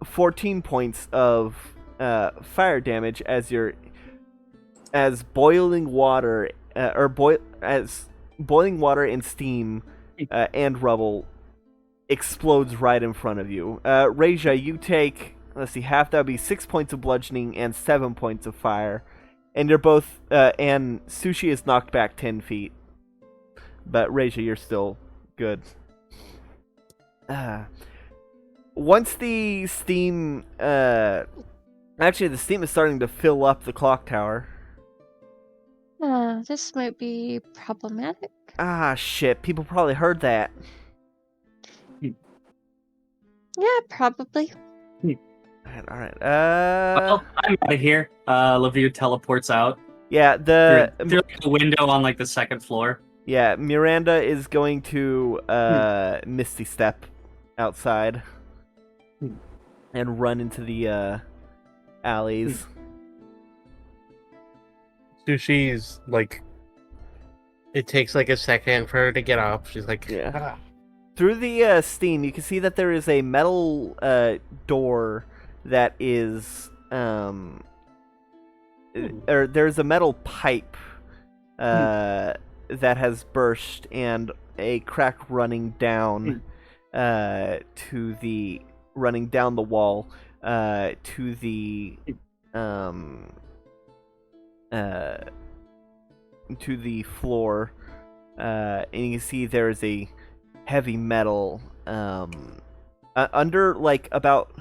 14 points of fire damage as boiling water boiling water and steam and rubble explodes right in front of you. Raja, you take, let's see, half. That would be 6 points of bludgeoning and 7 points of fire. And you're both, and Sushi is knocked back 10 feet. But Raja, you're still good. Once the steam, actually the steam is starting to fill up the clock tower. This might be problematic. Ah, shit, people probably heard that. Yeah, probably. Alright, Well, I'm out of here. Lavir teleports out yeah, through the window on like the second floor. Yeah, Miranda is going to Misty Step outside and run into the alleys. Sushi's like, it takes like a second for her to get up. She's like, Yeah. Through the steam, you can see that there is a metal door that is, or there's a metal pipe that has burst and a crack running down running down the wall to the floor and you can see there is a heavy metal under like about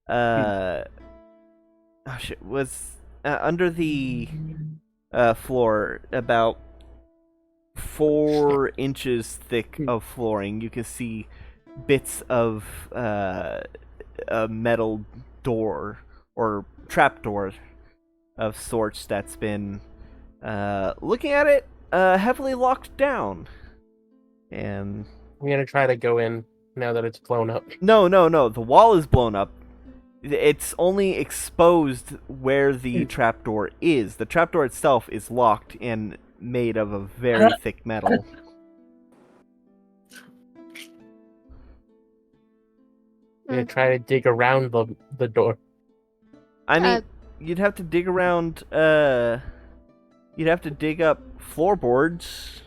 oh shit was under the floor about 4 inches thick of flooring. You can see bits of a metal door or trap door of sorts that's been looking at it heavily locked down. And I'm gonna try to go in now that it's blown up. no, the wall is blown up. It's only exposed where the trapdoor is. The trapdoor itself is locked and made of a very thick metal. I'm gonna try to dig around the door. I mean, you'd have to dig around. You'd have to dig up floorboards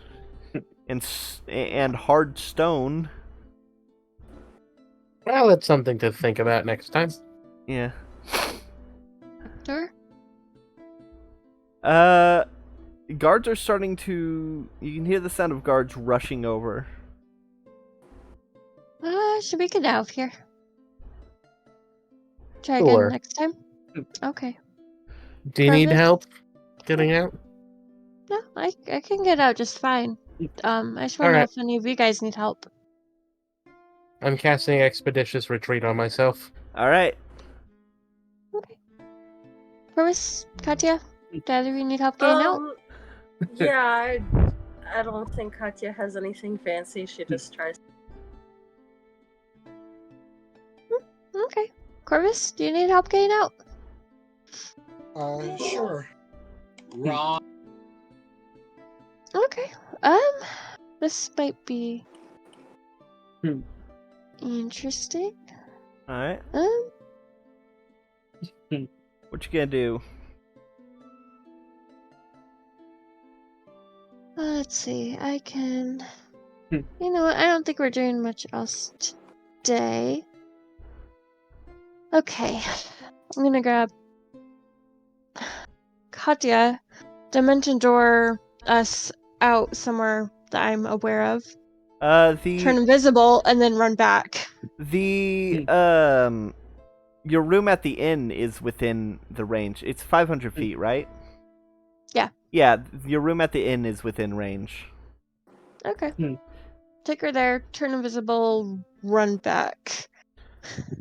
and hard stone. Well, it's something to think about next time. Yeah. Door? Guards are starting to. You can hear the sound of guards rushing over. Should we get out of here? Try Sure. again next time? Okay. Do you need Purvis? help getting out? No, I can get out just fine. I just want to know Alright. if any of you guys need help. I'm casting Expeditious Retreat on myself. All right. Okay. Purvis, Katya, do either of you need help getting out? Yeah, I don't think Katya has anything fancy. She just tries. Okay. Corvus, do you need help getting out? Sure. Raw. Okay. This might be interesting. All right. Um, What you gonna do? let's see. I can. You know what? I don't think we're doing much else today. Okay. I'm gonna grab Katya, dimension door us out somewhere that I'm aware of. Turn invisible and then run back. Your room at the inn is within the range. It's 500 feet, right? Yeah. Yeah, your room at the inn is within range. Okay. Take her there, turn invisible, run back.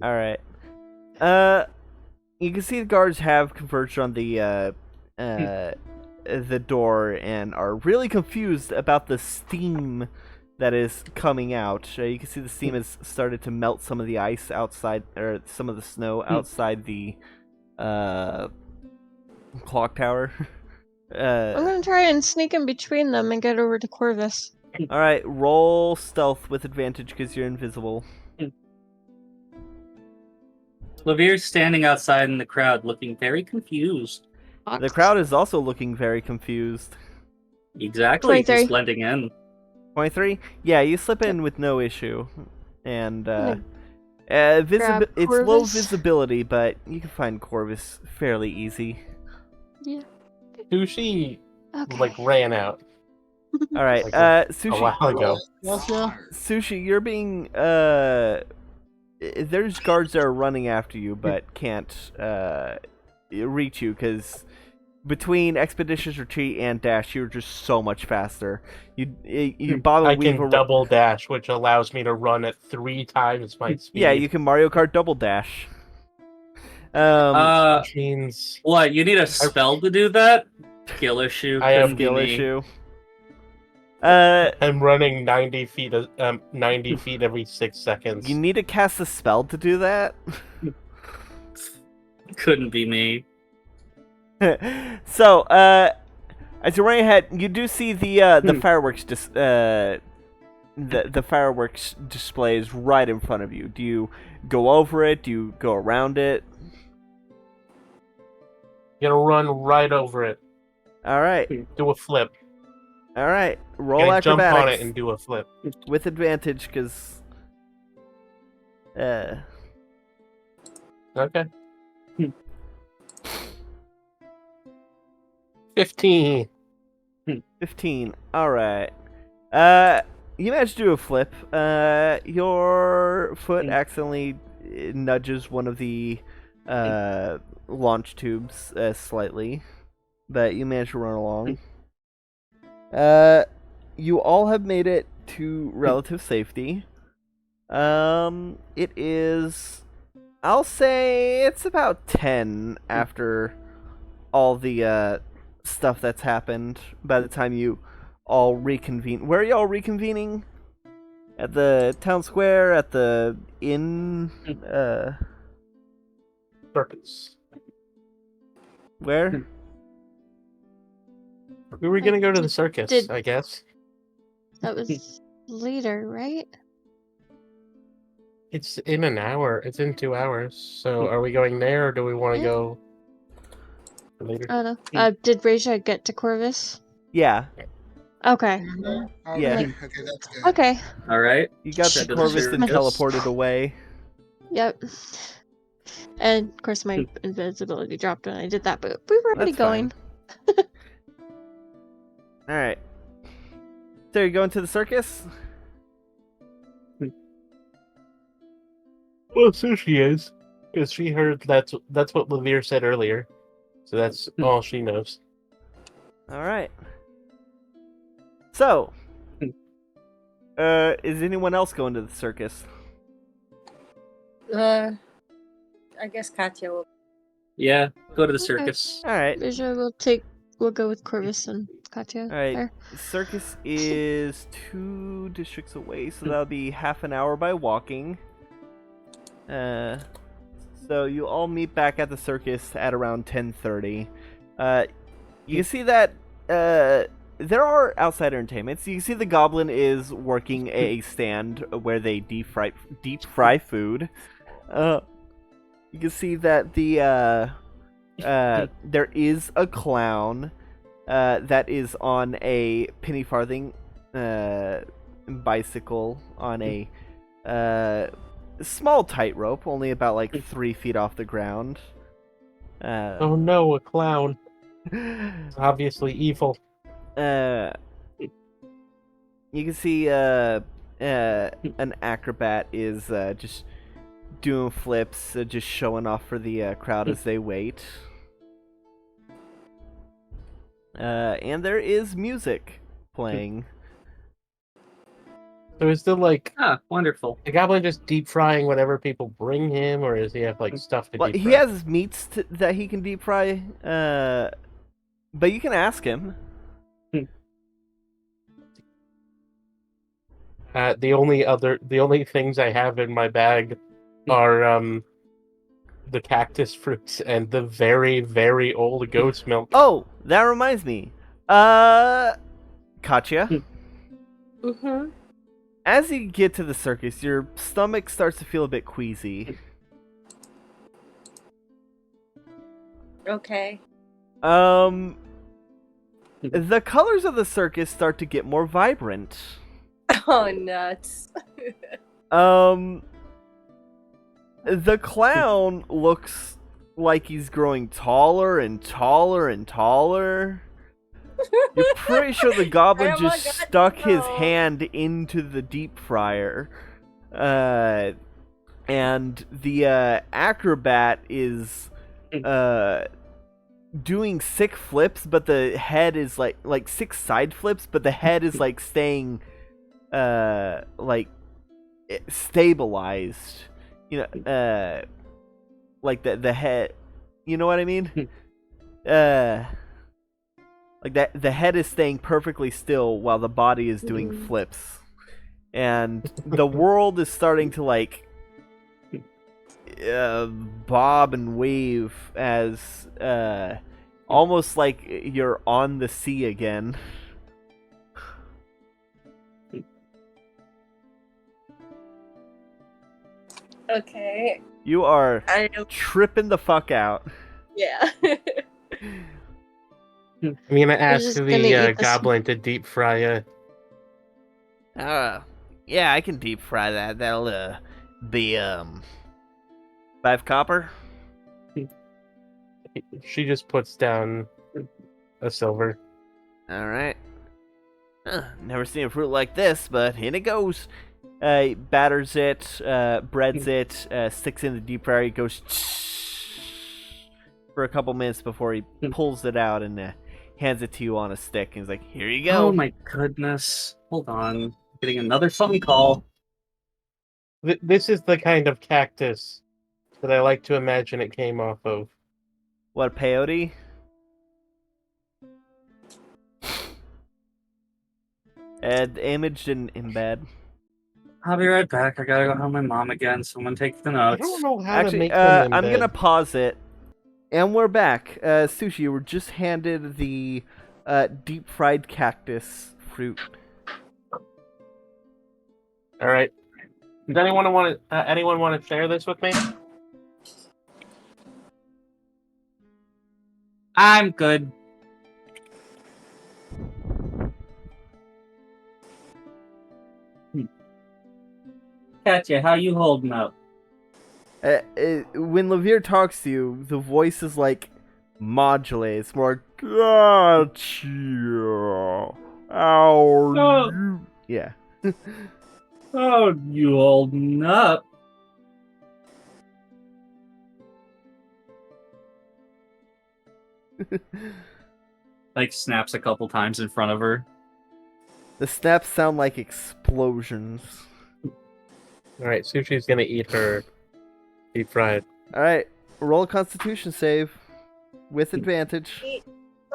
All right. You can see the guards have converged on the door and are really confused about the steam that is coming out. You can see the steam has started to melt some of the ice outside, or some of the snow outside the clock tower. I'm gonna try and sneak in between them and get over to Corvus. All right, roll stealth with advantage because you're invisible. Lavir's standing outside in the crowd looking very confused. The crowd is also looking very confused. Exactly, 23. he's blending in. 23? Yeah, you slip in with no issue. And Grab it's low Corvus. visibility, but you can find Corvus fairly easy. Yeah. Sushi Okay. ran out All right, Like a Sushi. while ago. Sushi, you're being there's guards that are running after you, but can't reach you because between Expeditious Retreat and Dash, you're just so much faster. You bob I and weave can around. double dash, which allows me to run at 3 times my speed. Yeah, you can Mario Kart double dash. Which means What, you need a spell to do that? Skill issue. I am couldn't be Skill me. issue. I'm running 90 feet. 90 feet every 6 seconds. You need to cast a spell to do that. Couldn't be me. So, as you're running ahead, you do see the fireworks the fireworks display is right in front of you. Do you go over it? Do you go around it? Gonna run right over it. All right, Do a flip. all right. Roll Gonna jump acrobatics on it and do a flip. with advantage, because Okay. 15. 15. All right. You managed to do a flip. Your foot accidentally nudges one of the launch tubes slightly, but you managed to run along. You all have made it to relative safety. It is, I'll say it's about 10 after all the stuff that's happened by the time you all reconvene. Where are y'all reconvening? At the town square? At the inn? Circus. Where? We were gonna go to the circus, Did- I guess. That was later, right? It's in an hour. It's in 2 hours. So are we going there, or do we want to Yeah. go later? I don't know. Did Raja get to Corvus? Yeah. Okay. Okay, Yeah. okay, that's good. Okay. All right. You got Send the to the Corvus and circus. teleported away. Yep. And of course, my invisibility dropped when I did that, but we were already That's fine. going. Alright. So you're going to the circus? Well, so she is, because she heard that's what Levere said earlier. So that's all she knows. Alright. So, is anyone else going to the circus? I guess Katya will. Yeah, go to the Okay. circus. Alright. We'll go with Corvus and Katya. Alright. there. Circus is 2 districts away, so that'll be half an hour by walking. So you all meet back at the circus at around 10:30. You can see that there are outside entertainments. You can see the goblin is working a stand where they deep fry food. You can see that there is a clown that is on a penny farthing bicycle on a small tightrope, only about like 3 feet off the ground. Oh no, a clown. It's obviously evil. You can see an acrobat is just doing flips, just showing off for the crowd as they wait. And there is music playing. So is the Wonderful. the goblin just deep frying whatever people bring him, or does he have stuff to Well, deep he fry? has meats that he can deep fry, but you can ask him. The only things I have in my bag are the cactus fruits and the very, very old goat's milk. Oh, that reminds me. Katya, Mm-hmm. as you get to the circus, your stomach starts to feel a bit queasy. Okay. The colors of the circus start to get more vibrant. Oh, nuts. The clown looks like he's growing taller and taller and taller. You're pretty sure the goblin Oh my just God, stuck his no. hand into the deep fryer. And the acrobat is doing 6 flips, but the head is like 6 side flips, but the head is like staying stabilized. You know, like the head, you know what I mean? Like that, the head is staying perfectly still while the body is doing flips, and the world is starting to bob and wave as almost like you're on the sea again. Okay. You are I tripping the fuck out. yeah. I'm gonna ask just gonna the eat this- goblin to deep fry Yeah, I can deep fry that. That'll be 5 copper. She just puts down a silver. All right. Never seen a fruit like this, but in it goes. He batters it, breads it, sticks it in the deep fryer. He goes for a couple minutes before he pulls it out and hands it to you on a stick. And he's like, "Here you go." Oh my goodness. Hold on. Getting another phone call. This is the kind of cactus that I like to imagine it came off of. What, peyote? Image didn't embed. I'll be right back. I gotta go help my mom again. Someone take the I notes. don't know how to Actually, make them I'm embed. gonna pause it, and we're back. Sushi, you were just handed the deep fried cactus fruit. All right. Does anyone want to share this with me? I'm good. Katya, how you holding up? When Levere talks to you, the voice is like modulated. It's more gotcha. Ow. Oh. Yeah. Oh, you holding up? Like snaps a couple times in front of her. The snaps sound like explosions. All right, Sushi's gonna eat her deep fried. All right, roll a Constitution save with advantage.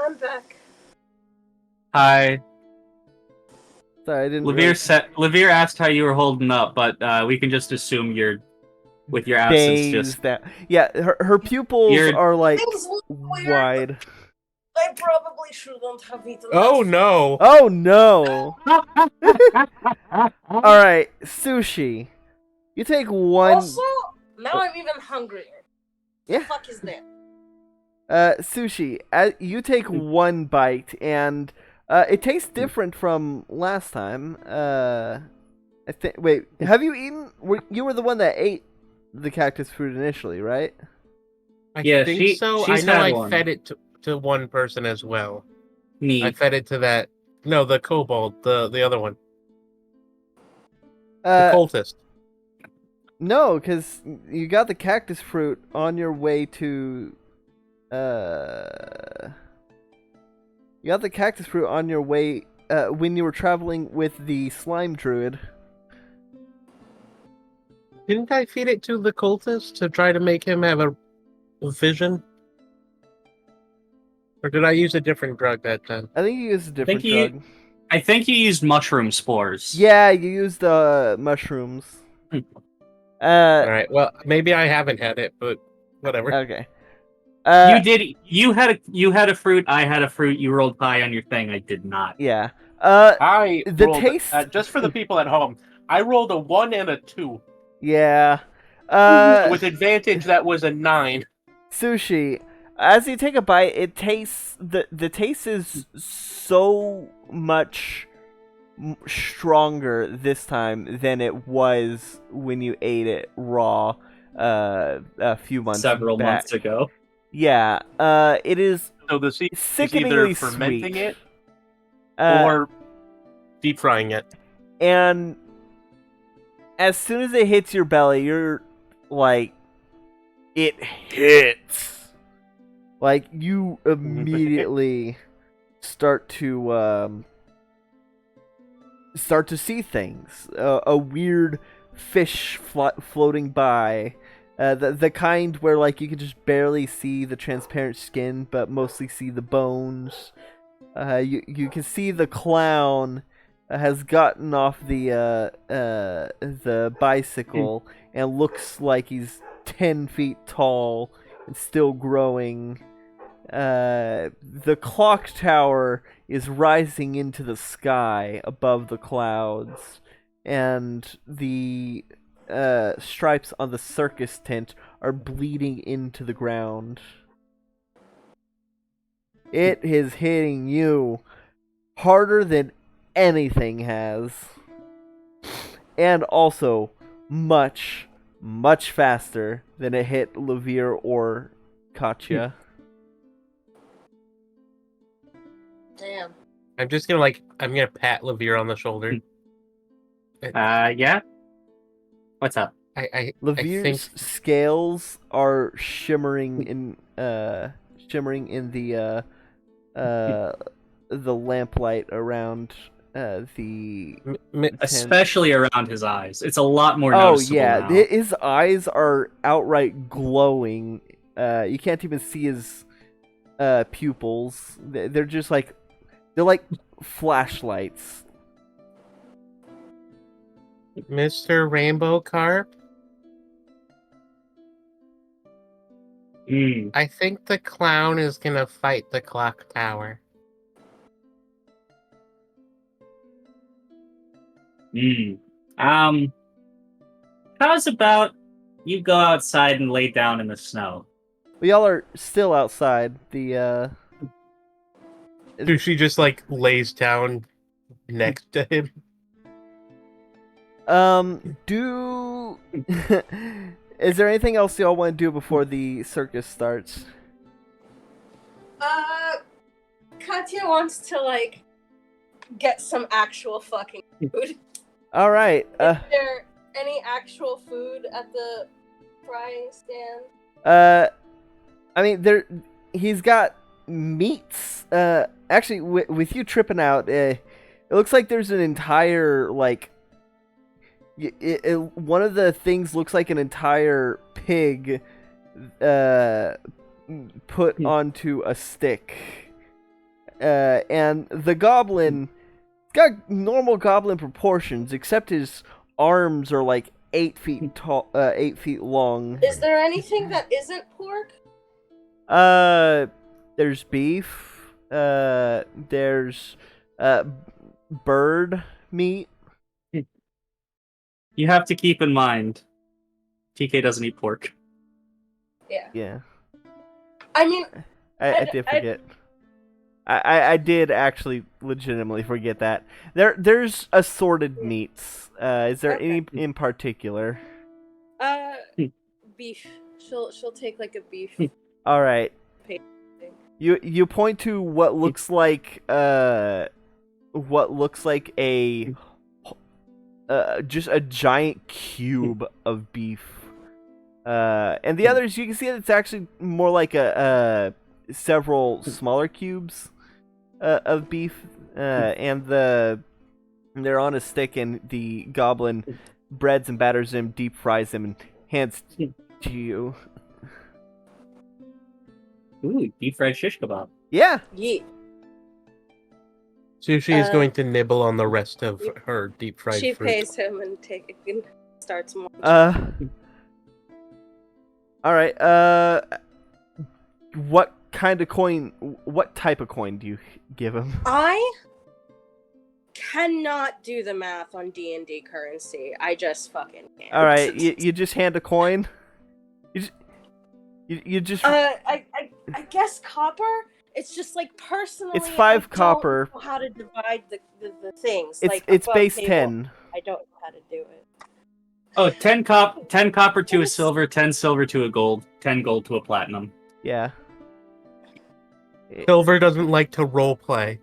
I'm back. Hi. Sorry, I didn't. Levere asked how you were holding up, but we can just assume you're, with your absence, just Dazed out. Yeah, her pupils You're- are like Things look weird. wide. I probably shouldn't have eaten Oh that. no! Oh no! All right, Sushi. You take one. Also, now I'm even hungrier. Yeah. The fuck is that? Sushi. You take one bite, and it tastes different from last time. I think. Wait, have you eaten? You were the one that ate the cactus fruit initially, right? I Yeah, think so. I she's know had I one. fed it to one person as well. me. I fed it to that. No, the kobold, the other one, the Uh, cultist. No, because you got the cactus fruit on your way to. You got the cactus fruit on your way when you were traveling with the slime druid. Didn't I feed it to the cultist to try to make him have a vision? Or did I use a different drug that time? I think you used a different you- drug. I think you used mushroom spores. Yeah, you used mushrooms. Hmm. All right. Well, maybe I haven't had it, but whatever. Okay. You did. You had a fruit. I had a fruit. You rolled high on your thing. I did not. Yeah. I the rolled, taste- just for the people at home. I rolled a 1 and a 2. Yeah. With advantage, that was a 9. Sushi, as you take a bite, it tastes the taste is so much stronger this time than it was when you ate it raw a few months Several back. months ago. Yeah, it is So the seed is sickeningly either fermenting sweet. it Uh, or deep frying it. and as soon as it hits your belly, you're like, it hits. Like, you immediately start to see things. A weird fish floating by. The kind where, like, you can just barely see the transparent skin, but mostly see the bones. You can see the clown has gotten off the bicycle and looks like he's 10 feet tall and still growing. The clock tower is rising into the sky above the clouds, and the stripes on the circus tent are bleeding into the ground. It is hitting you harder than anything has, and also much, much faster than it hit Levere or Katya. Damn. I'm just gonna I'm gonna pat Levere on the shoulder. Yeah. What's up? I Levere's think scales are shimmering in the lamplight around the tent. Especially around his eyes. It's a lot more Oh noticeable yeah, now. his eyes are outright glowing. You can't even see his pupils. They're just like flashlights. Mr. Rainbow Carp. I think the clown is gonna fight the clock tower. How's about you go outside and lay down in the snow? Well, y'all are still outside. The She just lays down next to him. do is there anything else y'all want to do before the circus starts? Katya wants to get some actual fucking food. All right. Is there any actual food at the frying stand? I mean, he's got meats. Actually, with you tripping out, it looks like there's an entire one of the things looks like an entire pig, put onto a stick. And the goblin got normal goblin proportions, except his arms are 8 feet tall, 8 feet long. Is there anything that isn't pork? There's beef. There's bird meat. You have to keep in mind, TK doesn't eat pork. Yeah. Yeah. I mean, I did forget. I did actually legitimately forget that. There's assorted meats. Is there any in particular? Beef. She'll take a beef. All right. Thing. You point to what looks like a just a giant cube of beef. And the others, you can see that it's actually more like several smaller cubes of beef, and they're on a stick, and the goblin breads and batters them, deep fries them, and hands to you. Ooh, deep fried shish kebab. Yeah. Yeet. Sushi is going to nibble on the rest of her deep fried She fruit. pays him and starts more. All right. What kind of coin? What type of coin do you give him? I cannot do the math on D&D currency. I just fucking can't. All right. You just hand a coin. You just. I guess copper. It's just personally. It's 5 I copper. Don't know how to divide the things. It's above base table. 10. I don't know how to do it. Oh, 10 copper to a silver, 10 silver to a gold, 10 gold to a platinum. Yeah. Silver doesn't like to role play.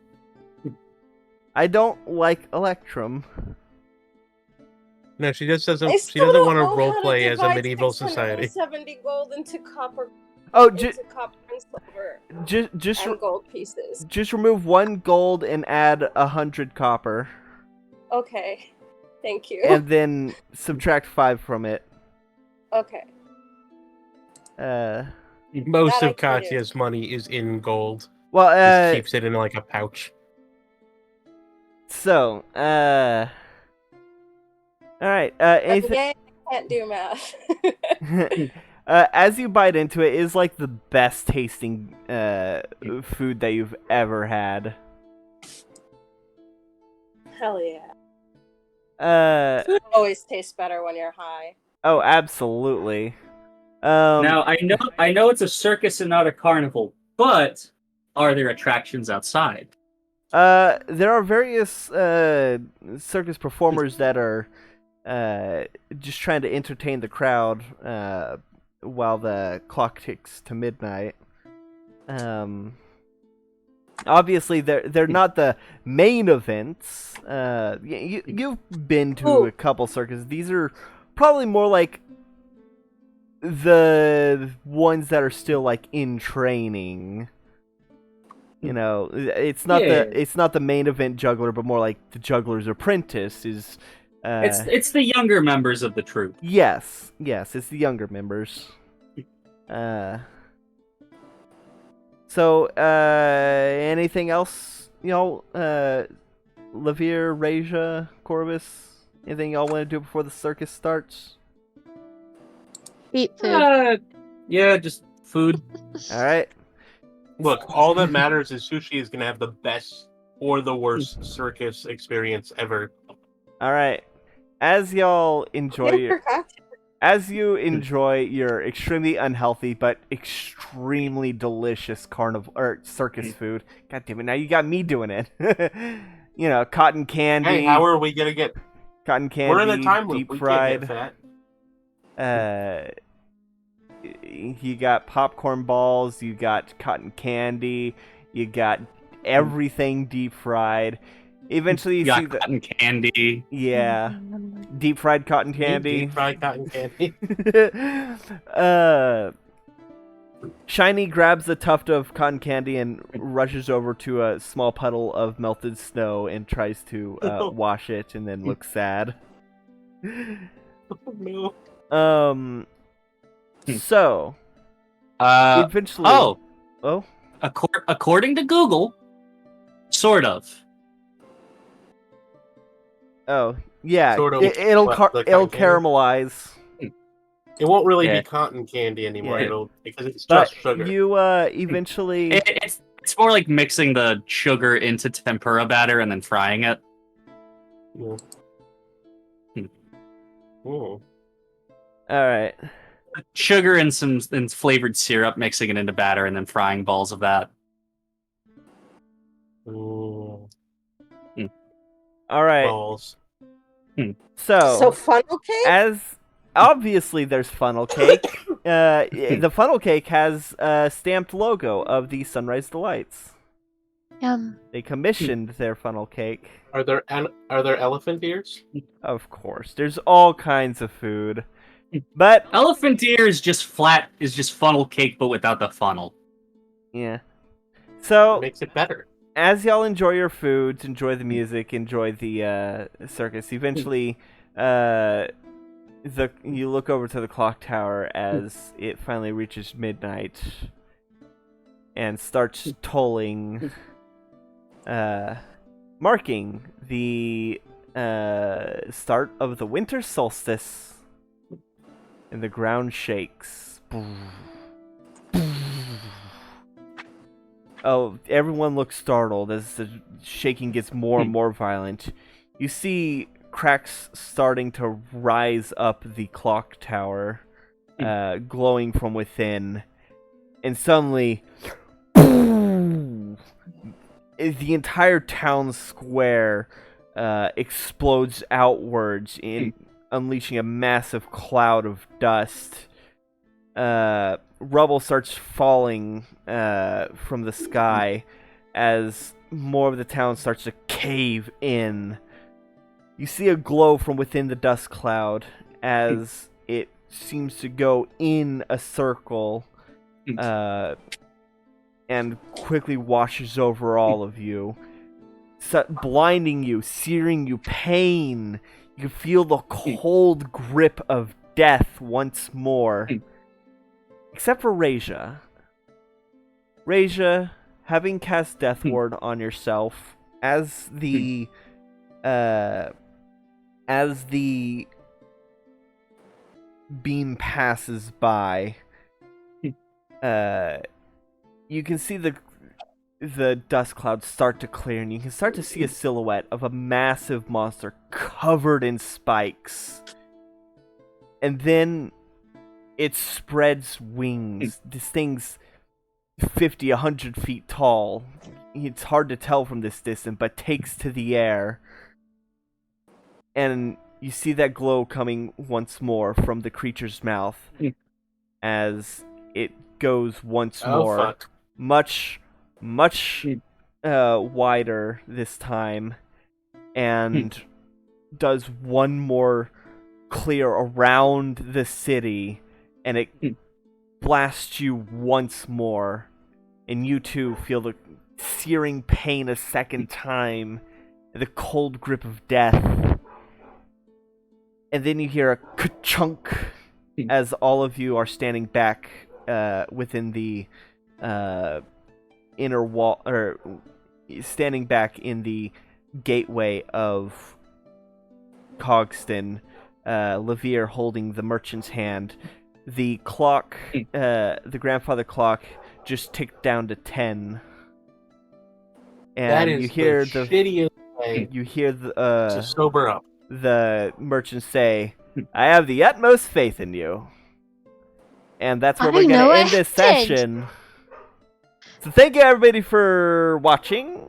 I don't like Electrum. No, she just doesn't. I She still doesn't don't want to know role how play as a divide medieval society. 670 gold into copper. Oh, Into copper and silver just and gold pieces. just remove 1 gold and add 100 copper, Okay, thank you. and then subtract 5 from it. Okay. Most That I of can do. Katya's money is in gold. Well, Just keeps it in a pouch. so, all right. Anything? Again, I can't do math. As you bite into it, it is the best tasting food that you've ever had. Hell yeah. Food always tastes better when you're high. Oh, absolutely. Now I know it's a circus and not a carnival, but are there attractions outside? There are various circus performers that are just trying to entertain the crowd while the clock ticks to midnight. Obviously, they're not the main events. You've been to Ooh. a couple circuses. These are probably more like the ones that are still like in training. You know, it's not Yeah. the main event juggler, but more like the juggler's apprentice is. It's the younger members of the troupe. Yes, it's the younger members. So, anything else? You know, Lavir, Raja, Corvus, anything y'all want to do before the circus starts? Eat food. Yeah, just food. All right. Look, all that matters is Sushi is going to have the best or the worst circus experience ever. All right. As y'all enjoy your, as you enjoy your extremely unhealthy but extremely delicious carnival or circus food. God damn it! Now you got me doing it. You know, cotton candy. Hey, how are we going to get... Cotton candy? We're in a time loop. Deep We fried. can't get fat. You got popcorn balls. You got cotton candy. You got everything deep fried. Eventually, you got see the cotton candy. yeah, deep fried cotton candy. Deep fried cotton candy. Shiny grabs a tuft of cotton candy and rushes over to a small puddle of melted snow and tries to wash it, and then looks sad. No. So eventually, oh, according to Google, sort of. Oh, yeah. Sort of It'll what, the it'll cotton candy? caramelize. It won't really Yeah. be cotton candy anymore. Yeah. It'll because it's But just sugar. you eventually It's more like mixing the sugar into tempura batter and then frying it. Mm. Hmm. Mm. all right. Sugar and some flavored syrup, mixing it into batter and then frying balls of that. Mm. All right. Balls. So funnel cake? as obviously there's funnel cake. The funnel cake has a stamped logo of the Sunrise Delights. Yum. They commissioned their funnel cake. Are there elephant ears? Of course, there's all kinds of food, but Elephant ear is just funnel cake, but without the funnel. yeah. So Makes it better. as y'all enjoy your foods, enjoy the music, enjoy the circus, eventually, you look over to the clock tower as it finally reaches midnight and starts tolling, marking the start of the winter solstice, and the ground shakes. Oh, everyone looks startled as the shaking gets more and more violent. You see cracks starting to rise up the clock tower, glowing from within. And suddenly, the entire town square explodes outwards, unleashing a massive cloud of dust. Rubble starts falling from the sky as more of the town starts to cave in. You see a glow from within the dust cloud as it seems to go in a circle and quickly washes over all of you, blinding you, searing you, pain. You feel the cold grip of death once more. Except for Raja. Raja, having cast Death Ward on yourself, as the beam passes by, you can see the dust clouds start to clear, and you can start to see a silhouette of a massive monster covered in spikes. And then it spreads wings. This thing's 50, 100 feet tall. It's hard to tell from this distance, but takes to the air. And you see that glow coming once more from the creature's mouth as it goes once more. Fuck. Much wider this time, and does one more clear around the city, and it blasts you once more, and you too feel the searing pain a second time, the cold grip of death. And then you hear a ka-chunk as all of you are standing back within the inner wall, or standing back in the gateway of Cogston, Levere holding the merchant's hand. The clock, the grandfather clock, just ticked down to 10. And That is you hear the shittiest way you hear to sober up. the merchant say, "I have the utmost faith in you." And that's where I we're going know to I end this did. session. So thank you everybody for watching.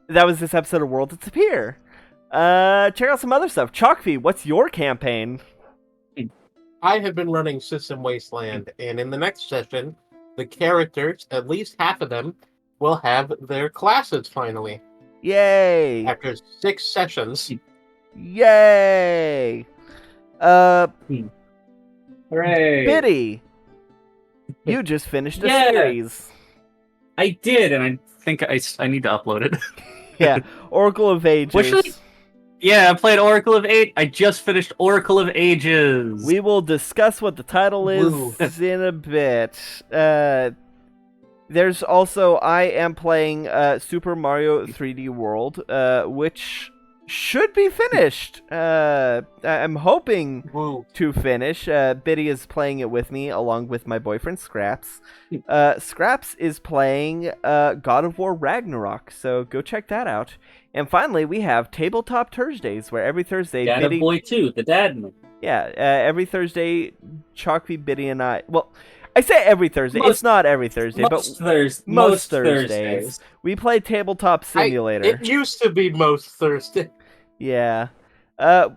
That was this episode of World of Tapir. Check out some other stuff. Chalkfeed, what's your campaign? I have been running System Wasteland, and in the next session, the characters, at least half of them, will have their classes finally. Yay! After 6 sessions. Yay! Hooray! Biddy, you just finished a Yeah. series. I did, and I think I need to upload it. Yeah, Oracle of Ages. What should Yeah, I played Oracle of Eight. I just finished Oracle of Ages. We will discuss what the title Woo. is in a bit. There's also, I am playing Super Mario 3D World, which should be finished. I'm hoping Woo. to finish. Biddy is playing it with me, along with my boyfriend Scraps. Scraps is playing God of War Ragnarok, so go check that out. And finally, we have Tabletop Thursdays, where every Thursday, Dad Biddy... of Boy 2, the dad movie. Yeah, every Thursday, Chalkfeed, Biddy, and I... Well, I say every Thursday. It's not every Thursday, but most Thursdays. We play Tabletop Simulator. It used to be most Thursday. Yeah. There's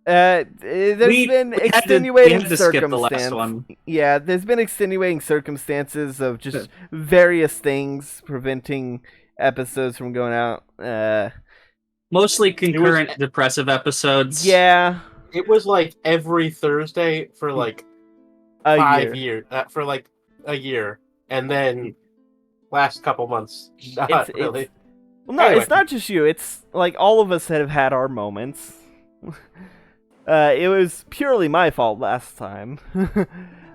been extenuating we had to skip the last circumstances. one. Yeah, there's been extenuating circumstances of just various things preventing episodes from going out. Mostly concurrent depressive episodes. Yeah. It was like every Thursday for like A 5 year. years. For like a year. And then last couple months, not It's- really. Well, no, Anyway. it's not just you. It's like all of us have had our moments. It was purely my fault last time.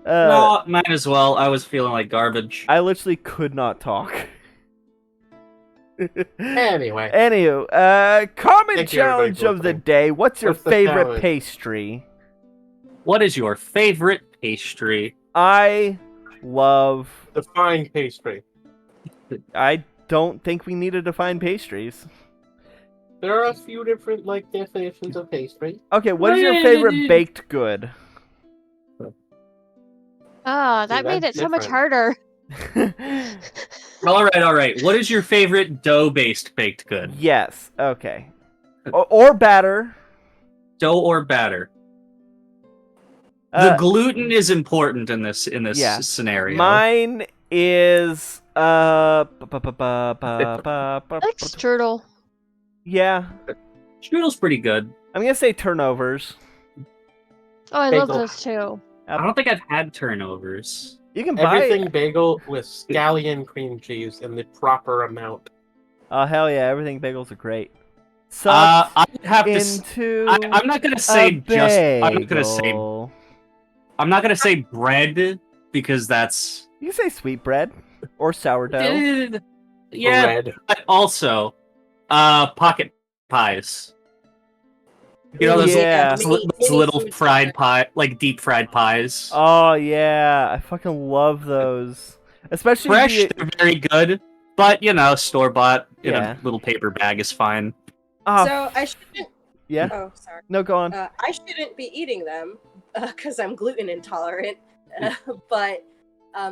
No, might as well. I was feeling like garbage. I literally could not talk. Anyway. Anywho, comment Thank you, everybody, challenge for of the listening. day. What's your What's the favorite challenge? pastry? What is your favorite pastry? I love... Define pastry. I don't think we need to define pastries. There are a few different like definitions of pastry. Okay, what is your favorite baked good? Ah, See, that made it that's so much different. harder. All right. What is your favorite dough-based baked good? Yes, okay. Or batter. Dough or batter? The Uh, gluten is important in this yeah. scenario. Mine is I like strudel. yeah. Strudel's pretty good. I'm gonna say turnovers. Oh, I love Bagel. those too. I don't think I've had turnovers. You can buy Everything bagel with scallion cream cheese in the proper amount. Oh hell yeah, everything bagels are great. I Sucked would have to. into I'm not gonna say a just. I'm not gonna say. bagel. I'm not gonna say bread because that's. You can say sweetbread or sourdough. Yeah, Bread. but also, pocket pies. You know those, Yeah. those little fried pie, like deep fried pies. Oh yeah, I fucking love those. Especially Fresh, the... they're very good, but you know, store bought in Yeah. a little paper bag is fine. Oh, So I shouldn't. yeah. Oh, sorry. No, go on. I shouldn't be eating them because I'm gluten intolerant. But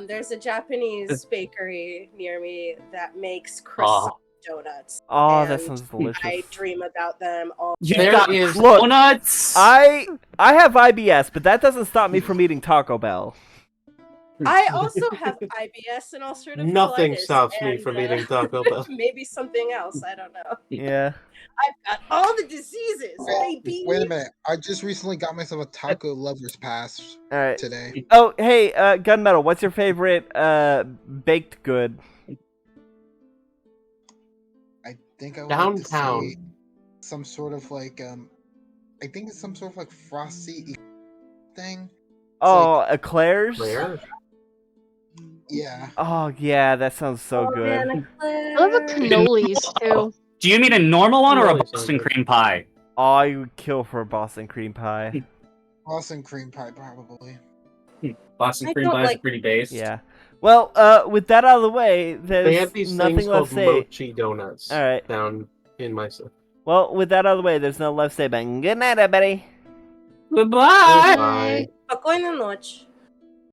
there's a Japanese bakery near me that makes croissant donuts. Oh, that and sounds delicious. I dream about them all. You There got is- Look, donuts. I have IBS, but that doesn't stop me from eating Taco Bell. I also have IBS and ulcerative Nothing colitis, stops me and, from eating Taco Bell. maybe something else. I don't know. Yeah. I've got all the diseases, baby. Wait a minute. I just recently got myself a taco lover's pass All right. today. Oh, hey, Gunmetal, what's your favorite baked good? I think I would like to Downtown. say some sort of like I think it's some sort of like frosty thing. Oh, eclairs? Where? Yeah. Oh, yeah, that sounds so Oh, good. man, I love a cannolis too. Do you mean a normal one or a Really sounds Boston good. cream pie? Oh, I would kill for a Boston cream pie. Boston cream pie probably. Boston I cream don't pie is like- pretty base. Yeah. Well, with that out of the way, They have there's these nothing things called left to say. mochi donuts All right. down in my city. Well, with that out of the way, there's no left to say, but good night, everybody. Goodbye. Bye. Pakoy na noche.